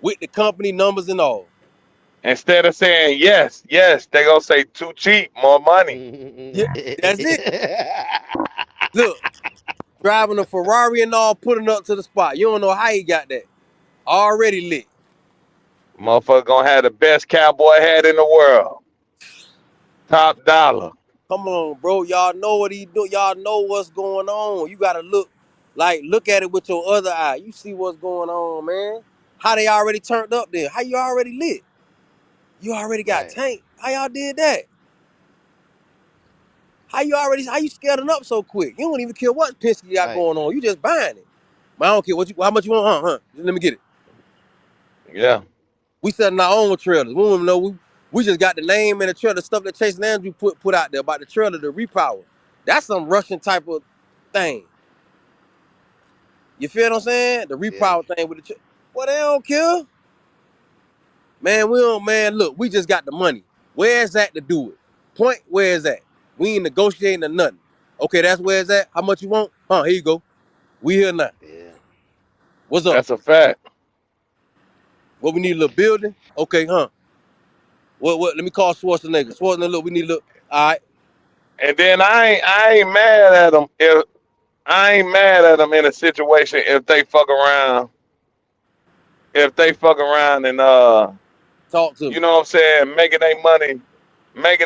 with the company numbers and all. Instead of saying yes, yes, they gonna say too cheap, more money. Yeah. That's it. Look, driving a Ferrari and all, putting up to the spot. You don't know how he got that. Already lit. Motherfucker gonna have the best cowboy hat in the world. Top dollar. Come on, bro. Y'all know what he do. Y'all know what's going on. You gotta look at it with your other eye. You see what's going on, man. How they already turned up there? How you already lit? You already got Right, tank. How y'all did that? How you scaling up so quick? You don't even care what Penske got right. going on. You just buying it. Man, I don't care how much you want, huh? Let me get it. Yeah. We selling our own trailers. We don't even know we just got the name and the trailer, the stuff that Chase and Andrew put out there about the trailer, the repower. That's some Russian type of thing. You feel what I'm saying? The Yeah, repower thing with the well, they don't care. Man, we don't, man, look, we just got the money. Where's that to do it? Point, where's that? We ain't negotiating or nothing. Okay, that's where it's at. How much you want? Huh, here you go. We here now. yeah, What's up? That's a fact. What we need a little building? Okay, huh? What let me call Schwarzenegger. Schwarzenegger, look, we need a little all right. And then I ain't mad at them if I ain't mad at them in a situation if they fuck around and Talk to me. you know what I'm saying, making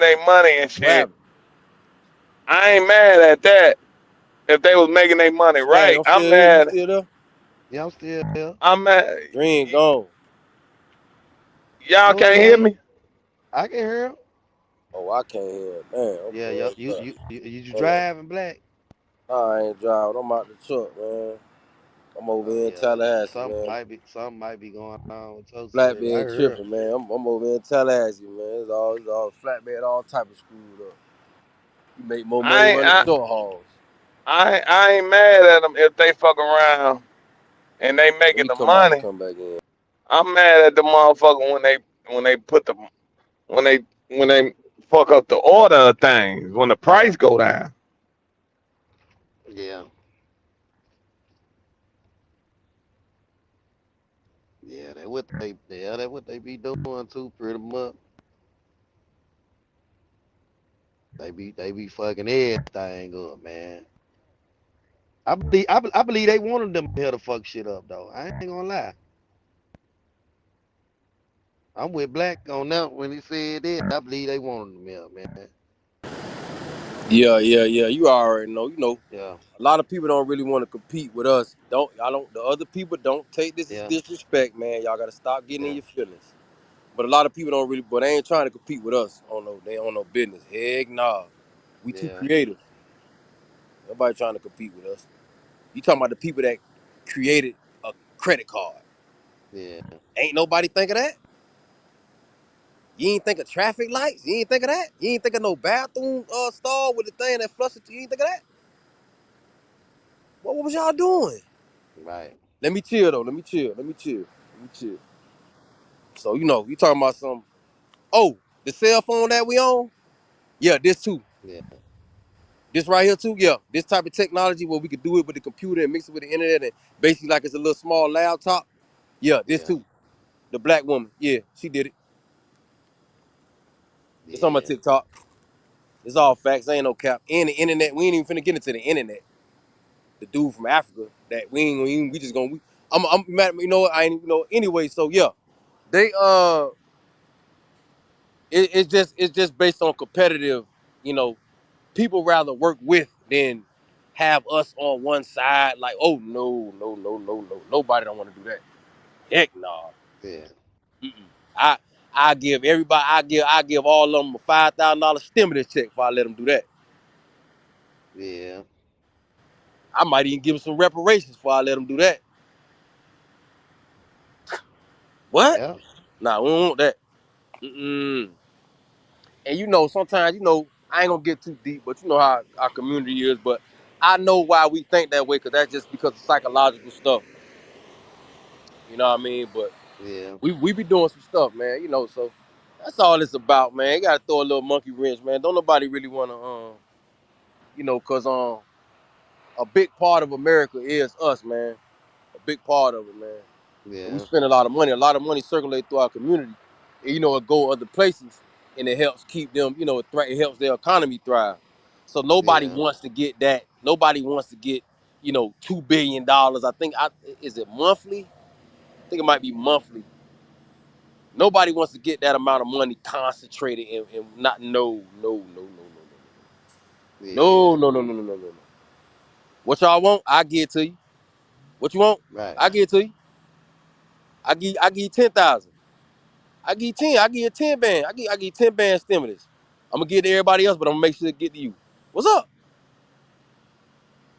their money and What shit. happened? I ain't mad at that if they was making their money Dang, right. I'm still here. You still there? yeah. I'm still here. I'm mad. Green gone. Y'all No, he can't hear ain't. me. I can hear him. Oh, I can't hear it. Man, Yeah, okay, yeah. what's You up? you you you Hold on. driving black? Nah, I ain't driving. I'm out the truck, man. I'm over Oh here in yeah. Tallahassee, Something man. might be something might be going on with your service. I Flatbed heard. tripping, man. I'm over here in Tallahassee, man. It's all flatbed, all type of screwed up. You make more money I ain't running I, short hauls. I ain't mad at them if they fuck around and they Let making me the come out and money. come back in. I'm mad at the motherfucker when they put the when they when they fuck up the order of things when the Yeah, price go down. yeah, yeah. That what they be doing too. Pretty much, they be fucking everything up, man. I believe they wanted them here to fuck shit up though. I ain't gonna lie. I'm with Black on that when he said that. I believe they wanted them here, man. Yeah. You already know. You know, Yeah, a lot of people don't really want to compete with us. Y'all don't. The other people don't take this as yeah, disrespect, man. Y'all gotta stop getting in yeah, your feelings. But a lot of people don't really. But they ain't trying to compete with us. On no, they on no business. Heck nah. We too yeah, creative. Nobody trying to compete with us. You talking about the people that created a credit card? yeah. Ain't nobody think of that. You ain't think of traffic lights. You ain't think of that. You ain't think of no bathroom stall with the thing that flushes. You ain't think of that. What was y'all doing? Right. Let me chill though. Let me chill. Let me chill. Let me chill. So you know, you talking about some. Oh, the cell phone that we own. Yeah, this too. Yeah, This right here too. Yeah, this type of technology where we could do it with the computer and mix it with the internet and basically like it's a little small laptop. Yeah, this yeah, too. The black woman. Yeah, she did it. It's on my yeah, TikTok. It's all facts. Ain't no cap. And the internet. We ain't even finna get into the internet. The dude from Africa that we just gonna. I'm mad. You know what? I ain't even know anyway. So yeah, they it's just based on competitive. You know, people rather work with then have us on one side like, oh no, no, no, no, no, nobody don't want to do that. Heck no. Yeah. Mm-mm. I I give everybody, I give all of them a $5,000 stimulus check if I let them do that. Yeah. I might even give them some reparations before I let them do that. What? Yeah. Nah, we don't want that. Mm-mm. And you know, sometimes, I ain't gonna get too deep, but you know how our community is. But I know why we think that way, because that's just because of psychological stuff. You know what I mean? But Yeah. we be doing some stuff, man. So that's all it's about, man. You gotta throw a little monkey wrench, man. Don't nobody really wanna, cause a big part of America is us, man. A big part of it, man. And we Yeah. spend a lot of money. A lot of money circulate through our community. And, it go other places, and it helps keep them. It helps their economy thrive. So nobody Yeah. wants to get that. Nobody wants to get, $2 billion. I think is it monthly? I think it might be monthly. Nobody wants to get that amount of money concentrated and not Yeah. no, no, no, no, no, no, no, no, no. What y'all want? I give it to you. What you want? Right. I give it to you. I give you 10,000. I give you 10. I give you a 10 band. I give you 10 band stimulus. I'm gonna give it to everybody else, but I'm gonna make sure to get to you. What's up?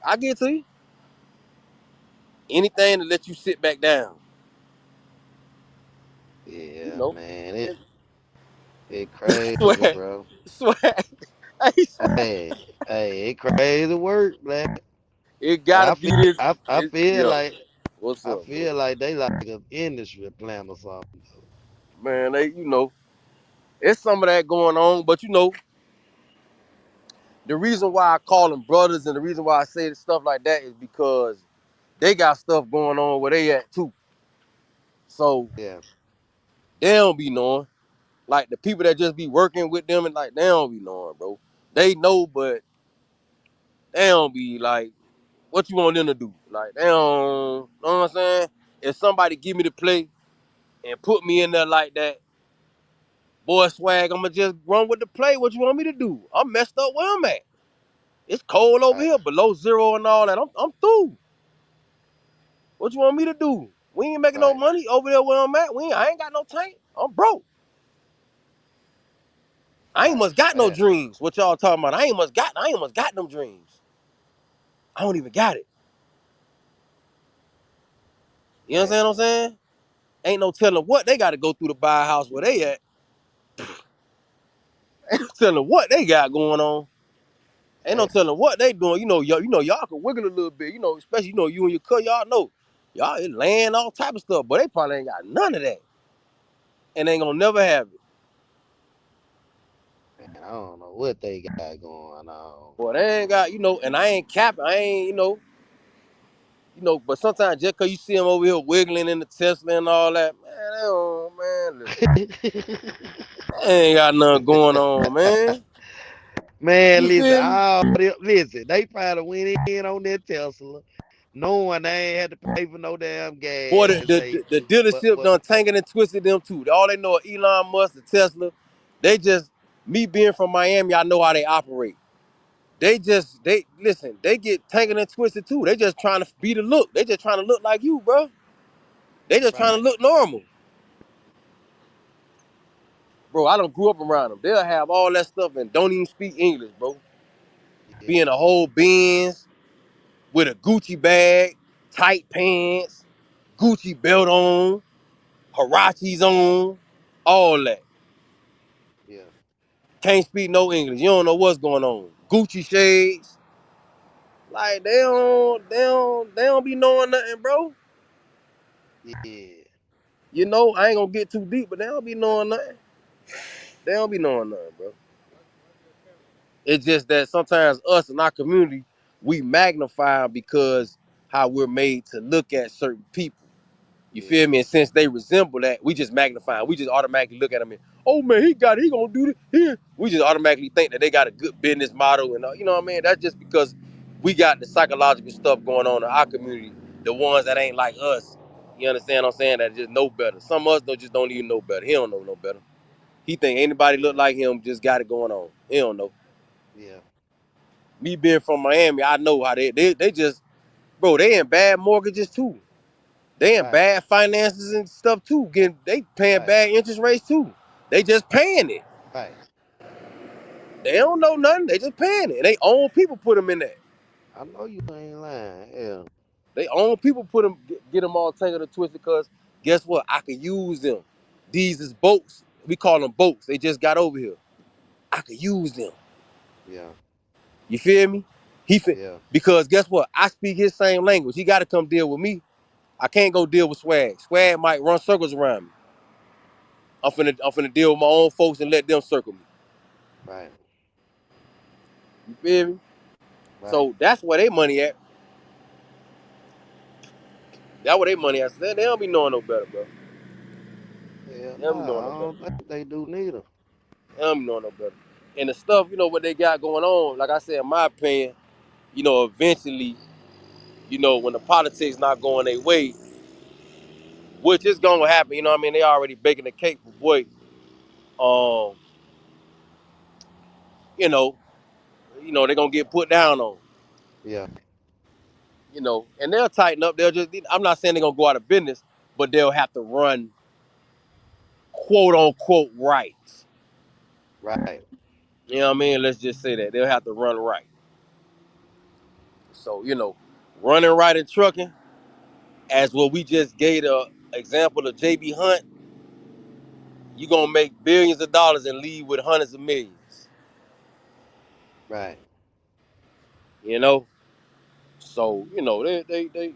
I give it to you. Anything to let you sit back down. You Yeah, know. man. It crazy, Swag. bro. Swag. Hey, swag. Hey, it crazy work, man. It But gotta be this. I feel Yo. like What's I up, bro? feel like they like an industry plan or something. Man, it's some of that going on, but the reason why I call them brothers and the reason why I say stuff like that is because they got stuff going on where they at too. So Yeah. they don't be knowing. Like the people that just be working with them and like they don't be knowing, bro. They know, but they don't be like, what you want them to do? Like they don't, know what I'm saying? If somebody give me the play and put me in there like that, boy swag, I'ma just run with the play. What you want me to do? I'm messed up where I'm at. It's cold over Right. here, below zero and all that. I'm through. What you want me to do? We ain't making no Right. money over there where I'm at. I ain't got no tank. I'm broke. I ain't Right. must got no Fact. dreams. What y'all talking about? I ain't must got them dreams. I don't even got it. You Fact. understand what I'm saying? Ain't no telling what they got to go through to buy a house where they at. Ain't no telling what they got going on. Ain't no Fact. telling what they doing. Y'all can wiggle a little bit. Especially you and your cut. Y'all know, y'all is laying all type of stuff, but they probably ain't got none of that, and ain't gonna never have it. Man, I don't know what they got going on. Boy, they ain't got, and I ain't capping. I ain't, But sometimes just cause you see them over here wiggling in the Tesla and all that, man, they don't, man, listen, they ain't got nothing going on, man. Man, You listen, feel me? listen, they probably went in on that Tesla, knowing they ain't had to pay for no damn Boy, gas. the But dealership done tangled and twisted them too. All they know is Elon Musk, the Tesla. They just, me being from Miami, I know how they operate. They listen, they get tangled and twisted too. They just trying to be the look. They just trying to look like you, bro. They just trying to right, look normal. Bro, I don't grew up around them. They'll have all that stuff and don't even speak English, bro. Be in yeah, a whole Benz with a Gucci bag, tight pants, Gucci belt on, Harachis on, all that. yeah, Can't speak no English. You don't know what's going on. Gucci shades. Like they don't be knowing nothing, bro. yeah, I ain't gonna get too deep, but they don't be knowing nothing. They don't be knowing nothing, bro. It's just that sometimes us in our community, we magnify because how we're made to look at certain people. You yeah, feel me? And since they resemble that, we just magnify. We just automatically look at them and, oh man, he got it. He gonna do this here. We just automatically think that they got a good business model, and you know what I mean. That's just because we got the psychological stuff going on in our community. The ones that ain't like us. You understand what I'm saying? That just know better. Some of us don't even know better. He don't know no better. He think anybody look yeah, like him just got it going on. He don't know. yeah. Me being from Miami, I know how they just, bro, they in bad mortgages too. They in Right, bad finances and stuff too. They paying right, bad interest rates too. They just paying it. right. They don't know nothing. They just paying it. They own people put them in there. I know you ain't lying. Hell, They own people put them get them all tangled and twisted. Because guess what? I can use them. These is boats. We call them boats. They just got over here. I could use them. yeah, You feel me? yeah, Because guess what? I speak his same language. He got to come deal with me. I can't go deal with Swag. Swag might run circles around me. I'm finna deal with my own folks and let them circle me. right, You feel me? right. So that's where they money at. That's where they money at. So they don't be knowing no better, bro. Hell, They don't be knowing nah, no I better. don't think they do neither. They don't be knowing no better. And the stuff, what they got going on, like I said, in my opinion, eventually, when the politics not going their way, which is gonna happen, you know what I mean? They already baking the cake for boy. Um, you know, they're gonna get put down on. Yeah, And they'll tighten up. I'm not saying they're gonna go out of business, but they'll have to run quote unquote right. right. You know what I mean? Let's just say that they'll have to run right. So, running right in trucking, as what we just gave the example of JB Hunt, you're gonna make billions of dollars and leave with hundreds of millions. Right. You know? So, they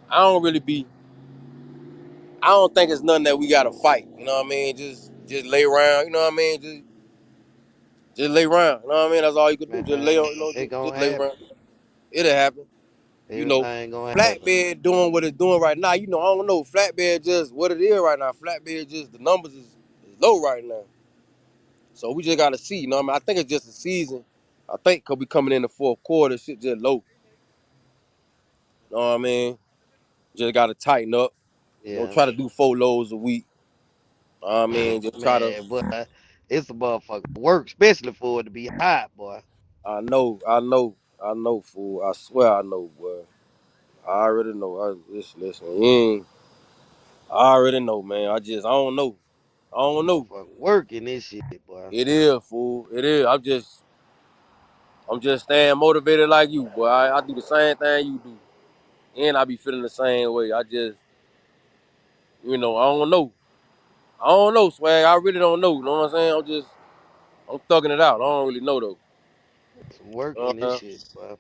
I don't really be I don't think it's nothing that we gotta fight. You know what I mean? Just lay around, you know what I mean? Just lay around. You know what I mean? That's all you can do. Just lay Man, on, it just gonna lay happen. around. It'll happen. You know, Everything gonna happen. Flatbed doing what it's doing right now. I don't know. Flatbed just what it is right now. Flatbed just the numbers is low right now. So we just gotta see. You know what I mean? I think it's just a season. I think cause we coming in the fourth quarter, shit just low. You know what I mean? Just gotta tighten up. Yeah. Try to do 4 loads a week. You know what I mean? Just try to Man, boy, it's a motherfucker work, especially for it to be hot, boy. I know, fool. I swear I know, boy. I already know. Listen, I already know, man. I don't know. I It's a don't know. motherfucker working this shit, boy. It is, fool. It is. I'm just staying motivated like you, boy. I do the same thing you do. And I be feeling the same way. I don't know. I don't know, swag. I really don't know. You know what I'm saying? I'm thugging it out. I don't really know though. Some work in this Uh, shit, boy.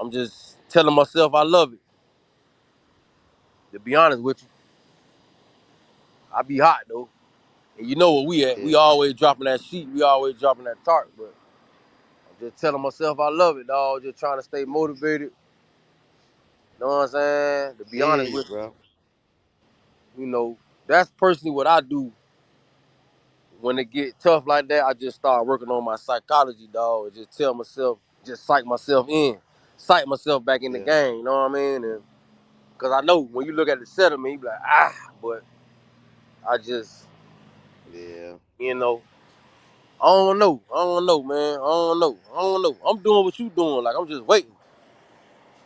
I'm just telling myself I love it. To be honest with you, I be hot though. And you know where we at. We Yeah, always dropping that sheet. We always dropping that tarp. But I'm just telling myself I love it, dog. Just trying to stay motivated. You know what I'm saying? To be honest yeah, with bro. you, that's personally what I do when it get tough like that. I just start working on my psychology, dog. And just tell myself, just psych myself back in the Yeah, game. You know what I mean? And because I know when you look at the settlement, you be like, but I just, yeah, you know, I don't know. I don't know, man. I don't know. I don't know. I'm doing what you doing. Like, I'm just waiting.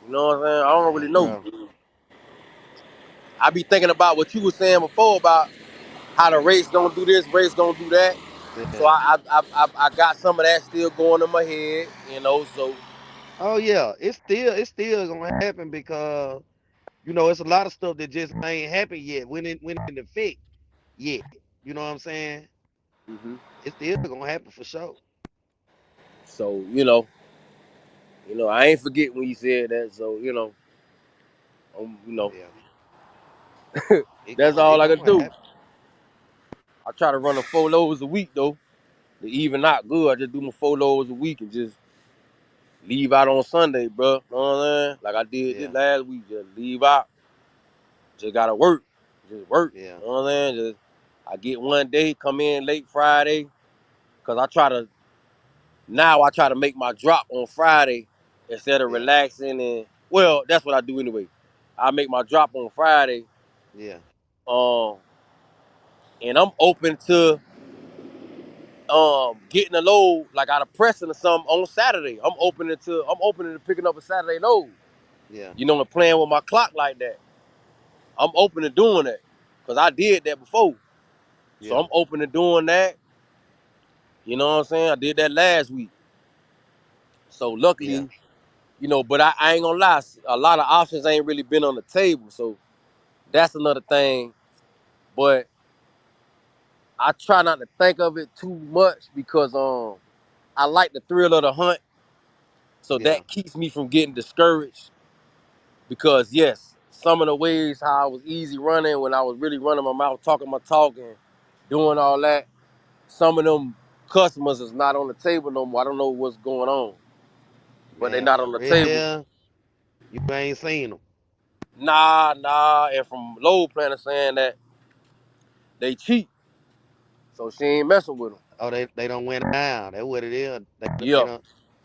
You know what I'm saying? I don't really man, know. bro. I be thinking about what you were saying before about how the race gonna do this, race gonna do that. So Yeah. I got some of that still going in my head, so Oh yeah, it's still gonna happen because it's a lot of stuff that just ain't happened yet. When in effect yet. You know what I'm saying? hmm It's still gonna happen for sure. so I ain't forget when you said that. So Yeah, it that's gonna it all I can gonna do. happen. I try to run the 4 loads a week though. To even out good, I just do my 4 loads a week and just leave out on Sunday, bro. Know what I'm saying? Like I did this Yeah, last week, just leave out. Just gotta work. Just work. yeah, You know what I'm saying? Just I get one day, come in late Friday, cause I try to make my drop on Friday instead of yeah, relaxing that's what I do anyway. I make my drop on Friday, yeah, um, and I'm open to getting a load like out of pressing or something on Saturday. I'm opening to picking up a Saturday load. Yeah. You know, and playing with my clock like that. I'm open to doing that because I did that before. So Yeah. I'm open to doing that. You know what I'm saying? I did that last week. So Yeah. luckily, you know, but I ain't gonna lie, a lot of options ain't really been on the table. So that's another thing. But I try not to think of it too much because I like the thrill of the hunt. So Yeah. that keeps me from getting discouraged. Because yes, some of the ways how I was easy running when I was really running my mouth, talking my talk and doing all that, some of them customers is not on the table no more. I don't know what's going on, but they Man, not for on the table. real, you ain't seen them. Nah. And from load planner saying that they cheat, so she ain't messing with them. Oh, they don't went down. That's what it is. Yeah,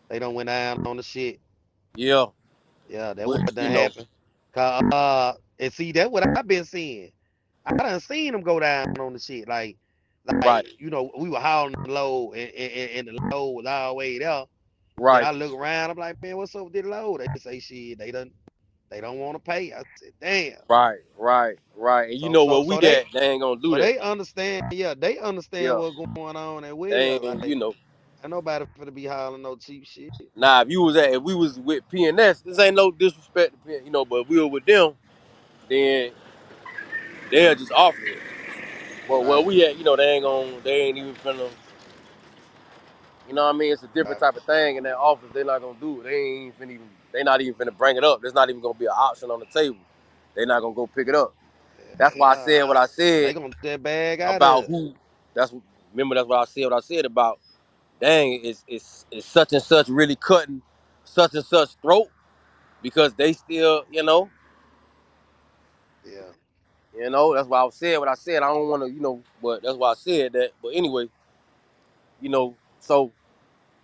They don't went down on the shit. yeah. Yeah, that what Which, done happened. And see, that's what I've been seeing. I done seen them go down on the shit. right, We were hauling the load, and the load was all the way there. Then right, I look around. I'm like, man, what's up with the load? They say, shit, they don't want to pay. I said, damn. right. And you So know so where we so they at? They ain't gonna do so that. they understand. Yeah, they understand Yeah, what's going on as they well. ain't. Like, ain't nobody finna be hauling no cheap shit. Nah, if we was with PNS, this ain't no disrespect to PNS, but if we were with them, then they'll just offer it. But where Right, we at, they ain't even finna, you know what I mean? It's a different right. type of thing in that office. They're not gonna do it. They not even finna bring it up. There's not even gonna be an option on the table. They're not gonna go pick it up. That's Hell why I said nah. what I They said gonna take that bag out about of it. who. That's remember that's what I said about. Dang, it's such and such really cutting such and such throat because they still, Yeah, that's why I said what I said. I don't want to, but that's why I said that. But anyway, so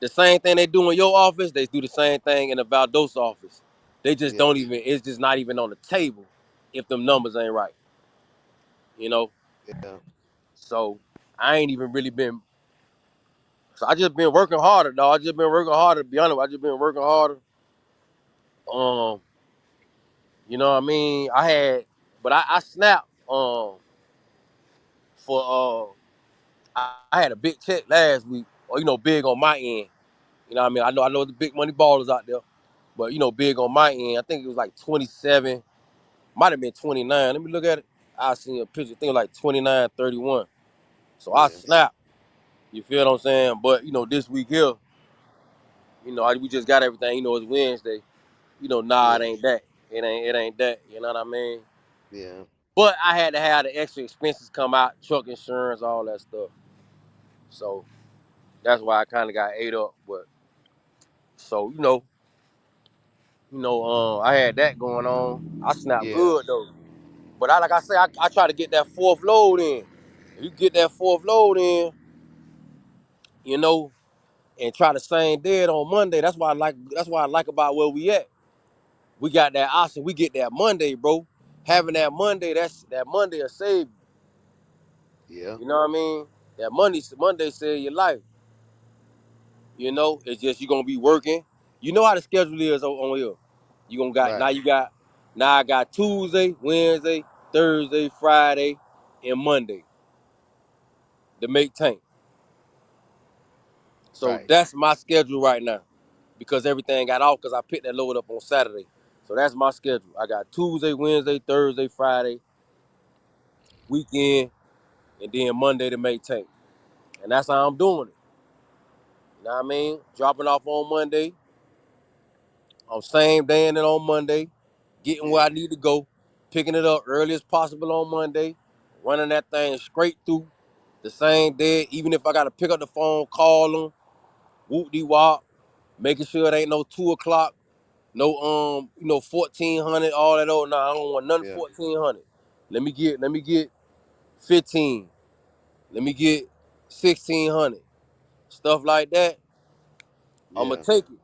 the same thing they do in your office, they do the same thing in the Valdosa office. They just yeah, don't even. It's just not even on the table if them numbers ain't right. You know. yeah, So I ain't even really been. So I just been working harder, dog. I just been working harder. To be honest, I just been working harder. Um, you know what I mean? But I snapped. For I had a big check last week, or big on my end. You know what I mean? I know the big money ballers out there, but big on my end. I think it was like 27, might have been 29. Let me look at it. I seen a picture. I think it was like 29.31. So I yeah, snapped. You feel what I'm saying? But this week here, we just got everything. It's Wednesday. Nah, it yeah, ain't that. It ain't that. You know what I mean? yeah, But I had to have the extra expenses come out, truck insurance, all that stuff. So that's why I kind of got ate up. But so I had that going on. I snapped yeah, good though. But like I say, I try to get that fourth load in. If you get that fourth load in, you know, and try the same dead on Monday. That's why I like. That's why I like about where we at. We got that option. We get that Monday, bro. Having that Monday, that Monday will save you. yeah. You know what I mean? That Monday save your life. It's just you gonna be working. You know how the schedule is on here. You gonna got Right, now. Now I got Tuesday, Wednesday, Thursday, Friday, and Monday to make tank. So right. that's my schedule right now because everything got off because I picked that load up on Saturday. So that's my schedule. I got Tuesday, Wednesday, Thursday, Friday, weekend, and then Monday to make tank. And that's how I'm doing it. You know what I mean? Dropping off on Monday, on same day and then on Monday, getting where Yeah, I need to go, picking it up early as possible on Monday, running that thing straight through the same day. Even if I got to pick up the phone, call them, whoop de wop, making sure it ain't no 2 o'clock, no 1400, all that old. Nah, I don't want nothing yeah, 1400. Let me get 15. Let me get 1600. Stuff like that. I'ma yeah, take it.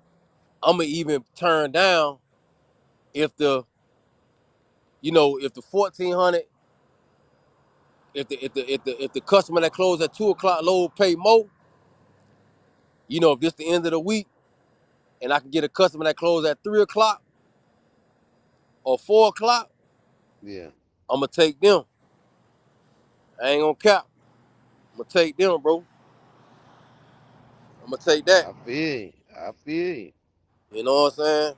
I'ma even turn down if the 1400, if the customer that closed at 2 o'clock load pay more, If this the end of the week and I can get a customer that close at 3 o'clock or 4 o'clock, Yeah. I'm gonna take them. I ain't gonna cap. I'm gonna take them, bro. I'm gonna take that. I feel you. I feel you. You know what I'm saying?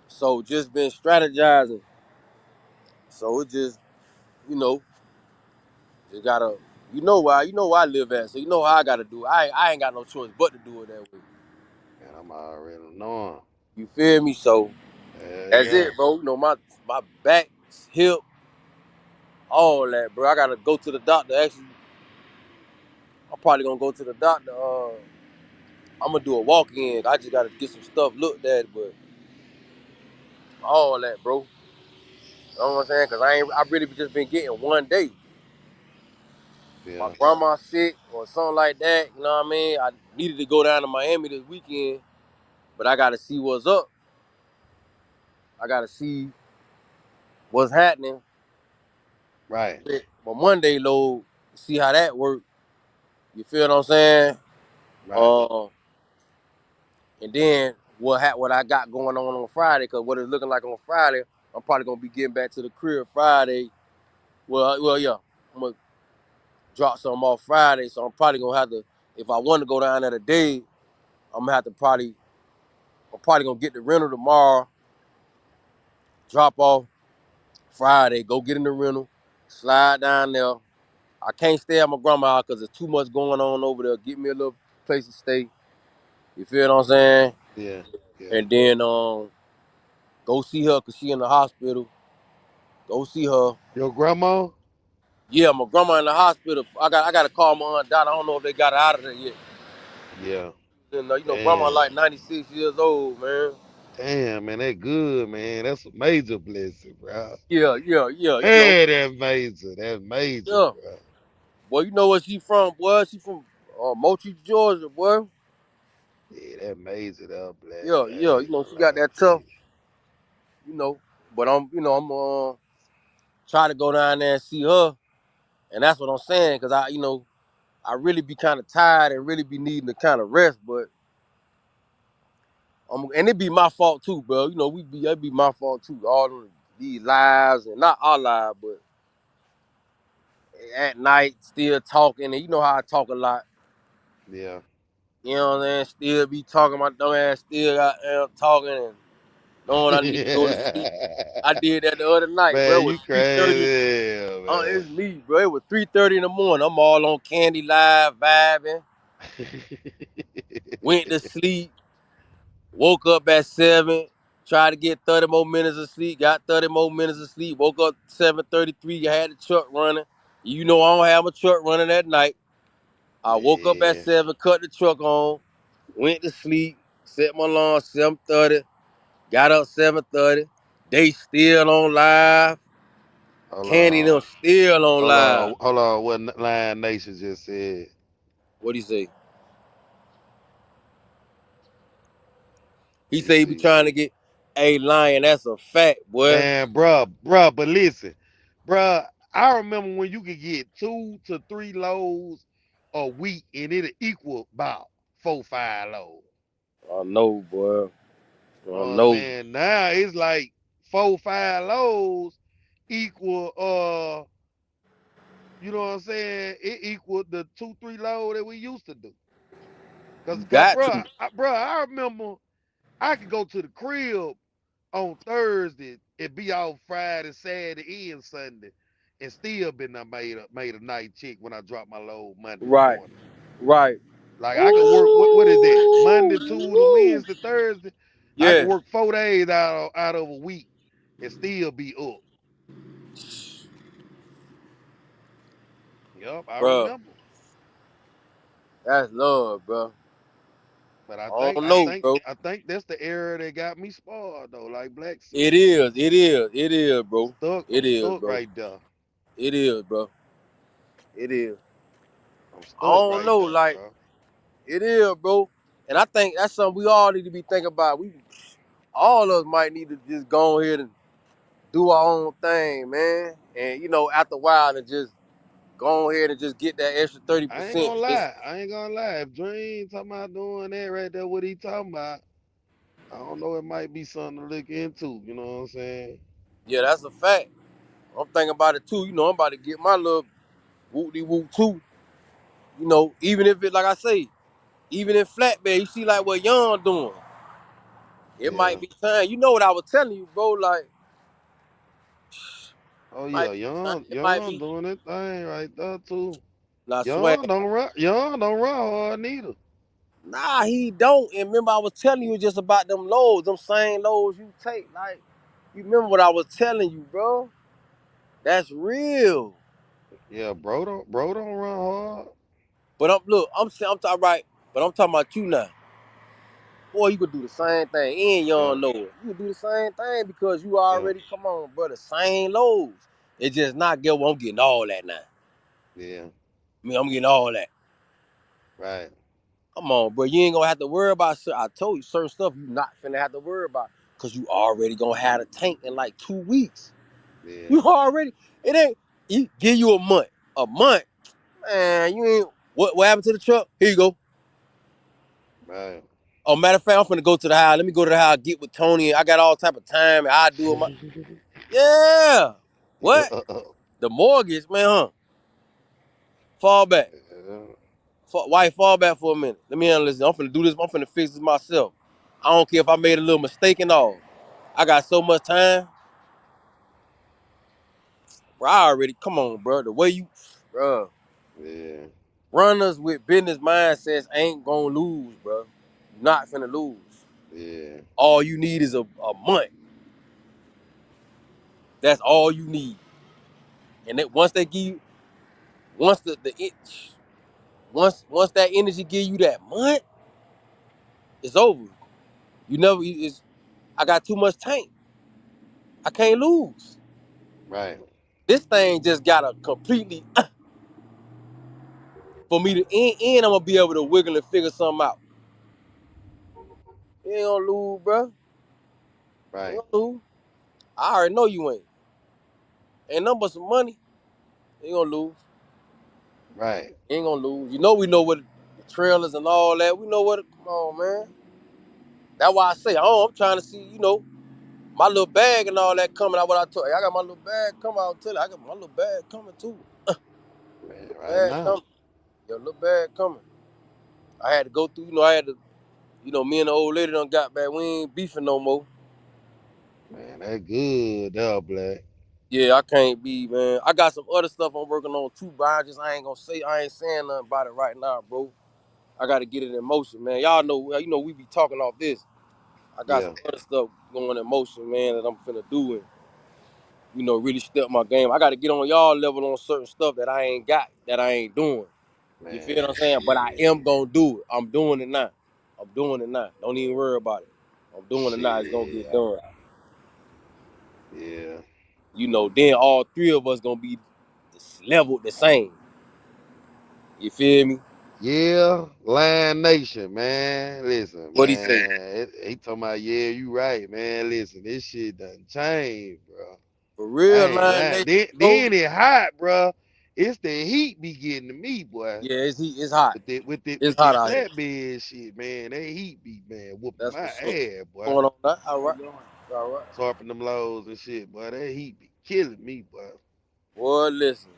So just been strategizing. So it just, you know, just gotta, where I live at. So you know how I gotta do it. I ain't got no choice but to do it that way. Man, I'm already knowing. You feel me? So Hell that's yeah. it, bro. My back, hip, all that, bro. I gotta go to the doctor. Actually, I'm probably gonna go to the doctor. I'm gonna do a walk-in. I just gotta get some stuff looked at, but all that, bro. You know what I'm saying? Cause I really just been getting one day. My Yeah. grandma sick or something like that. You know what I mean? I needed to go down to Miami this weekend, but I gotta see what's up. I gotta see what's happening Right. with my Monday load. See how that works. You feel what I'm saying? Right. Uh, and then what I got going on Friday? Cause what it's looking like on Friday, I'm probably gonna be getting back to the crib Friday. Well, yeah. I'm gonna drop something off Friday, so I'm probably gonna have to. If I want to go down there today, I'm gonna have to probably. I'm probably gonna get the rental tomorrow. Drop off Friday. Go get in the rental. Slide down there. I can't stay at my grandma's house because there's too much going on over there. Get me a little place to stay. You feel what I'm saying? Yeah. Yeah. And then go see her because she in the hospital. Go see her. Your grandma? Yeah, my grandma in the hospital. I got to call my aunt Dot. I don't know if they got her out of there yet. Yeah. Grandma Damn. like 96 years old, man. Damn, man, that good, man. That's a major blessing, bro. Yeah, yeah, yeah. Hey, that's major. That's major, Yeah. bro. Boy, you know where she from, boy? She from Moultrie, Georgia, boy. Yeah, that major though, black. Yeah, I yeah. ain't She gonna got lie that to tough, you. you know. But I'm try to go down there and see her, and that's what I'm saying, cause I really be kind of tired and really be needing to kind of rest, but and it be my fault too, bro. It be my fault too. These lives and not our lives, but at night still talking, and you know how I talk a lot. Yeah. You know what I'm saying? Still be talking my dumb ass, still got talking and knowing I need to go to sleep. I did that the other night, bro. It Man, was you 3:30. crazy as hell, man. It's me, bro. It was 3:30 in the morning. I'm all on Candy Live, vibing. Went to sleep. Woke up at 7. Tried to get 30 more minutes of sleep. Got 30 more minutes of sleep. Woke up 7:33. I had the truck running. You know I don't have my truck running at night. I woke up at Yeah. 7, cut the truck on, went to sleep, set my alarm 7:30. Got up 7:30. They still on live. Hold Candy on. them still on Hold live. on. Hold on. What Lion Nation just said. What do you say? Let He me said he be see. trying to get a lion. That's a fact, boy. Man, bruh, but listen, bruh, I remember when you could get 2 to 3 loads a week and it'll equal about 4, 5 loads. I know, boy. I I'm know. saying now it's like 4, 5 loads equal you know what I'm saying? It equal the 2, 3 load that we used to do. You Cause got bruh, to. I remember I could go to the crib on Thursday and be off Friday, Saturday, and Sunday, and still been I made a night check when I dropped my load Monday Right. morning. Right. Like I could work what is that? Monday, Ooh. Tuesday, Woo. Wednesday, Thursday. I could Yeah. work 4 days out of a week and still be up. Yup, I Bro, remember. that's love, bro. But I I think don't I know, think bro. I think that's the era that got me spoiled though, like Black It said. is. It is. It is, I'm bro. stuck. It I'm is, stuck bro. right there. It is, bro. It is. I'm I stuck don't right know, there, like, bro. it is, bro. And I think that's something we all need to be thinking about. We all of us might need to just go ahead and do our own thing, man. And after a while, and just go ahead and just get that extra I ain't 30%. gonna lie. I ain't gonna lie. If Dream talking about doing that right there, what he talking about, I don't know. It might be something to look into. You know what I'm saying? Yeah, that's a fact. I'm thinking about it too. You know, I'm about to get my little whoop-de-whoop too. You know, even if it, like I say, even in flatbed, you see like what Young doing. It Yeah. might be time. You know what I was telling you, bro? Like, Oh might yeah, be time. young, It might young be. doing that thing right there too. Nah, swag. Young don't run hard neither. Nah, he don't. And remember, I was telling you just about them loads, them same loads you take. Like, you remember what I was telling you, bro? That's real. Yeah, bro don't run hard. But I'm talking right. But I'm talking about you now. Boy, you could do the same thing. And Yeah, Young know it. You could do the same thing because you yeah, already, come on, bro, the same loads. It just not get what I'm getting all that now. yeah, I mean, I'm getting all that. right, Come on, bro. You ain't gonna have to worry about. I told you certain stuff you not finna have to worry about because you already gonna have a tank in like 2 weeks. yeah, You already. It ain't. You give you a month. A month, man. You ain't. What happened to the truck? Here you go. right. Oh, matter of fact, I'm finna go to the house. Let me go to the house. Get with Tony. I got all type of time. And I do it. Yeah. What? Yeah, The mortgage, man. Huh? Fall back. Wife, fall back for a minute. Let me handle this. I'm finna do this. I'm finna fix this myself. I don't care if I made a little mistake and all. I got so much time. Bro, I already, come on, bro. The way you, bro, yeah, runners with business mindsets ain't gonna lose, bro. You're not finna lose. yeah, All you need is a month. That's all you need. And that once they give you, once the itch, once that energy give you that month, it's over. You never, it's, I got too much tank. I can't lose. right, This thing just gotta completely, for me to end, I'm gonna be able to wiggle and figure something out. You ain't gonna lose, bro. You right, ain't gonna lose. I already know you ain't. Ain't nothing but some money. You ain't gonna lose. right. You ain't gonna lose. You know we know what the trailers and all that. We know what. Come on, man. That's why I say, oh, I'm trying to see, my little bag and all that coming out. What I told you, I got my little bag coming out. Tell you, I got my little bag coming too. Man, right Bag now, coming. Your little bag coming. I had to go through. I had to. Me and the old lady done got back. We ain't beefing no more. man, that good, there, black. Yeah, I can't be, man. I got some other stuff I'm working on too, but I ain't saying nothing about it right now, bro. I gotta get it in motion, man. Y'all know, we be talking off this. I got some Yeah, other stuff going in motion, man, that I'm finna do and, really step my game. I gotta get on y'all level on certain stuff that I ain't got, that I ain't doing. You feel what man, I'm saying? But I shit, am gonna do it. I'm doing it now. I'm doing it now. Don't even worry about it. I'm doing it now. It's gonna get shit, done. yeah. Then all three of us gonna be leveled the same. You feel me? Yeah, Lion Nation, man. Listen, What he say? man. He talking about, yeah, you right, man. Listen, this shit done changed, bro. For I real, ain't Lion lying. Nation. Then it hot, bro. It's the heat be getting to me, boy. Yeah, it's hot. With the with the It's with this hot out here. flatbed shit, man. That heat be, man, whooping That's my for sure. ass, boy. Going on that? All right. All right. Tarping them lows and shit, boy. That heat be killing me, boy. Boy, listen.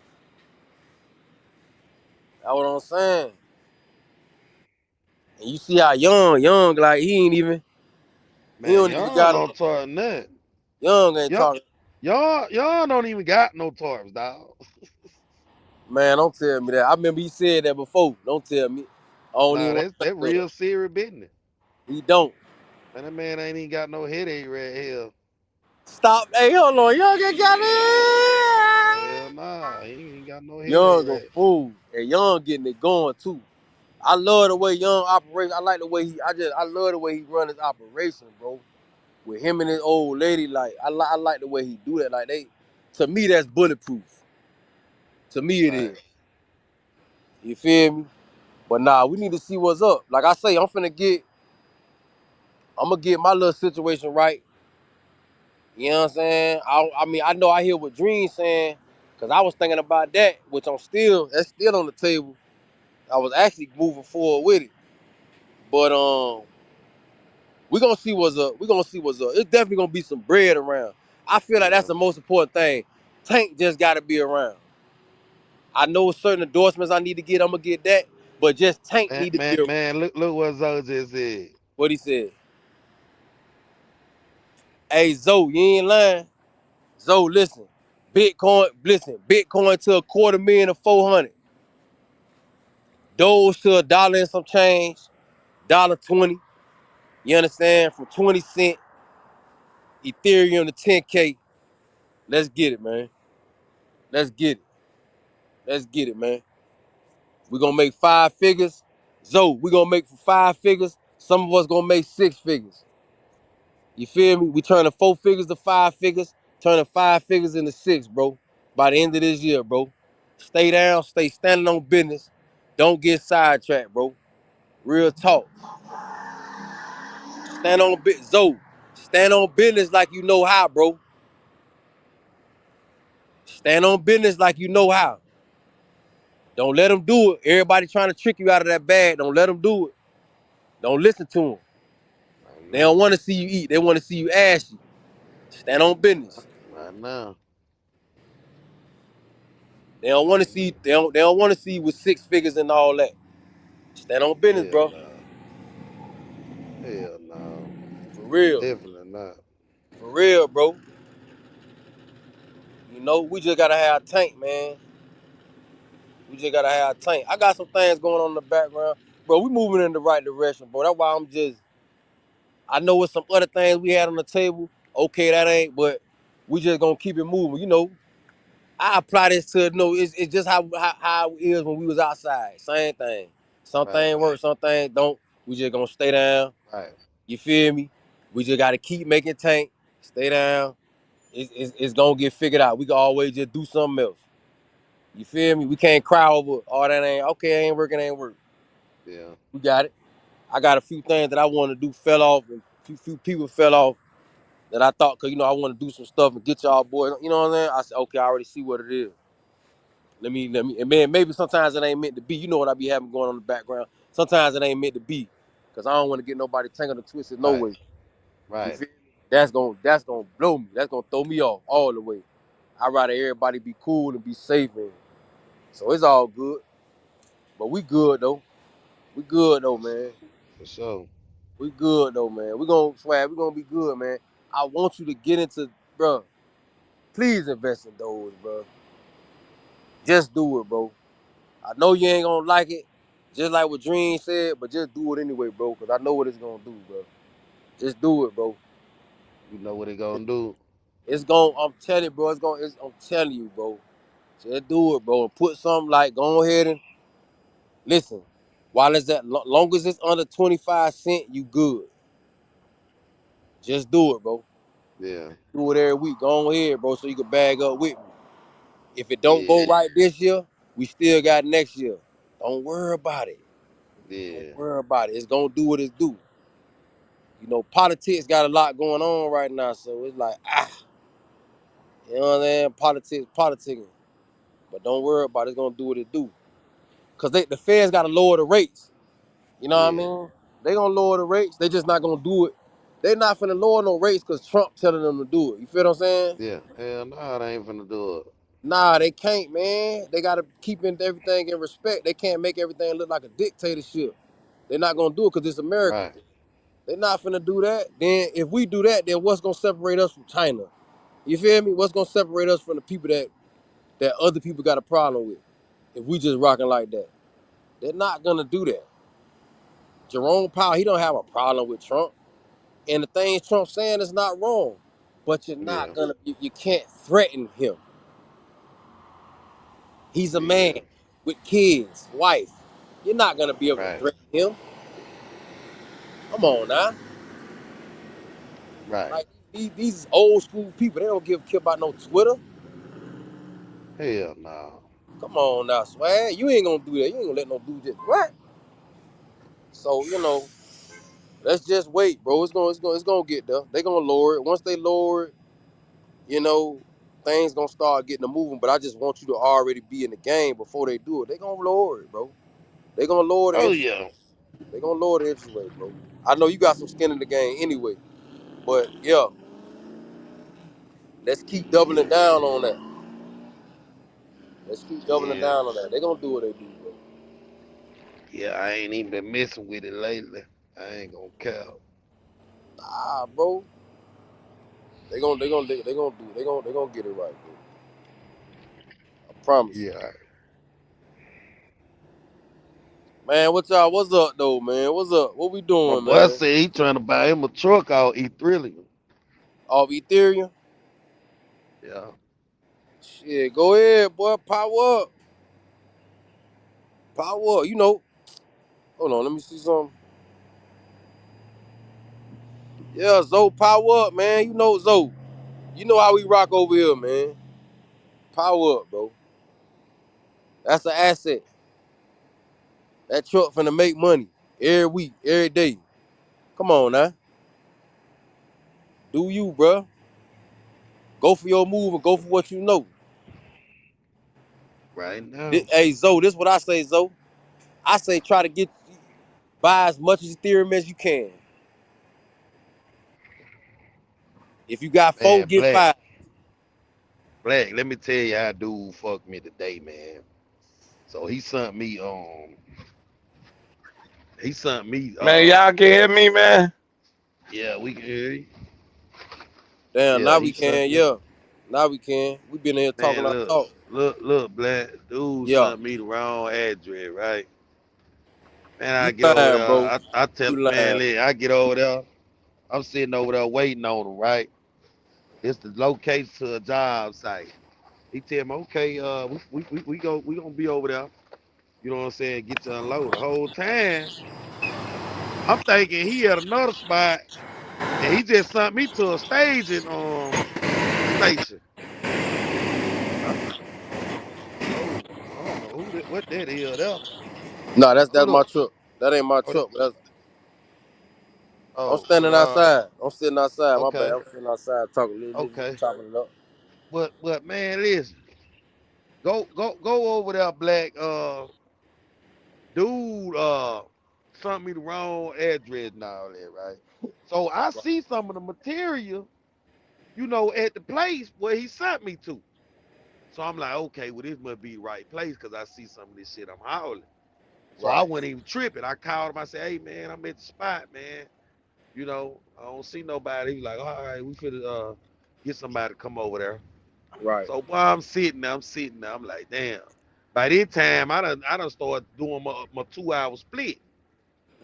That's what I'm saying. And you see how young, like he Man, don't even y'all got don't tarp nothing. young ain't Y'all, talking. y'all don't even got no tarps, dog. Man, don't tell me that. I remember he said that before. Don't tell me. I don't Nah, even want that's to that think that. real serious business. He don't. Man, that man ain't even got no headache right here. Stop. Hey, hold on. Young ain't got Hell it. nah, he ain't got no headache Young a right. fool. And Young getting it going too. I love the way Young operates. I like the way I love the way he run his operation, bro. With him and his old lady, like I like the way he do that. Like to me, that's bulletproof. To me, it Right, is. You feel me? But nah, we need to see what's up. Like I say, I'm gonna get my little situation right. You know what I'm saying? I mean, I know I hear what Dream saying. Cause I was thinking about that, which that's still on the table. I was actually moving forward with it. But we gonna see what's up. We gonna see what's up. It's definitely gonna be some bread around. I feel like that's Yeah. the most important thing. Tank just gotta be around. I know certain endorsements I need to get, I'm gonna get that. But just Tank Man, need to be man, around. man, look what Zoe just said. What he said. Hey Zoe, you ain't lying. Zoe, listen. Bitcoin to $250,000 to 400. Doge to $1 and some change. $1.20. You understand? From 20 cent, Ethereum to 10K. Let's get it, man. Let's get it. Let's get it, man. We're gonna make 5 figures. Zoe, we're gonna make for 5 figures. Some of us gonna make 6 figures. You feel me? We turning 4 figures to 5 figures, turning 5 figures into 6, bro. By the end of this year, bro. Stay down, stay standing on business. Don't get sidetracked, bro. Real talk. Stand on bit Zoe. Stand on business like you know how, bro. Stand on business like you know how. Don't let them do it. Everybody trying to trick you out of that bag. Don't let them do it. Don't listen to them. Right They don't now. want to see you eat. They want to see you ashy. Stand on business. Right now. They don't want to see. They don't want to see you with 6 figures and all that. Stand on business, Hell bro. no. Hell no. For real. Definitely not. For real, bro. You know, we just gotta have Tank, man. We just gotta have Tank. I got some things going on in the background, bro. We moving in the right direction, bro. That's why I'm just. I know with some other things we had on the table. Okay, that ain't, but we just gonna keep it moving. You know, I apply this to it's just how it is when we was outside. Same thing. Some Right. things work, some things don't. We just gonna stay down. Right. You feel me? We just gotta keep making Tank. Stay down. It's gonna get figured out. We can always just do something else. You feel me? We can't cry over, oh, that ain't okay, ain't working, ain't work. Yeah. We got it. I got a few things that I want to do fell off, and few people fell off that I thought, cause I want to do some stuff and get y'all boys. You know what I'm saying? I said, okay, I already see what it is. And man, maybe sometimes it ain't meant to be. You know what I be having going on in the background. Sometimes it ain't meant to be, cause I don't want to get nobody tangled or twisted no Right. way. You Right. feel me? That's gonna blow me. That's gonna throw me off all the way. I'd rather everybody be cool and be safe, and so it's all good. But we good though. We good though, For, man. for sure. We good though, man. We gonna swag. We gonna be good, man. I want you to get into, bro. Please invest in those, bro. Just do it, bro. I know you ain't gonna like it, just like what Dream said, but just do it anyway, bro. Cause I know what it's gonna do, bro. Just do it, bro. You know what it gonna do? It's gonna. I'm telling you, bro. I'm telling you, bro. Just do it, bro. And put something like. Go ahead and listen. While it's at long as it's under 25 cent, you good. Just do it, bro. Yeah. Do it every week. Go ahead, bro, so you can bag up with me. If it don't go Yeah. right this year, we still got next year. Don't worry about it. Don't Yeah. worry about it. It's gonna do what it's do. You know, politics got a lot going on right now, so it's like you know what I'm saying? Politics, politicking. But don't worry about it. It's gonna do what it do. Cause the feds gotta lower the rates. You know what I Yeah. mean? They gonna lower the rates. They just not gonna do it. They not finna lower no rates cause Trump telling them to do it. You feel what I'm saying? Yeah. Hell no, they ain't finna do it. Nah, they can't, man. They gotta keep everything in respect. They can't make everything look like a dictatorship. They're not gonna do it because it's America. Right. They're not finna do that. Then if we do that, then what's gonna separate us from China? You feel me? What's gonna separate us from the people that other people got a problem with? If we just rocking like that, they're not gonna do that. Jerome Powell, he don't have a problem with Trump, and the things Trump's saying is not wrong. But you're Yeah. not gonna, you can't threaten him. He's a man Yeah. with kids, wife. You're not gonna be able to Right. threaten him. Come on now. Right. Like these old school people, they don't give a care about no Twitter. Hell no. Come on now, swag. You ain't gonna do that. You ain't gonna let no dude just what? So, let's just wait, bro. It's gonna get there. They gonna lower it. Once they lower it, you know, things gonna start getting to moving. But I just want you to already be in the game before they do it. They gonna lower it, bro. They gonna lower the Oh interest. yeah, They gonna lower the interest rate, bro. I know you got some skin in the game anyway, but yeah, let's keep doubling down on that. Let's keep doubling yeah, down on that. They gonna do what they do, bro. yeah. I ain't even been messing with it lately. I ain't gonna care. Ah, bro. They gonna do. They gonna get it right, bro. I promise you. Yeah, Man, what's up though, man? What's up? What we my doing, boy man? said he trying to buy him a truck out Ethereum. Off Ethereum? Yeah, Shit, go ahead, boy. Power up. Power up. Hold on, let me see something. Yeah, Zoe, power up, man. You know Zoe. You know how we rock over here, man. Power up, bro. That's an asset. That truck finna make money every week, every day. Come on now. Do you, bro. Go for your move and go for what you know. right now. Hey, Zoe, this is what I say, Zoe. I say try to buy as much as Ethereum as you can. If you got four, Man, get five. Black. Let me tell you how dude fucked me today, man. So he sent me Man, y'all can hear me, man. yeah, we can hear you. Damn, Yeah, now he we sent can, me. yeah. Now we can. We been in here talking Man, our look, talk. look, Black. Dude Yeah. sent me the wrong address, right? Man, I You get over lying, there. bro. I tell You man, lying. look, I get over there. I'm sitting over there waiting on him, right? It's the location to a job site. He tell me, okay, we gonna be over there. You know what I'm saying? Get you unloaded. The whole time, I'm thinking he at another spot, and he just sent me to a staging station. I'm like, oh, I don't know what that is there. Nah, that's Hold my up. truck. That ain't my Oh, truck. I'm oh, standing nah, outside. I'm sitting outside. My bad. okay, I'm sitting outside talking, okay. chopping it up. But man, listen, go over there, Black. Dude, sent me the wrong address and all that, right? So I see some of the material, at the place where he sent me to. So I'm like, okay, well, this must be the right place because I see some of this shit I'm hauling. So I Right, wasn't even tripping. I called him. I said, hey, man, I'm at the spot, man. I don't see nobody. He was like, all right, we finna get somebody to come over there. right, So while I'm sitting there, I'm like, damn. By this time, I done started doing my 2 hour split.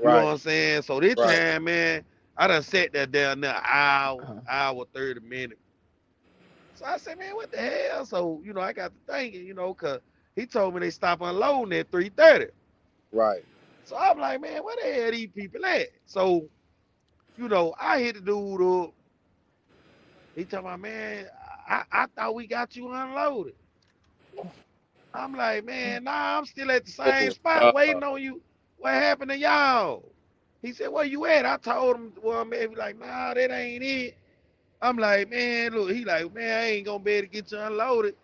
You know right, what I'm saying? So this right, time, man, I done sat there down there hour 30 minutes. So I said, man, what the hell? So, I got to thinking, cause he told me they stop unloading at 3:30. right. So I'm like, man, where the hell these people at? So, I hit the dude up. He told me, man, I thought we got you unloaded. I'm like, man, nah, I'm still at the same Oh, spot waiting on you. What happened to y'all? He said, where you at? I told him, well, man, he like, nah, that ain't it. I'm like, man, look, he like, man, I ain't gonna be able to get you unloaded.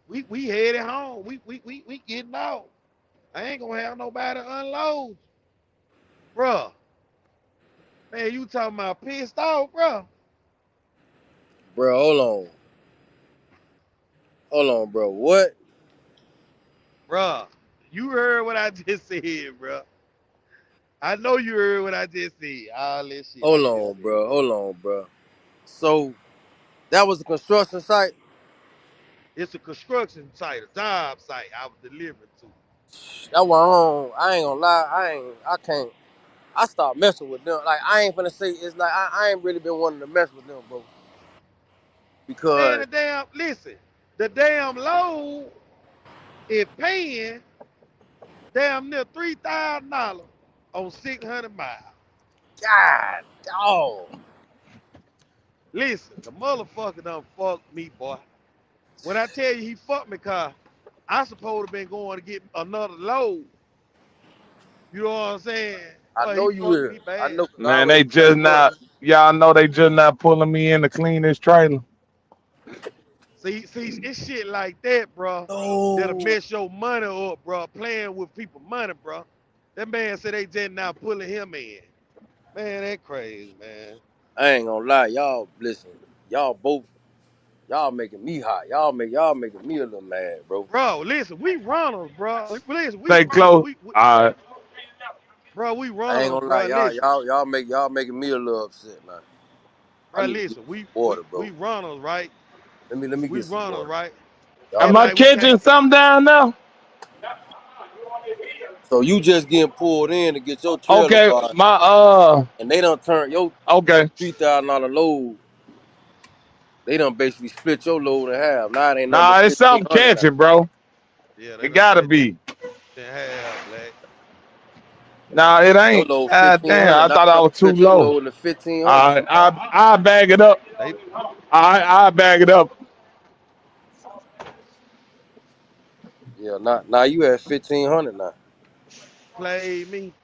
We headed home. We getting out. I ain't gonna have nobody unload. Bruh. Man, you talking about pissed off, bruh. bro, hold on. Hold on, bro. What? Bruh. You heard what I just said, bruh. I know you heard what I just said. All that shit I Hold just on, said. bro. Hold on, bro. So that was a construction site. It's a construction site, a job site I was delivering to. That one, I ain't gonna lie. I can't. I stopped messing with them. Like I ain't finna say it's like I ain't really been wanting to mess with them, bro. Man, Because listen, the damn load is paying damn near $3,000 on 600 miles. God, dog. Listen, the motherfucker done fucked me, boy. When I tell you he fucked me, cause I supposed to been going to get another load. You know what I'm saying? I But know he you fucked will. me I bad. know because I Man, already they just came up. not. Y'all know they just not pulling me in to clean this trailer. See, it's shit like that, bro. That'll No, mess your money up, bro. Playing with people money, bro. That man said they just now pulling him in. Man, that crazy, man. I ain't gonna lie, y'all. Listen, y'all both, y'all making me hot. Y'all making me a little mad, bro. Bro, listen, we runners, bro. Listen, we Stay runners. close. All right. Bro, we I ain't runners, gonna lie, bro. Listen, y'all making me a little upset now. I bro, need to get listen, some water, we bro. runners, right? Let me We get some runners, water. right? Y'all And Am I make like we can't, catching some down now? so you just getting pulled in to get your trailer Okay, washed, my and they done turn your okay. $3,000 load. They done basically split your load in half. Now it ain't number Nah, it's something 1,500 now. catching, bro. yeah, they It done gotta split that be. in half, black. Nah, it Your ain't. load Ah, fifteen damn, hundred. I Now thought they I done was too split your low. load into 1,500. I bag it up. They I bag it up. Yeah, now you at 1,500 now, played me.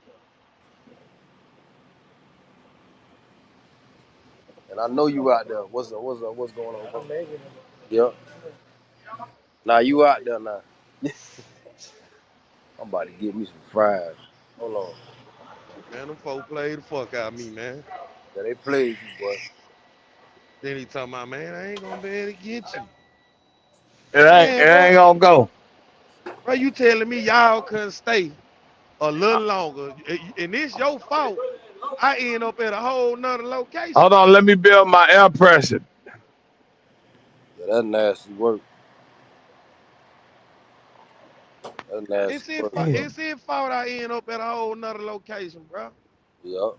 and I know you out there. What's up? What's going on, bro? Yeah. Now you out there now. I'm about to get me some fries. Hold on. Man, them folk played the fuck out of me, man. Yeah, they played you, boy. Then he talking about, man, I ain't gonna be able to get you. It Man, ain't bro, gonna go. bro, you telling me y'all couldn't stay a little longer. And it's your fault. I end up at a whole nother location. Hold on, let me build my air pressure. Yeah, that's nasty work. That's nasty work, bro. It's his fault I end up at a whole nother location, bro. Yeah.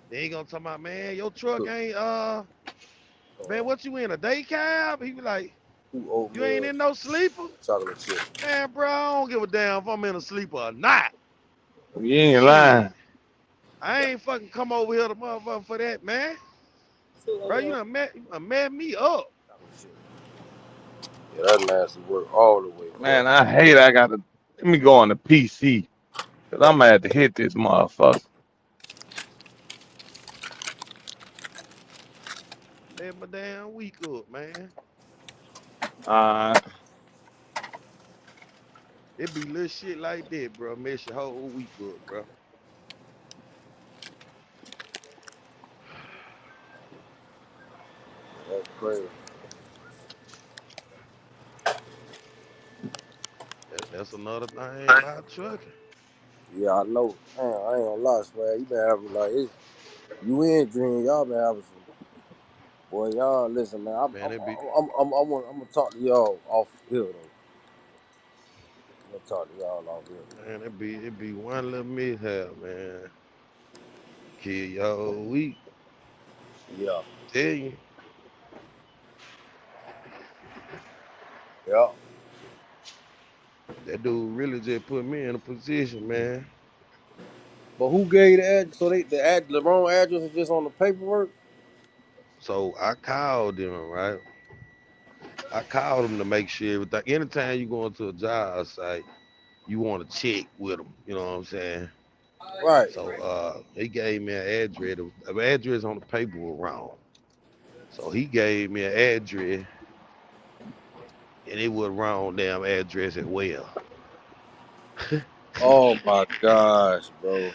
They ain't gonna talk about, man, your truck Cook ain't man, uh, what you in, a day cab? He be like, two you ain't oatmeal, in no sleeper? chocolate chip. Man, bro, I don't give a damn if I'm in a sleeper or not. You ain't Shit. lying. I ain't fucking come over here to motherfucker for that, man. Bro, you done met me up. Chocolate chip. Yeah, that's nasty work all the way, bro. Man, I gotta let me go on the PC. Cause I'm gonna have to hit this motherfucker. Met my damn week up, man. Uh It be little shit like that, bro. Mess your whole week up, bro. Yeah, that's crazy. That's another thing about trucking. Yeah, I know. Man, I ain't gonna lie, swag. You been having like it's you and Dream. Y'all been having some. Boy, y'all listen, man. Man, it be I'm gonna talk to y'all off here though. I'm gonna talk to y'all off here. man, it be one little mishap, man. Kill your whole week. Yeah, Tell you. yeah. That dude really just put me in a position, man. But who gave the address? So the wrong address is just on the paperwork. So I called them, right? I called them to make sure everything. Anytime you go into a job site, you want to check with them. You know what I'm saying? Right. So he gave me an address. The address on the paper was wrong. So he gave me an address, and it was wrong damn address as well. Oh my gosh, bro.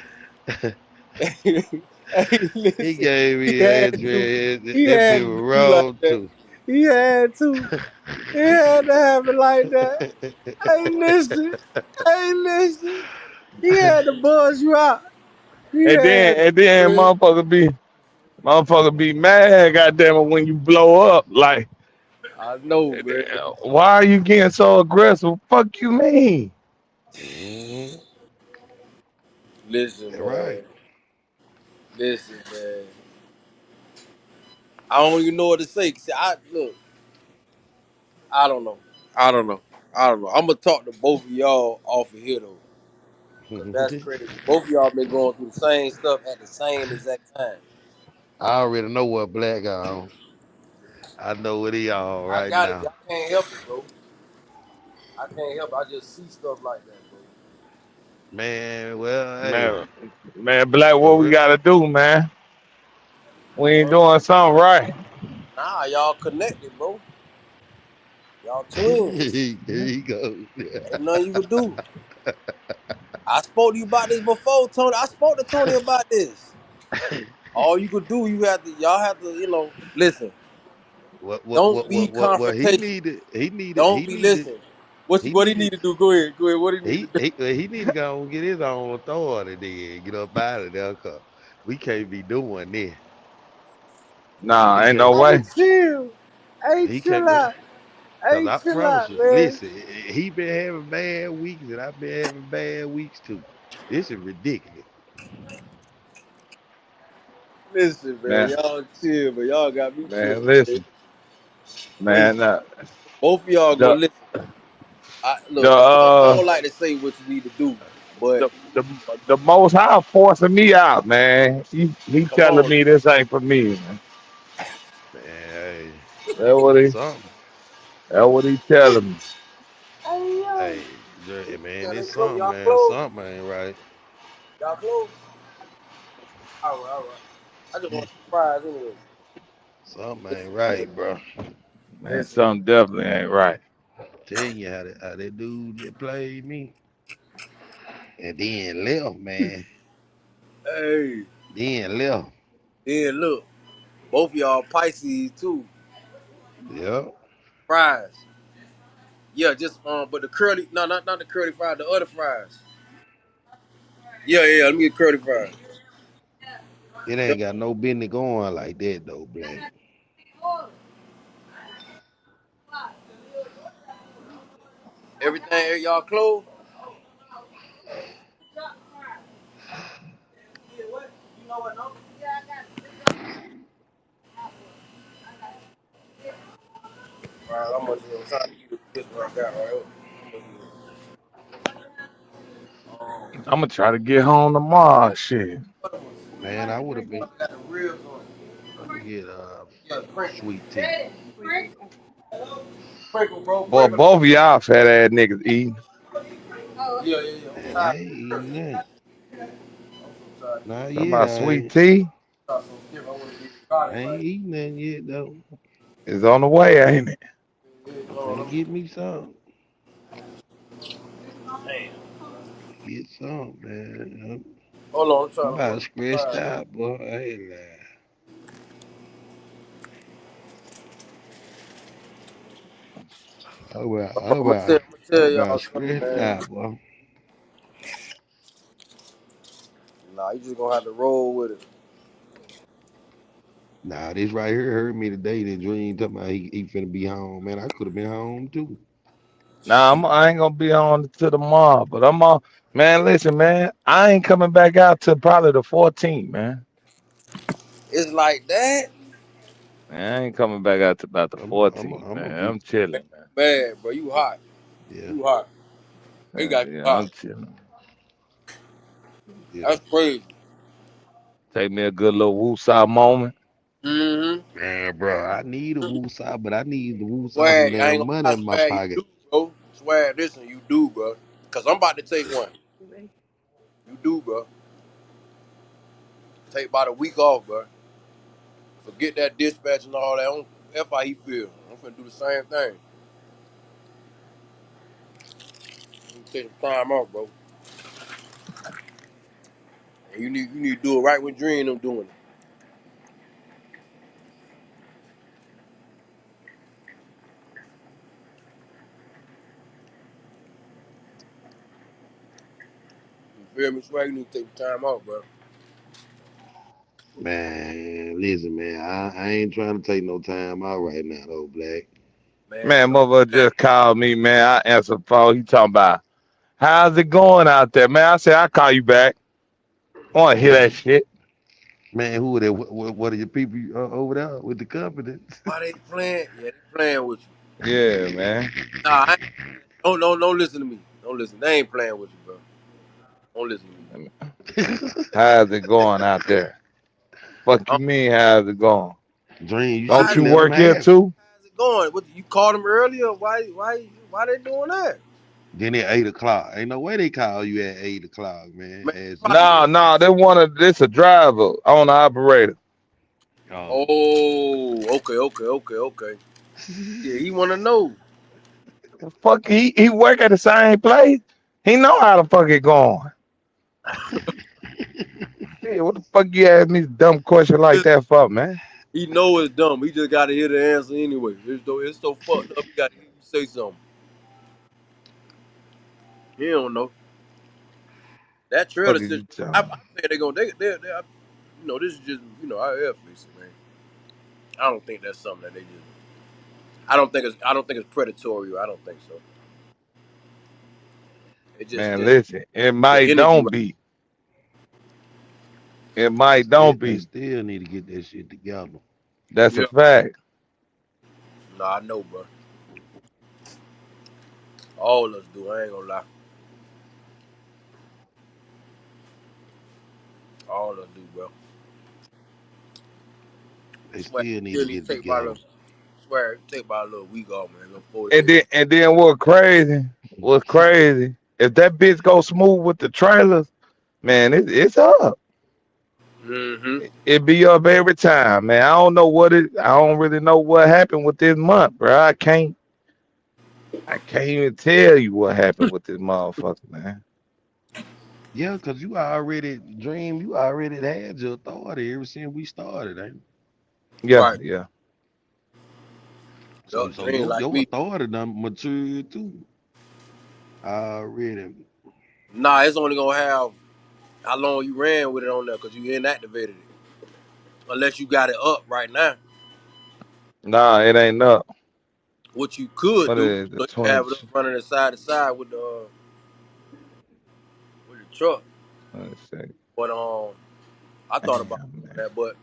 Hey, He listen. gave He me an had to. address He that had be to do like wrong that. too. He had to. He had to have it like that. Hey, listen. Hey, listen. He had to buzz you out. He had and to, then man. motherfucker be mad, goddamn it, when you blow up. Like, I know, man. why are you getting so aggressive? Fuck you mean? Mhm. Listen, That man. right. Listen, man. I don't even know what to say. See, look. I don't know. I don't know. I don't know. I'm gonna talk to both of y'all off of here though, cause that's crazy. Both of y'all been going through the same stuff at the same exact time. I already know what black on. I know what he on I right got it. now. I can't help it, bro. I can't help it. I just see stuff like that, bro. Man, well, hey, Man, man, Black, for what we real. gotta do, man? We ain't Huh? doing something right. Nah, y'all connected, bro. Y'all twins. There you go. Ain't nothing you could do. I spoke to you about this before, Tony. I spoke to Tony about this. All you could do, y'all have to, listen. Don't be What he confrontational. needed, Don't be listening. he What he needed, need to do? Go ahead. Go ahead. What he need to do? he need to go and get his own authority then, get up out of there, cause we can't be doing this. Nah, He ain't no can't, Hey, way. chill. Hey, he chill can't, out. cause Hey, I chill promise out, you, man. listen, he been having bad weeks and I've been having bad weeks too. This is ridiculous. Listen, man. Man, Y'all chill, man. Y'all got me man, tripping. Man. listen. Crazy. Man, Both of y'all go the listen. the Look. I don't like to say what you need to do, but the the, the most high forcing me out, man. He come telling on. me this ain't for me, man. Man, hey, That what he something. that what he telling me. Hey, yo. Hey, man, Yeah, they it's close. something, Y'all man. close. Something ain't right. Y'all close. All right. I just want some fries anyway. Something ain't right, bro. Man, Listen. something definitely ain't right. Telling you how that dude just played me. And then left, man. Hey. Then left. Then look. Both of y'all Pisces too. Yep. Fries. Yeah, just but the curly, no, not the curly fries, the other fries. Yeah. Let me get curly fries. It Yep. ain't got no business going like that though, Black. Everything y'all close. Right, I'm gonna I'm trying to eat this one I got right here. I'm gonna I'm gonna try to get home tomorrow. Shit. other ones. Man, I would have been I got the ribs on it. I'm gonna get Yeah, sprinkle. sweet tea. Sprinkle, bro, Boy, sprinkle. both of y'all fat ass niggas eating. Yeah. I'm Man, I tired. ain't eating nothing. I'm so tired. Not Talking yet, about I sweet ain't. tea Try something different. I want to do I garlic ain't right. eating nothing yet though. is on the way, ain't it? Yeah, I'm hold finna on. get me some. Damn. Get some, man. Hold on, I'm I'm trying to about put stressed fries in. out, boy. I ain't lying. I'm gonna I'm tell about y'all something, stressed man. out, boy. Nah, you just gonna have to roll with it. Nah, this right here hurt me today. The dream talking about he finna be home, man. I could have been home too. Nah, Shit. I ain't gonna be on to the mall, but I'm on. Man, listen, man, I ain't coming back out till probably the 14th, man. It's like that. Man, I ain't coming back out to about the I'm 14th, gonna man. be, I'm chilling, man. Bad, bro. You hot. yeah, You hot. They got you Yeah, hot. I'm chilling. yeah. That's crazy. Take me a good little woosah moment. Mm-hmm. Man, bro, I need a woosah, but I need the woosah some Swag, I damn ain't money gonna lie, in my swag, you pocket. do, bro. Swag, listen, you do, bro. Cause I'm about to take one. You do, bro. Take about a week off, bro. Forget that dispatch and all that. F how he feel. I'm finna do the same thing. Take some time off, bro. And you need to do it right when Dream them doing it. You feel me? Swag, you need to take some time off, bro. Man, listen, man, I ain't trying to take no time out right now, though, Black. Man, Man, don't mother do that. just called me, man. I answered the phone. He talking about, how's it going out there, man? I said, I'll call you back. I want to hear that shit. Man, who are they? What are your people over there with the company? Why they playing? Yeah, they playing with you. Yeah, man. Nah, don't listen to me. Don't listen. They ain't playing with you, bro. Don't listen to me. How's it going out there? Fuck Um, you mean, how's it going? Dream, you should Don't have how's you it? let them work here have it. too? How's it going? What you called them earlier? Why they doing that? Then at 8 o'clock. Ain't no way they call you at 8 o'clock, man. Man, As probably, usual. No, they wanted this a driver on the operator. Oh. oh, okay. Yeah, he wanna know. Fuck, he work at the same place. He know how the fuck it going. Yeah, what the fuck you ask me a dumb question like that for, man? He know it's dumb. He just gotta hear the answer anyway. It's so fucked up. He gotta hear you say something. He don't know that trailer Fuck is situation. you I talking? think they're gonna. This is just I air fix it, man. I don't think that's something that they just. I don't think it's predatory. I don't think so. It just Man, just listen, it the might energy don't right. be. It might Still, don't they be. still need to get that shit together. That's a Yeah. fact. Nah, I know, bro. All of us do. I ain't gonna lie. All of us do, bro. They Swear, still need to still need get to it take my together. little. Swear, take my little week off, man. Go 40 And days. then what crazy? What's crazy? If that bitch go smooth with the trailers, man, it's up. Mm-hmm. It be up every time, man. I don't know what it. I don't really know what happened with this month, bro. I can't even tell you what happened with this motherfucker, man. Yeah, cause you already dream. You already had your authority ever since we started, ain't it? Yeah, Right. yeah. So Yup, so dream your like your me. authority done matured too. Already. Nah, it's only gonna have how long you ran with it on there because you inactivated it. Unless you got it up right now. Nah, it ain't up. What you could What do, is it? The you can have it 20. up running side to side with the truck. Let me see. But I thought about Damn, doing man. that. But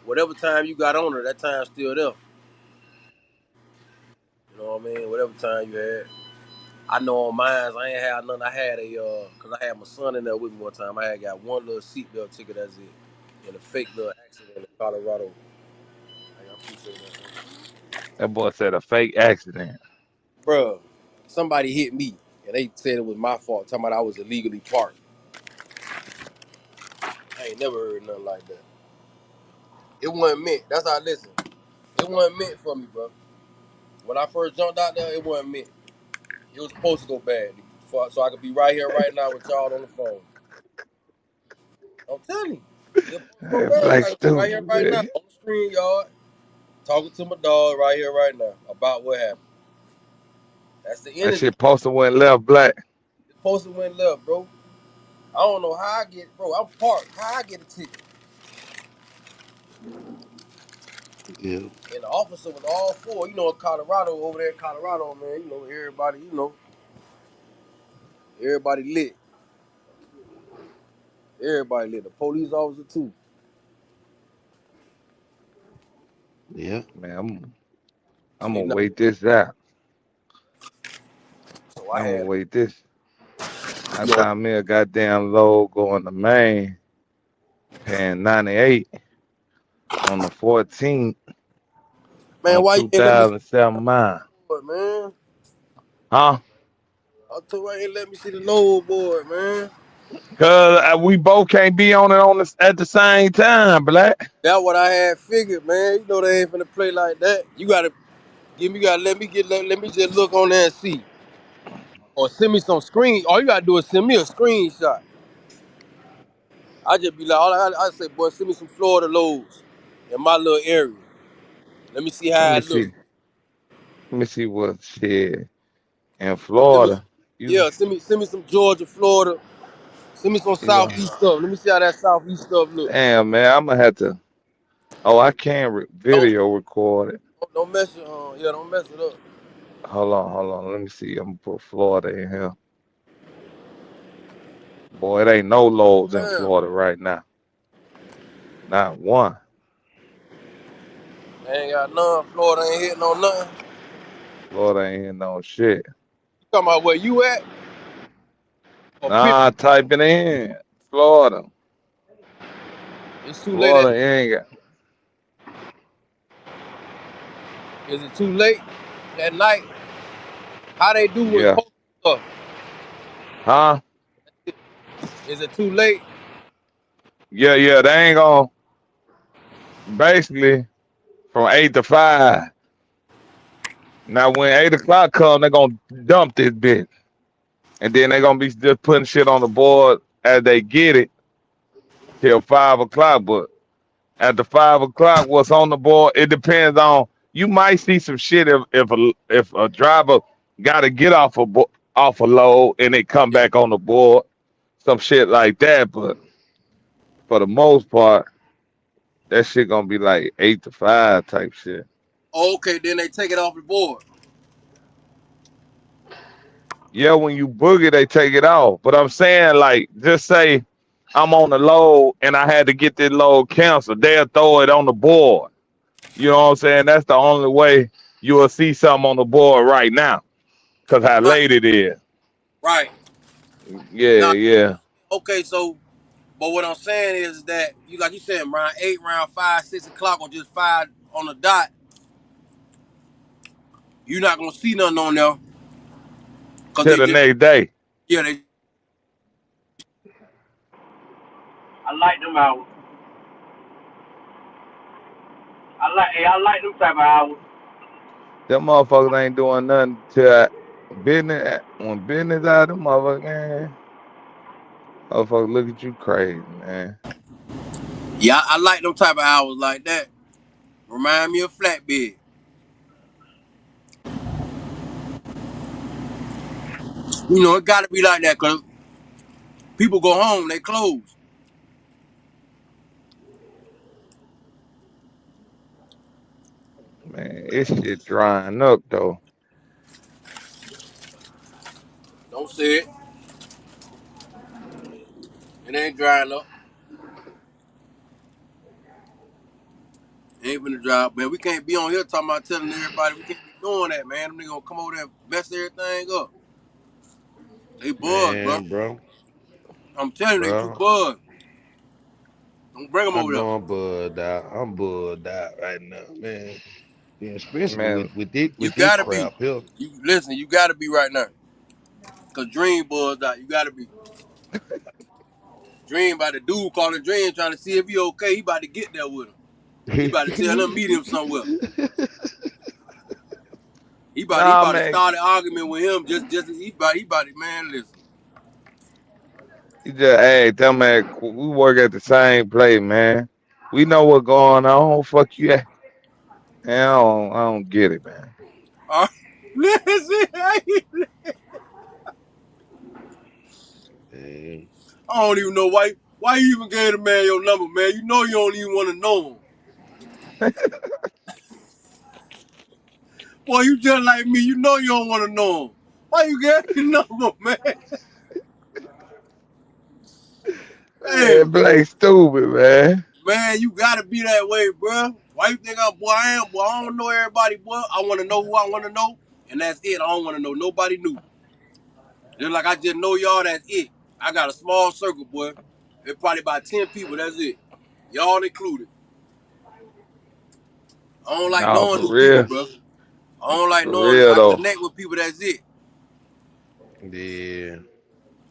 whatever time you got on it, that time's still there. You know what I mean? Whatever time you had. I know on mine, I ain't had none. I had cause I had my son in there with me one time. I had got one little seatbelt ticket. That's it. In a fake little accident in Colorado. I appreciate that, man. That boy said a fake accident. Bruh, somebody hit me, and they said it was my fault. Talking about I was illegally parked. I ain't never heard nothing like that. It wasn't meant. That's how I listen. It wasn't meant for me, bro. When I first jumped out there, it wasn't meant. It was supposed to go bad, so I could be right here, right now with y'all on the phone. I'm telling you, it was supposed to go Hey, bad, so Black I could be right here, stupid, right now man. on the screen, y'all, talking to my dog right here, right now about what happened. That's the That energy. shit posted went left, Black. It's supposed to went left, bro. I don't know how I get, bro. I'm parked. How I get a ticket? Yeah. And the officer was all for, in Colorado, over there in Colorado, man, everybody, everybody lit. Everybody lit. The police officer too. Yeah. Man, I'm See gonna now. wait this out. So I I'm gonna had wait this. I you know, got me a goddamn load going to Maine, paying 98 on the 14th man, on why you ain't let me see 2007 mile. the load board, man? Huh? I told you I ain't let me see the load board, man. Cause we both can't be on it at the same time, Black. That's what I had figured, man. You know they ain't finna play like that. You gotta let me just look on there and see. Or send me some screen. All you gotta do is send me a screenshot. I just be like, I say, boy, send me some Florida loads in my little area. Let me see Let how me I look. see. Let me see what shit in Send me, Florida. You, yeah, send me some Georgia, Florida. Send me some you know, southeast stuff. Let me see how that southeast stuff look. damn man, I'm gonna have to. Oh, I can't Don't video record it. don't mess it. Don't mess it up. Hold on. Let me see. I'm gonna put Florida in here. Boy, it ain't no loads in Damn, Florida right now. Not one. I ain't got none. Florida ain't hitting on nothing. Florida ain't in no shit. You talking about where you at? Or period? Nah, type it in. Florida. It's too late. Florida ain't got. Is it too late at night? How they do with Yeah. postal stuff? Huh? Is it too late? Yeah. They ain't gonna. Basically, from 8 to 5. Now when 8 o'clock come, they're gonna dump this bitch. And then they're gonna be just putting shit on the board as they get it till 5 o'clock. But after 5 o'clock, what's on the board, it depends on you might see some shit if a driver gotta get off a load and it come Yeah. back on the board, some shit like that. But for the most part, that shit gonna be like 8 to 5 type shit. Okay, then they take it off the board. Yeah, when you boogie, they take it off. But I'm saying, like, just say I'm on the load and I had to get this load canceled. They'll throw it on the board. You know what I'm saying? That's the only way you will see something on the board right now. Cause how Right, late it is. right. Yeah, Now, yeah. okay, so but what I'm saying is that you like you said, around 8, around 5, 6 o'clock, or just 5 on the dot, you're not gonna see nothing on there because Till they the just next day. yeah they. I like them hours. I like them type of hours. Them motherfuckers ain't doing nothing till business when business out, them motherfuckers, man. Motherfuckers look at you crazy, man. Yeah, I like them type of hours like that. Remind me of flatbed. You know, it gotta be like that because people go home, they close. Man, this shit drying up though. Don't say it. It ain't drying up. It ain't finna dry up, man. We can't be on here talking about telling everybody we can't be doing that, man. Them niggas gonna come over there and mess everything up. They buzzed, bro. Man, bro, I'm telling you, they too bro. buzzed. Don't bring them I over there. know I'm bugged out. I'm bugged out right now, man. Yeah, especially Man, You with this gotta be. crap here. You listen. You gotta be right now. Cause Dream buzzed out. You gotta be. Dream by the dude calling Dream trying to see if he okay. He about to get there with him. He about to tell him meet him somewhere. He nah, about to man. start an argument with him. He about to, man. Listen. You just hey, tell man we work at the same place, man. We know what's going on. Fuck you. Man, I don't get it, man. Uh, listen. Man, I don't even know why. Why you even gave the man your number, man? You know you don't even want to know him. Boy, you just like me. You know you don't want to know him. Why you gave your number, man? Man, Man, Blake stupid, man. man, you gotta be that way, bro. Why you think I, boy, I am, boy? I don't know everybody, boy. I want to know who I want to know, and that's it. I don't want to know nobody new. Just like I just know y'all, that's it. I got a small circle, boy. It's probably about 10 people, that's it. Y'all included. I don't like No, knowing for new people, real. bro. I don't like For knowing, real I though. connect with people, that's it. yeah.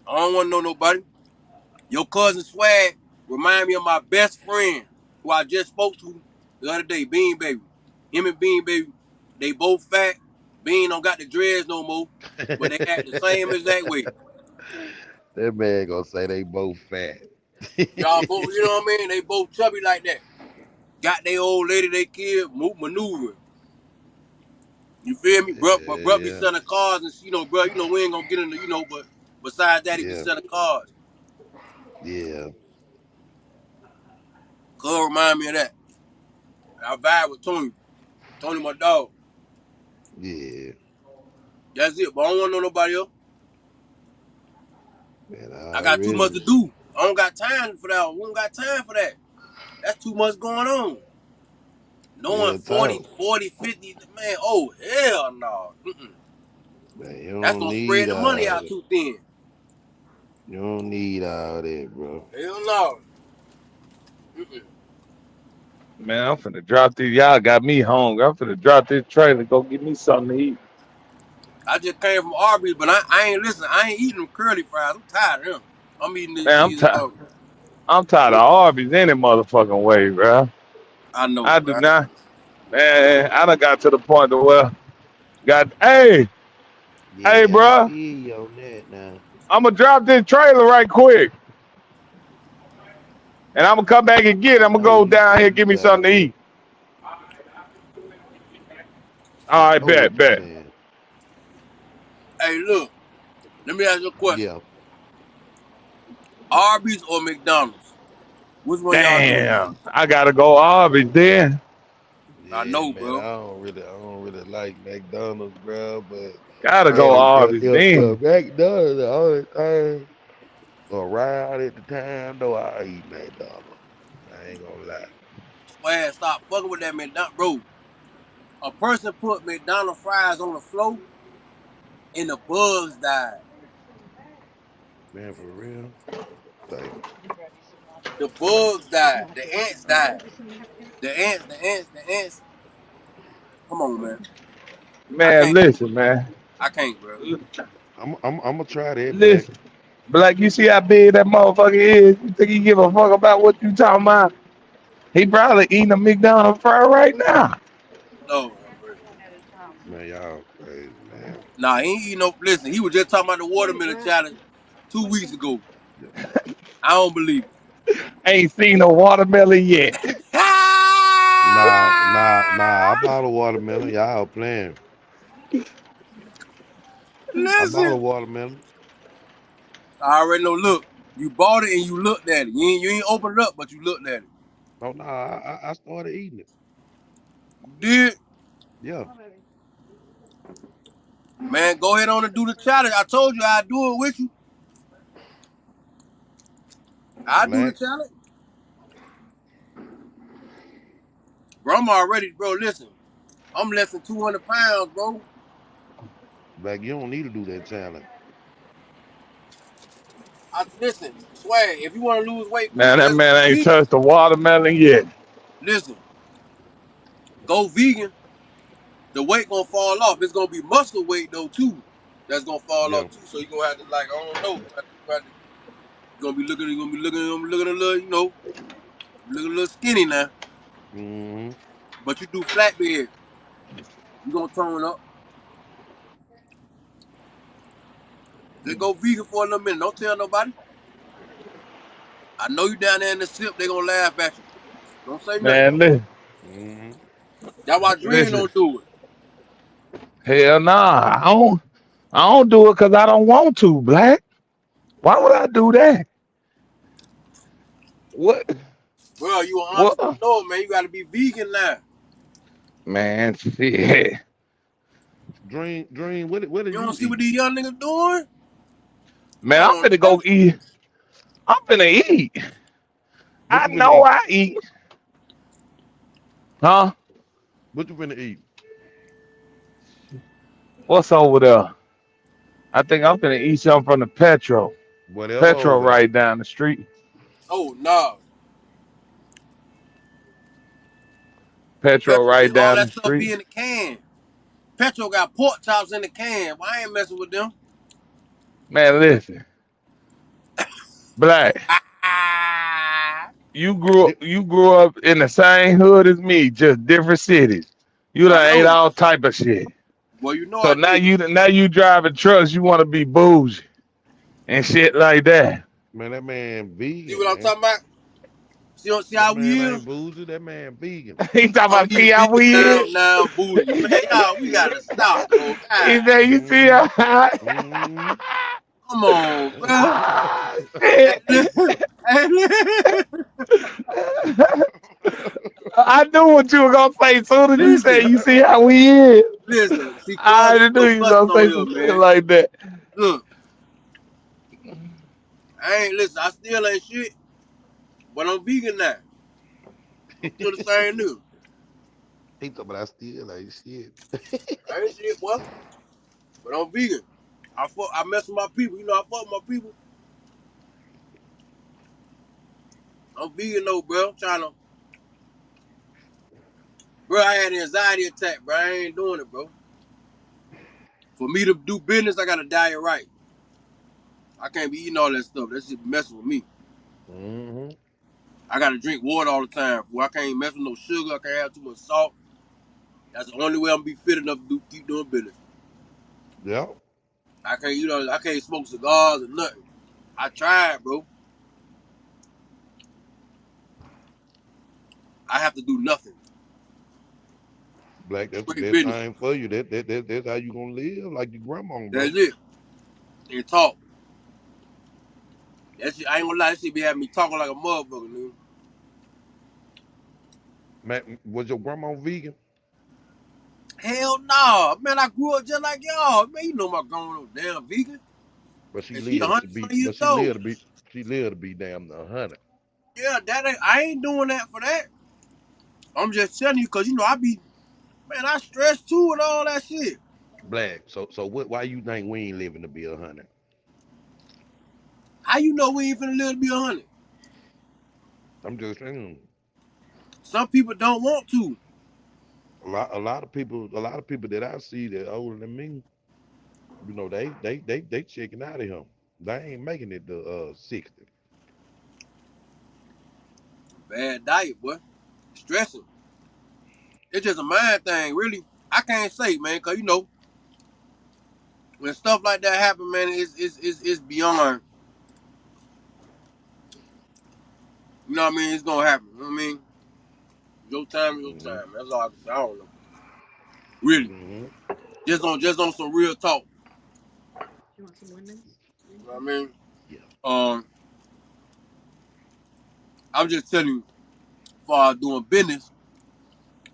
I don't want to know nobody. Your cousin Swag remind me of my best friend who I just spoke to the other day, Bean Baby. Him and Bean Baby, they both fat. Bean don't got the dreads no more, but they act the same exact way. That man gonna say they both fat. Y'all both, you know what I mean? They both chubby like that. Got their old lady, they kid, maneuver. You feel me? Bro be Yeah, selling cars and bro, we ain't gonna get into, but besides that, he be yeah, selling cars. yeah, Cuz remind me of that. I vibe with Tony. Tony, my dog. yeah. That's it. But I don't want to know nobody else. Man, I got too much already. to do. I don't got time for that. We don't got time for that. That's too much going on. Knowing Real 40, talk. 40, 50, man, oh, hell no. Man, you That's don't going to need spread the money all out that. too thin. You don't need all that, bro. Hell no. Mm-mm. Man, I'm finna drop this. Y'all got me hungry. I'm finna drop this trailer. Go get me something to eat. I just came from Arby's, but I ain't, listen, I ain't eating them curly fries. I'm tired of them. I'm eating Man, these, I'm tired of Arby's any motherfucking way, bro. I know, I do bro. not. Man, I done got to the point to where Got hey, hey, Yeah, I bro. feel you on that now. I'm gonna drop this trailer right quick, and I'm gonna come back and get it. I I'm gonna know go you down say here and you give me gotta something to go. eat. I All right, know bet, what you bet. saying. Hey, look, let me ask you a question. Yeah. Arby's or McDonald's? Which one y'all doing? Damn, I gotta go Arby's then. I Yeah, know, man. bro. I don't really like McDonald's, bro. But Gotta go hey, Arby's then. if McDonald's the only thing around at the time, though, I eat McDonald's. I ain't gonna lie. Swear, stop fucking with that McDonald's, bro. A person put McDonald's fries on the floor and the bugs died. Man, for real. Like, The bugs died. The ants died. The ants. Come on, man. I Man, can't. listen, man. I can't, bro. I'm gonna try that black. Listen. Black, you see how big that motherfucker is? You think he give a fuck about what you talking about? He probably eating a McDonald's fry right now. No, bro. Man, y'all crazy, man. Nah, he ain't eating no. Listen, he was just talking about the watermelon challenge 2 weeks ago. Yeah. I don't believe it. Ain't seen no watermelon yet. Nah. I bought a watermelon. Y'all playing. I bought a Listen, watermelon. I already know. Look, you bought it and you looked at it. You ain't opened it up, but you looked at it. Oh, nah, I started eating it. You did, Yeah. man. Go ahead on and do the challenge. I told you I'd do it with you. I do the Black. challenge, bro. I'm already, bro. Listen, I'm less than 200 pounds, bro. Black, you don't need to do that challenge. Listen, swag. If you want to lose weight quick, Man, that just man go ain't vegan. touched the watermelon yet. Listen, go vegan. The weight gonna fall off. It's gonna be muscle weight though too. That's gonna fall Yeah. off too. So you gonna have to like, I don't know. You gonna be looking a little, looking a little skinny now. Mm-hmm. But you do flatbed, you gonna tone up. Just go vegan for a little minute. Don't tell nobody. I know you down there in the sip. They gonna laugh at you. Don't say nothing. Man, listen, Mm-hmm. That's why Dream listen. don't do it. Hell nah, I don't do it because I don't want to, Black. Why would I do that? What? Bro, you an What? entrepreneur, man. You gotta be vegan now. Man, shit. Dream, what are You don't you see what eating? these young niggas doing? Man, I'm Man, finna go eat. I'm finna eat. What I you finna know eat? I eat. Huh? What you finna eat? What's over there? I think I'm finna eat something from the Petro. Whatever Petro over there. right down the street. oh no. Petro Petro, right all down that the stuff street. be in the can. Petro got pork chops in the can. Well, I ain't messing with them. Man, listen. Black. Ah, Di- You grew up in the same hood as me, just different cities. You I done ate know. all type of shit. Well, you know So I did. now you driving trucks, you wanna be bougie and shit like that. Man, that man See vegan, what I'm man. talking about? See That how man we is? ain't boozy. That man vegan. He talking Oh, about he see how vegan we is. now bougie. Man, y'all, we gotta stop, bro. He God, said, you see Mm-hmm. how Mm-hmm. come on, bro. ah, Hey, shit. listen. Hey, I knew what you were gonna say soon as you said listen. you see how we is. Listen. See, cuz I ain't knew no you was fussing gonna on say here, some shit man. like that. Look, I ain't listen. I still ain't shit, but I'm vegan now. I'm still the same nigga. He talking about I still like shit. I ain't shit, boy, but I'm vegan. I mess with my people. You know, I fuck with my people. I'm vegan though, bro. I'm trying to, bro. I had an anxiety attack, bro. I ain't doing it, bro. For me to do business, I gotta diet right. I can't be eating all that stuff. That shit be messing with me. Mm-hmm. I gotta drink water all the time. Fool. I can't mess with no sugar. I can't have too much salt. That's the only way I'm gonna be fit enough to keep doing business. Yeah. I can't, I can't smoke cigars or nothing. I tried, bro. I have to do nothing. Black, that's the Straight best business. thing for you. That's how you gonna live, like your grandma, bro. That's it. And talk. That shit, I ain't gonna lie, that shit be having me talking like a motherfucker, nigga. Man, was your grandma vegan? Hell nah. Man, I grew up just like y'all. Man, you know my grandma no damn vegan. But she And she lived to 100 be some years but old. she lived to be damn 100. Yeah, that ain't, I ain't doing that for that. I'm just telling you, cause I be, man, I stress too and all that shit. Black. So what why you think we ain't living to be 100? How you know we ain't finna live to be 100? I'm just saying. Some people don't want to. A lot of people that I see that older than me, they checking out of him. They ain't making it to 60. Bad diet, boy. Stressing. It's just a mind thing, really. I can't say, man, cause when stuff like that happen, man, it's beyond. You know what I mean? It's gonna happen. You know what I mean? Your time is your Mm-hmm. time. That's all I can say. I don't know. Really. Mm-hmm. Just on some real talk. You know what I mean? Yeah. Um, I'm just telling you, for doing business,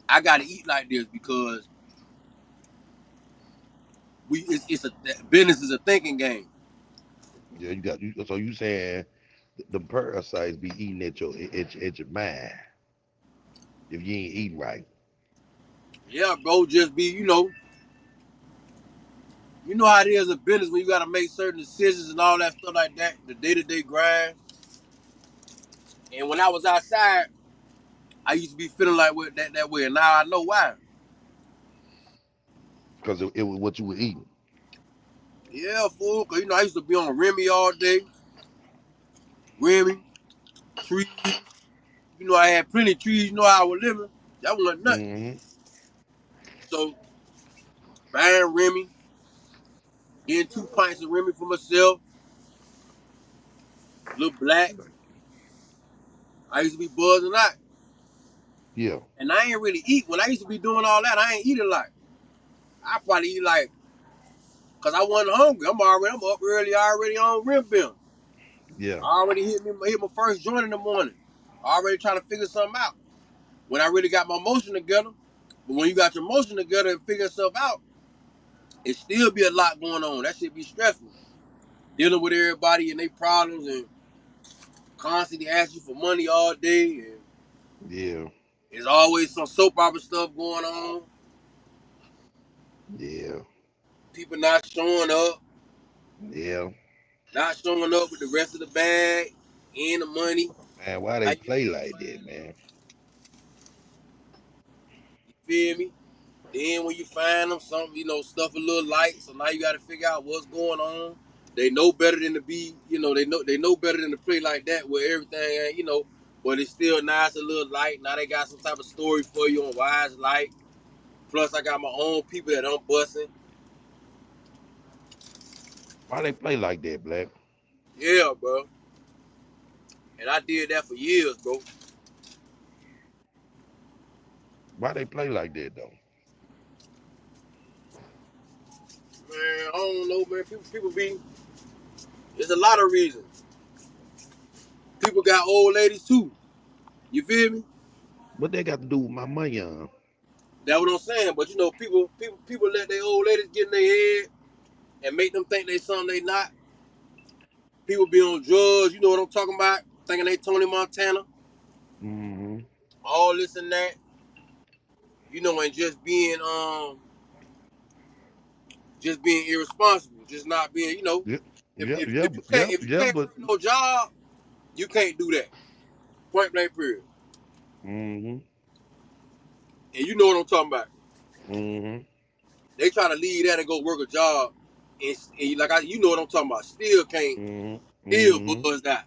I gotta eat like this because it's a business is a thinking game. Yeah, so you saying the parasites be eating at your mind if you ain't eating right. Yeah, bro, just be, you know how it is a business when you gotta make certain decisions and all that stuff like that, the day-to-day grind. And when I was outside, I used to be feeling like that way, and now I know why. Because it was what you were eating. Yeah, fool, cause I used to be on Remy all day, Remy, trees. I had plenty of trees. You know how I was living. That wasn't nothing. Mm-hmm. So buying Remy, getting 2 pints of Remy for myself, little black. I used to be buzzing out. Yeah. And I ain't really eat. When I used to be doing all that, I ain't eat a lot. I probably eat like, cause I wasn't hungry. I'm up early already on Rim Bim. Yeah. I already hit my first joint in the morning. Already trying to figure something out. When I really got my motion together. But when you got your motion together and figure stuff out, it still be a lot going on. That shit be stressful. Dealing with everybody and their problems and constantly ask you for money all day. And Yeah. there's always some soap opera stuff going on. Yeah. People not showing up, Yeah. not showing up with the rest of the bag and the money. Man, why How they you play like that, man? feel me? Then when you find them, something stuff a little light. So now you got to figure out what's going on. They know better than to be, they know better than to play like that where everything ain't. But it's still nice, a little light. Now they got some type of story for you on why it's light. Plus, I got my own people that I'm busting. Why they play like that, Black? Yeah, bro. And I did that for years, bro. Why they play like that though? Man, I don't know, man. People be. There's a lot of reasons. People got old ladies too. You feel me? What they got to do with my money on? That's what I'm saying. But people let their old ladies get in their head and make them think they something they not. People be on drugs. You know what I'm talking about? Thinking they Tony Montana. Mm-hmm. All this and that. And just being irresponsible, just not being. Yeah. If Yeah. if, Yeah. if you But can't yeah. if you Yeah. can't But. work no job, you can't do that. Point blank period. Mm-hmm. And you know what I'm talking about. Mm-hmm. They try to leave that and go work a job, and you know what I'm talking about. Still can't, Mm-hmm. still Mm-hmm. buzzed out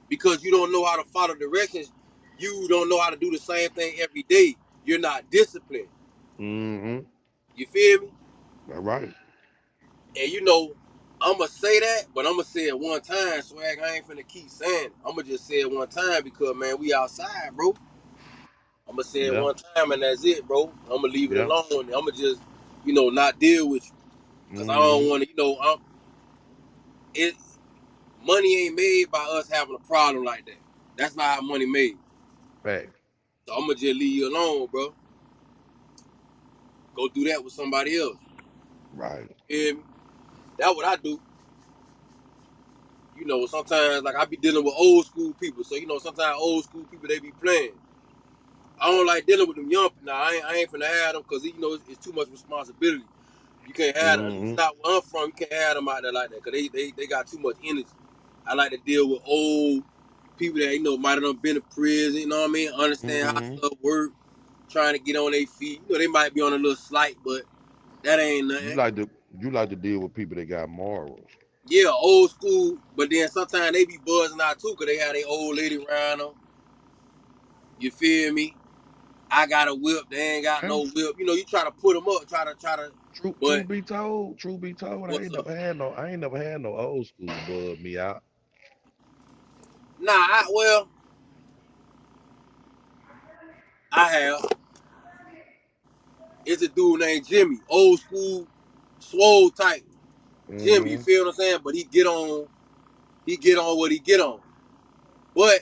because you don't know how to follow directions. You don't know how to do the same thing every day. You're not disciplined. Mm-hmm. You feel me? All right. And you know, I'ma say that, but I'ma say it one time, swag. I ain't finna keep saying it. I'ma just say it one time because man, we outside, bro. I'ma say it Yeah. one time and that's it, bro. I'ma leave it Yeah. alone. I'ma just, not deal with you. Cause I don't Mm-hmm. wanna, it money ain't made by us having a problem like that. That's not how money made. Facts. So I'ma just leave you alone, bro. Go do that with somebody else. Right. You feel me? That's what I do. Sometimes like I be dealing with old school people. So sometimes old school people they be playing. I don't like dealing with them young. Now I ain't finna have them because it's too much responsibility. You can't have them. At least Mm-hmm. not where I'm from. You can't have them out there like that because they got too much energy. I like to deal with old people that might have been in prison. You know what I mean? Understand how Mm-hmm. stuff work. Trying to get on their feet. They might be on a little slight, but that ain't You nothing. like to you like to deal with people that got morals. Yeah, old school, but then sometimes they be buzzing out too because they have their old lady around them. You feel me? I got a whip, they ain't got Yeah. no whip. You try to put them up, try to. True. But Truth be told, what's up? I ain't never had no old school bug me out. Nah, well, I have. It's a dude named Jimmy, old school, swole type. Jimmy, you Mm-hmm. feel what I'm saying? But he get on what he get on. But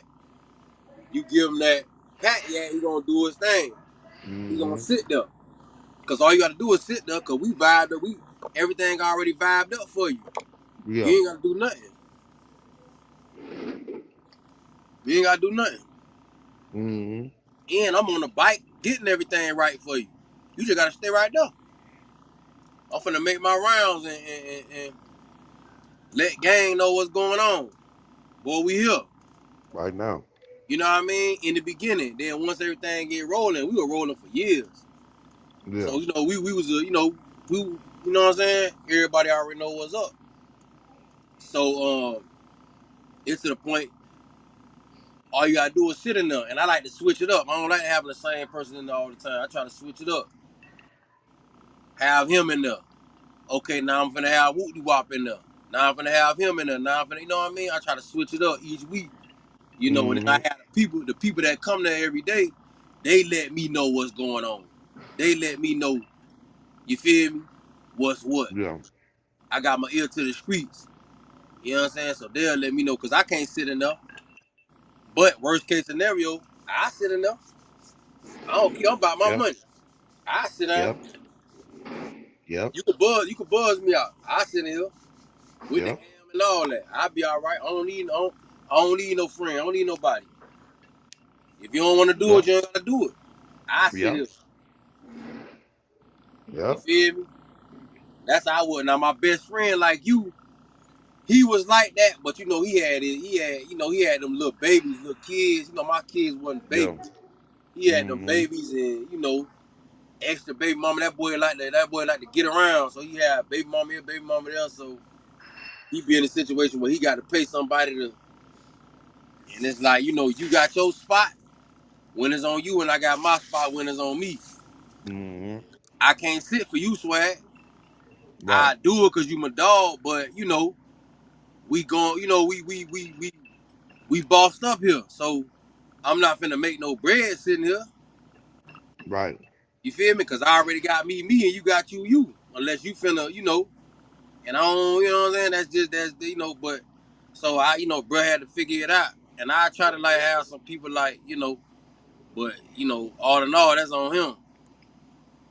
you give him that pat, yeah, he gonna do his thing. He gonna Mm-hmm. sit there. Cause all you gotta do is sit there, cause we vibed up. Everything already vibed up for you. You Yeah. ain't gotta do nothing. You ain't gotta do nothing. Mm-hmm. And I'm on the bike getting everything right for you. You just gotta stay right there. I'm finna make my rounds and let gang know what's going on. Boy, we here. Right now. You know what I mean? In the beginning. Then once everything get rolling, we were rolling for years. Yeah. So, we was we you know what I'm saying? Everybody already know what's up. So it's to the point all you gotta do is sit in there. And I like to switch it up. I don't like having the same person in there all the time. I try to switch it up. Have him in there. Okay, now I'm finna have Whoopty Wop in there. Now I'm finna have him in there. Now I'm finna, you know what I mean? I try to switch it up each week. And then I Mm-hmm. have the people that come there every day, they let me know what's going on. They let me know, you feel me? What's what. Yeah. I got my ear to the streets. You know what I'm saying? So they'll let me know because I can't sit in there. But worst case scenario, I sit in there. I don't care about my Yeah. money. I sit down. Yep. Yep. You can buzz me out. I sit in here with the Yep. ham and all that. I'll be all right. I don't need no friend. I don't need nobody. If you don't want to do Yep. it, you ain't gotta do it. I sit Yep. here. You Yep. feel me? That's how I would. Now my best friend, like you, he was like that, but he had them little babies, little kids. My kids wasn't Yeah. babies. He had them Mm-hmm. babies and extra baby mama. That boy like that. That boy like to get around. So he had baby mama here, baby mama there. So he be in a situation where he got to pay somebody to, and it's like you got your spot when it's on you, and I got my spot when it's on me. Mm-hmm. I can't sit for you, swag. Right. I do it cause you my dog, but we going, we bossed up here, so I'm not finna make no bread sitting here. Right. You feel me? Cause I already got me, and you got you. Unless you finna, and I don't, you know what I'm saying? But so bro had to figure it out, and I try to like have some people like, but all in all, that's on him.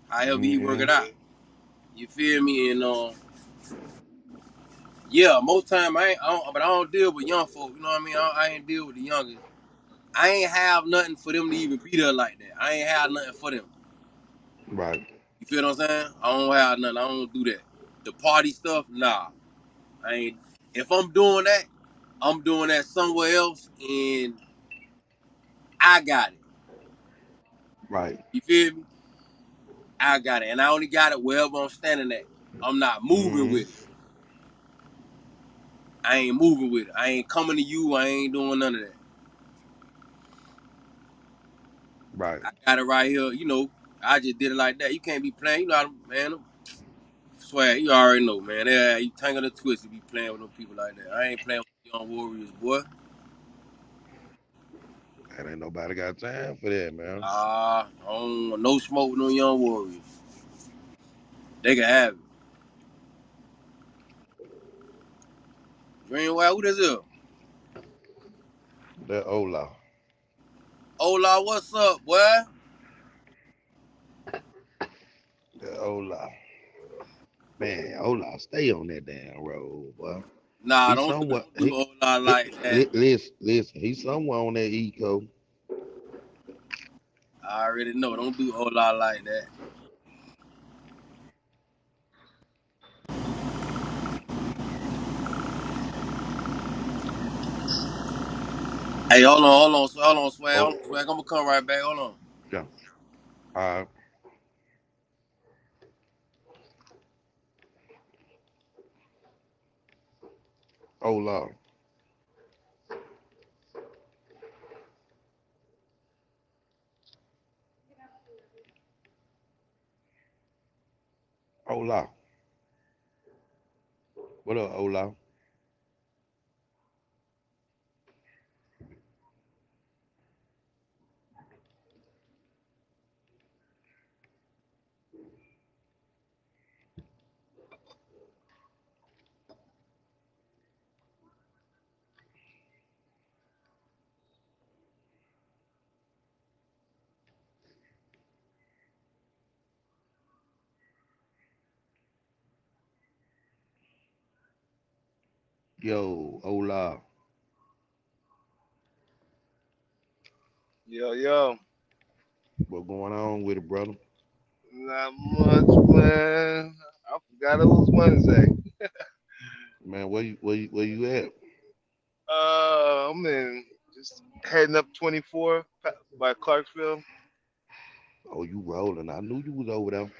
However he work Mm-hmm. it out. You feel me? And yeah, most time but I don't deal with young folk. You know what I mean? I ain't deal with the youngest. I ain't have nothing for them to even be there like that. I ain't have nothing for them. Right. You feel what I'm saying? I don't have nothing. I don't do that. The party stuff, nah. I ain't. If I'm doing that somewhere else, and I got it. Right. You feel me? I got it, and I only got it wherever I'm standing at. I'm not moving Mm-hmm. with it. I ain't moving with it. I ain't coming to you. I ain't doing none of that. Right. I got it right here. I just did it like that. You can't be playing. You know how to, man. Swear, you already know, man. You tangle the twist to be playing with them people like that. I ain't playing with young warriors, boy. Man, ain't nobody got time for that, man. I don't want no smoke with no young warriors. They can have it. Greenway, who this is? That Ola. Ola, what's up, boy? That Ola. Man, Ola, stay on that damn road, boy. Nah, He don't somewhat do Ola like that. listen, he's somewhere on that eco. I already know. Don't do Ola like that. Hey, hold on, Oh, Swag. I'm gonna come right back. Hold on. yeah. Uh, Ola. Ola. What up, Ola? Yo, Ola. Yo, yo, What going on with it, brother? not much, man. I forgot it was Wednesday. Man, where you at? I'm in just heading up 24 by Clarksville. Oh, you rolling. I knew you was over there.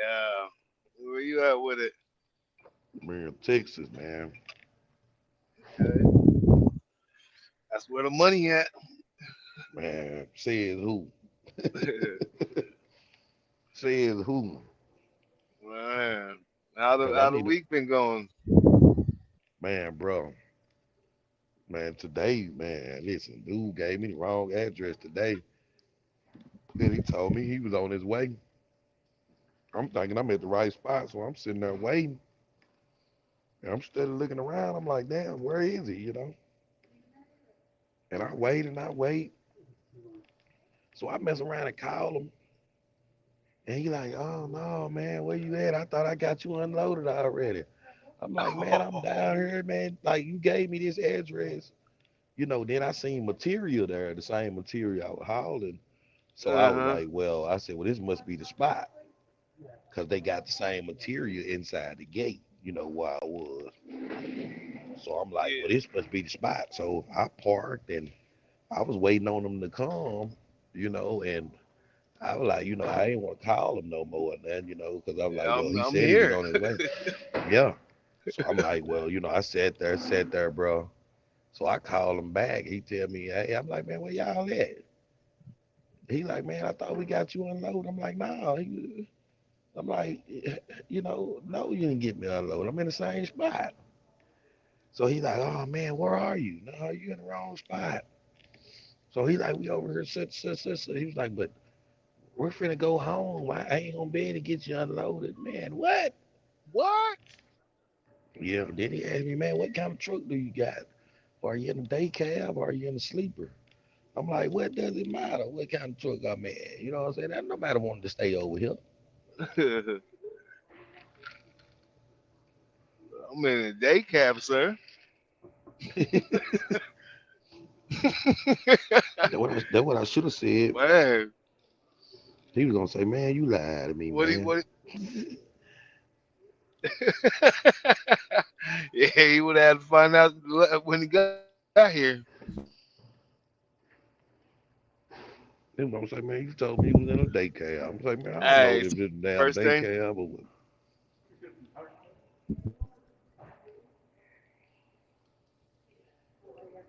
Yeah. Where you at with it? Man, Texas, man. Okay. That's where the money at. Man, says who? Says who? Man, how the Cause I how the need to, week been going? man, bro. Man, today, man, listen, dude gave me the wrong address today. Then he told me he was on his way. I'm thinking I'm at the right spot, so I'm sitting there waiting. And I'm steady looking around. I'm like, damn, where is he? And I wait and I wait. So I mess around and call him. And he like, oh no, man, where you at? I thought I got you unloaded already. I'm like, man, I'm down here, man. Like you gave me this address. Then I seen material there, the same material I was hauling. So I was Uh-huh. like, well, I said, well, this must be the spot. Because they got the same material inside the gate, where I was. So I'm like, well, Yeah. this must be the spot. So I parked and I was waiting on them to come, and I was like, I ain't want to call him no more, and because I was like, Yeah, well, he I'm said he was here. on his way. Yeah. So I'm like, well, I sat there, bro. So I called him back. He tell me, hey, I'm like, man, where y'all at? He like, man, I thought we got you unloaded. I'm like, no. I'm like, no, you didn't get me unloaded. I'm in the same spot. So he like, oh man, where are you? No, you in the wrong spot. So he like, we over here, such. He was like, but we're finna go home. I ain't gonna be able to get you unloaded. Man, what? What? Yeah, then he asked me, man, what kind of truck do you got? Are you in a day cab or are you in a sleeper? I'm like, what does it matter what kind of truck I'm in? You know what I'm saying? That nobody wanted to stay over here. I'm in a day cab, sir. That what I should have said. Man, He was gonna say, man, you lied to me, what he man. what? Yeah, he would have to find out when he got here. He was gonna say, man, you told me you was in a day cab. I'm like, man, I don't know Hey, if it's a damn first day thing. cab or what.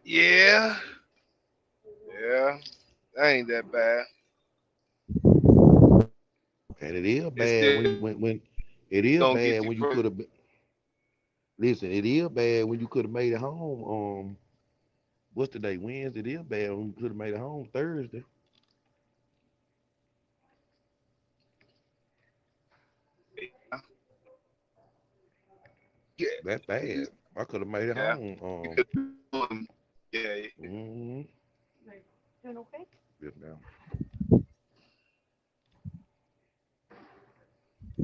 Yeah, yeah, that ain't that bad. And it is It's bad still when it is gonna bad get you when you first. could have listen, it is bad when you could have made it home. What's today? Wednesday. It is bad when you could have made it home Thursday. Yeah, That's bad. I could have made it yeah. home. You could yeah. Mm-hmm. Yes, ma'am.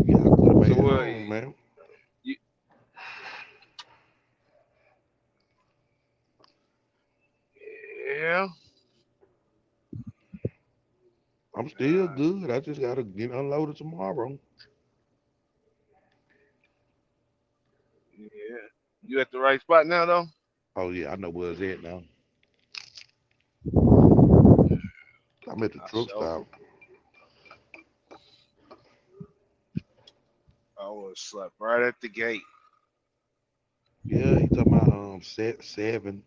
Yeah, I could have So made it what? home, man. You, yeah, I'm still good. I just gotta get unloaded tomorrow. yeah. You at the right spot now though? Oh yeah, I know where it's at now. I'm at the I truck sure. stop. I was slept right at the gate. Yeah, he talking about seven.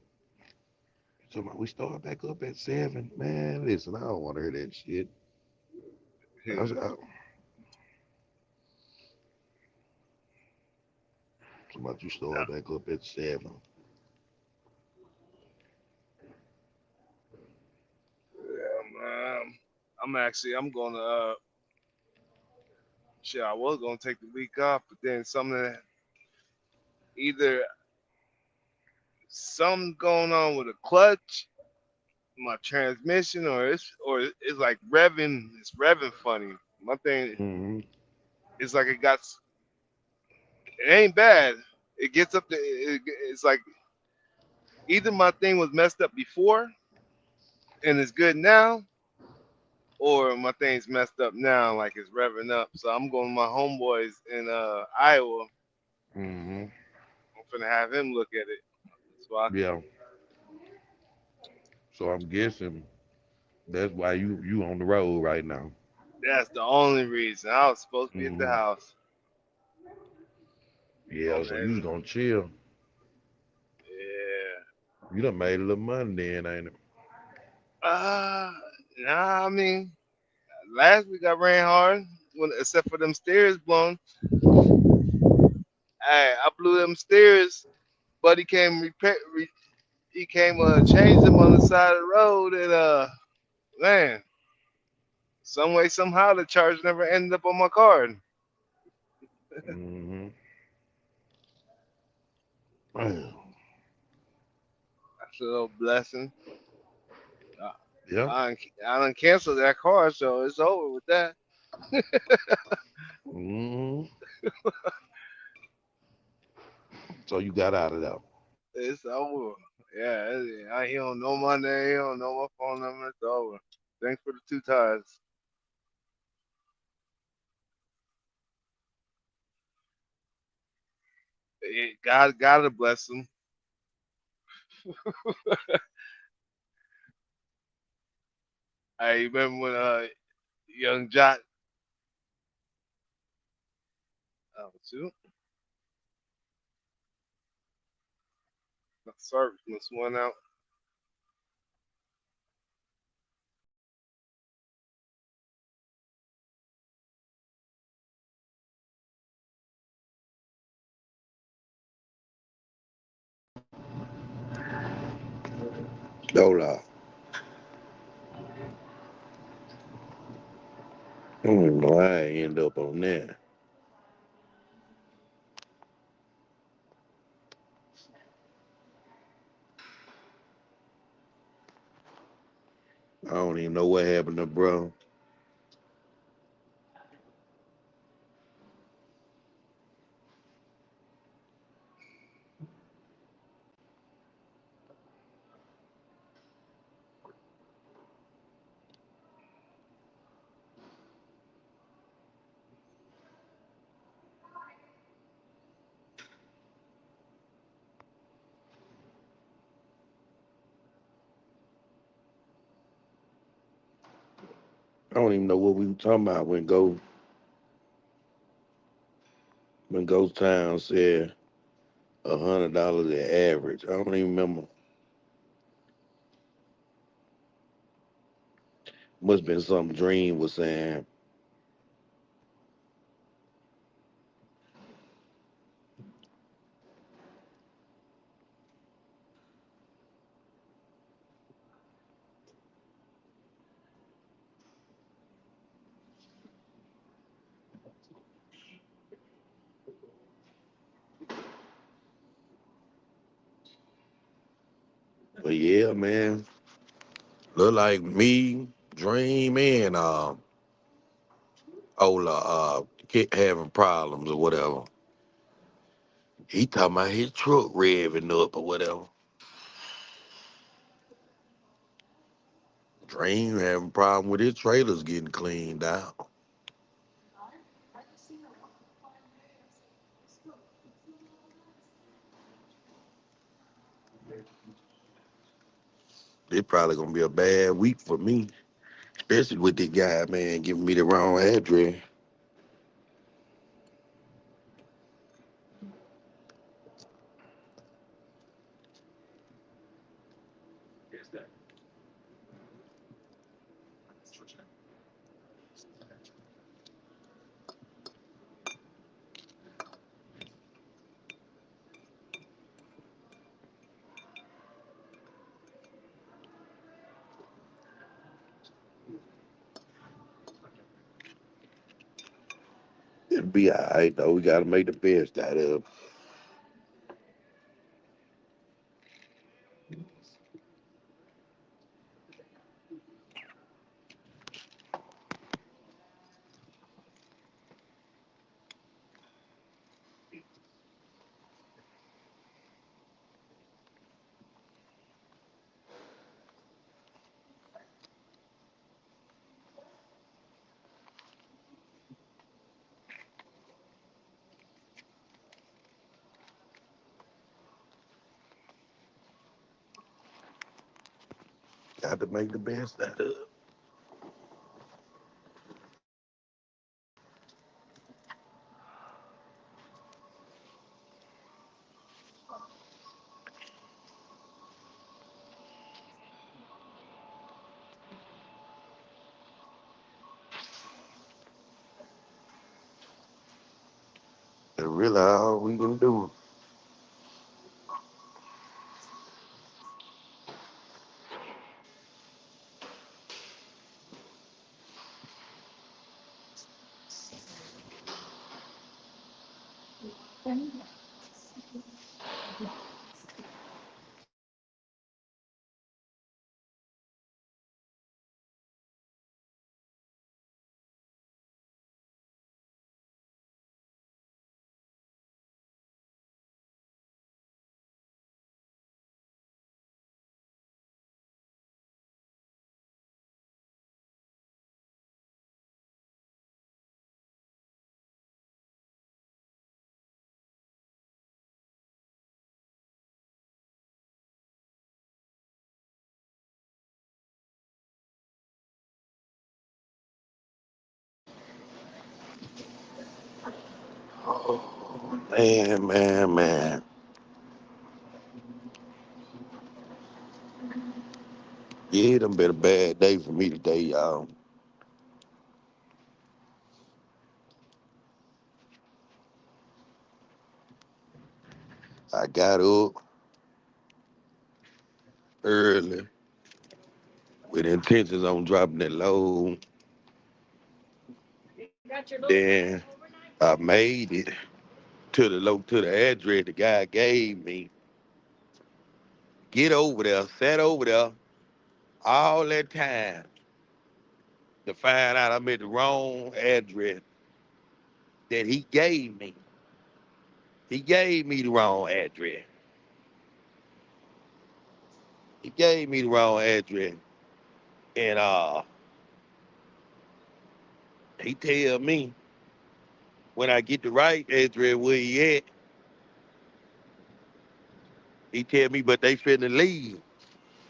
He talking about we start back up at 7. Man, listen, I don't want to hear that shit. I, was- I, Talking about you start back up at 7. I'm gonna shit. I was gonna take the week off, but then either something going on with a clutch, my transmission, or it's like revving. It's revving funny. My thing Mm-hmm. is like it ain't bad. It gets up to it's like either my thing was messed up before and it's good now, or my thing's messed up now, like it's revving up. So I'm going to my homeboys in Iowa. Mm-hmm. I'm finna have him look at it. So Yeah. So I'm guessing that's why you on the road right now. that's the only reason. I was supposed to be at the Mm-hmm. house. Yeah, so you was And gonna chill. yeah. You done made a little money then, ain't it? Uh, nah, I mean, last week I ran hard, except for them stairs blown. I blew them stairs. Buddy came he came changed them on the side of the road, and man, some way somehow the charge never ended up on my card. Mm-hmm. Man, That's a little blessing. I, yeah. I done canceled that car, so it's over with that. Mm-hmm. So you got out of there. It's over. Yeah, he don't know my name, he don't know my phone number. It's over. Thanks for the two ties. God, gotta bless him. I remember when young Jot, too, my service must went out. Hold up. I don't know how I end up on that. I don't even know what happened to bro. I don't even know what we were talking about when Ghost Town said $100 at average. I don't even remember. Must have been some Dream was saying. But yeah, man, look like me, Dream, and Ola kept having problems or whatever. He talking about his truck revving up or whatever. Dream having problem with his trailers getting cleaned out. It probably gonna be a bad week for me, especially with this guy, man, giving me the wrong address. It'll be all right though. We gotta make the best out of it. Got to make the best out of it. That's really all we can do. Oh, man, man, man. Yeah, it done been a bad day for me today, y'all. I got up early with intentions on dropping that load. Then I made it to the address the guy gave me. Get over there, sat over there all that time to find out I'm at the wrong address that he gave me. He gave me the wrong address. He gave me the wrong address. And he tell me when I get the right address where he at, he tell me, but they finna leave.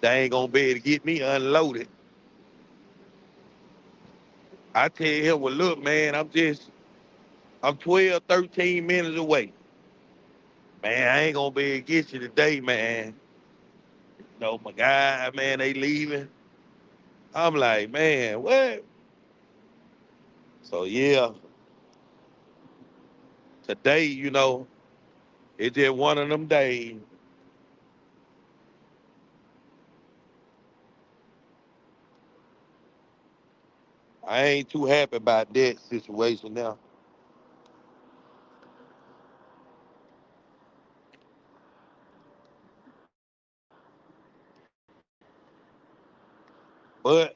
They ain't gonna be able to get me unloaded. I tell him, well, look, man, I'm 12, 13 minutes away. Man, I ain't gonna be able to get you today, man. No, my guy, man, they leaving. I'm like, man, what? So yeah, today, it's just one of them days. I ain't too happy about that situation now. But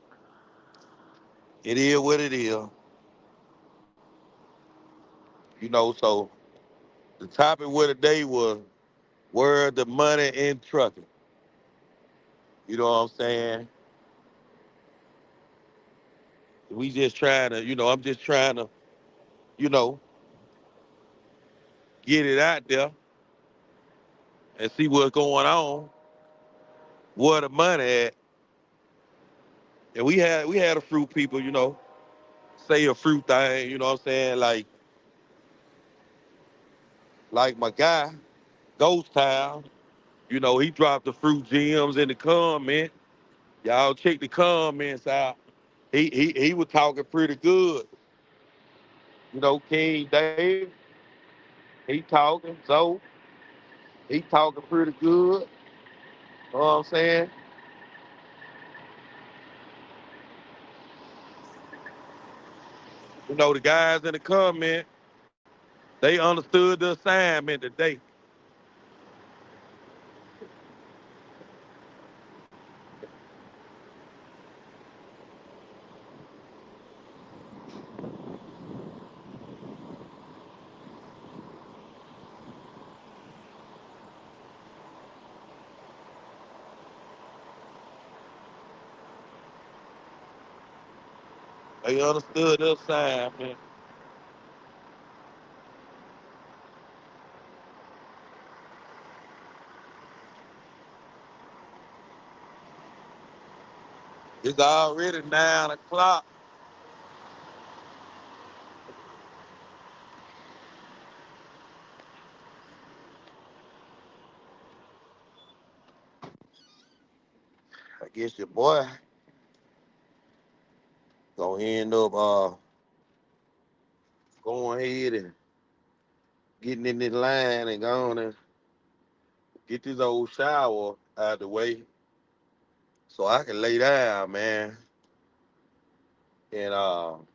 it is what it is. So the topic of the day was where the money in trucking. You know what I'm saying? We just trying to, I'm just trying to, you know, get it out there and see what's going on, where the money at. And we had a few people, say a few things, you know what I'm saying? Like my guy, Ghost Town, he dropped a few gems in the comment. Y'all check the comments out. He was talking pretty good. King Dave, he talking, so he talking pretty good. You know what I'm saying? The guys in the comment, they understood the assignment today. They understood the assignment. It's already 9 o'clock. I guess your boy gonna end up going ahead and getting in this line and going and get this old shower out the way so I can lay down, man. And I'm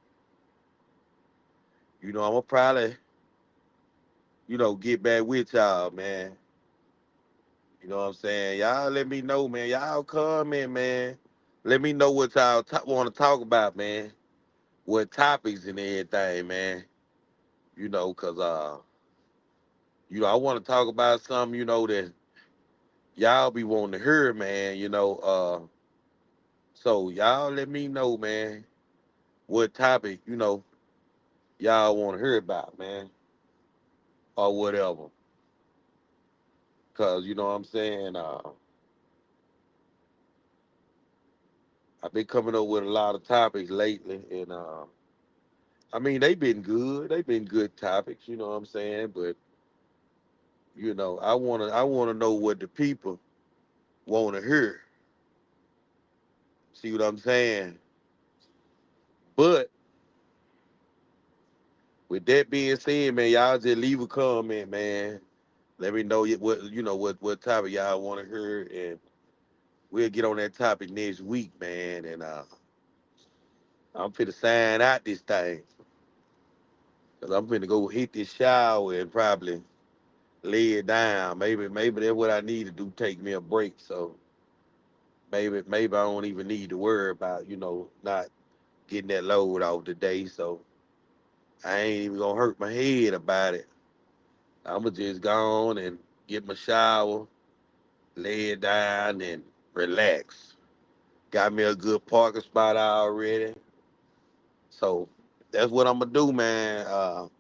gonna probably, get back with y'all, man. You know what I'm saying? Y'all let me know, man. Y'all comment, man. Let me know what y'all want to talk about, man. What topics and everything, man. Cause I want to talk about something, that y'all be wanting to hear, man. So y'all let me know, man, what topic, y'all want to hear about, man, or whatever. Cause you know what I'm saying. I've been coming up with a lot of topics lately, and I mean they've been good. They've been good topics, you know what I'm saying. But I wanna know what the people want to hear. See what I'm saying? But with that being said, man, y'all just leave a comment, man. Let me know what topic y'all want to hear, and we'll get on that topic next week, man. And I'm finna sign out this thing, cause I'm finna go hit this shower and probably lay it down. Maybe that's what I need to do. Take me a break. So maybe I don't even need to worry about not getting that load off today. So I ain't even gonna hurt my head about it. I'ma just go on and get my shower, lay it down, and relax. Got me a good parking spot already. So that's what I'm gonna do, man. I'm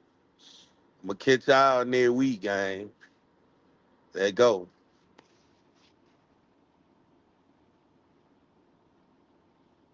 gonna catch y'all next week, gang. Let go.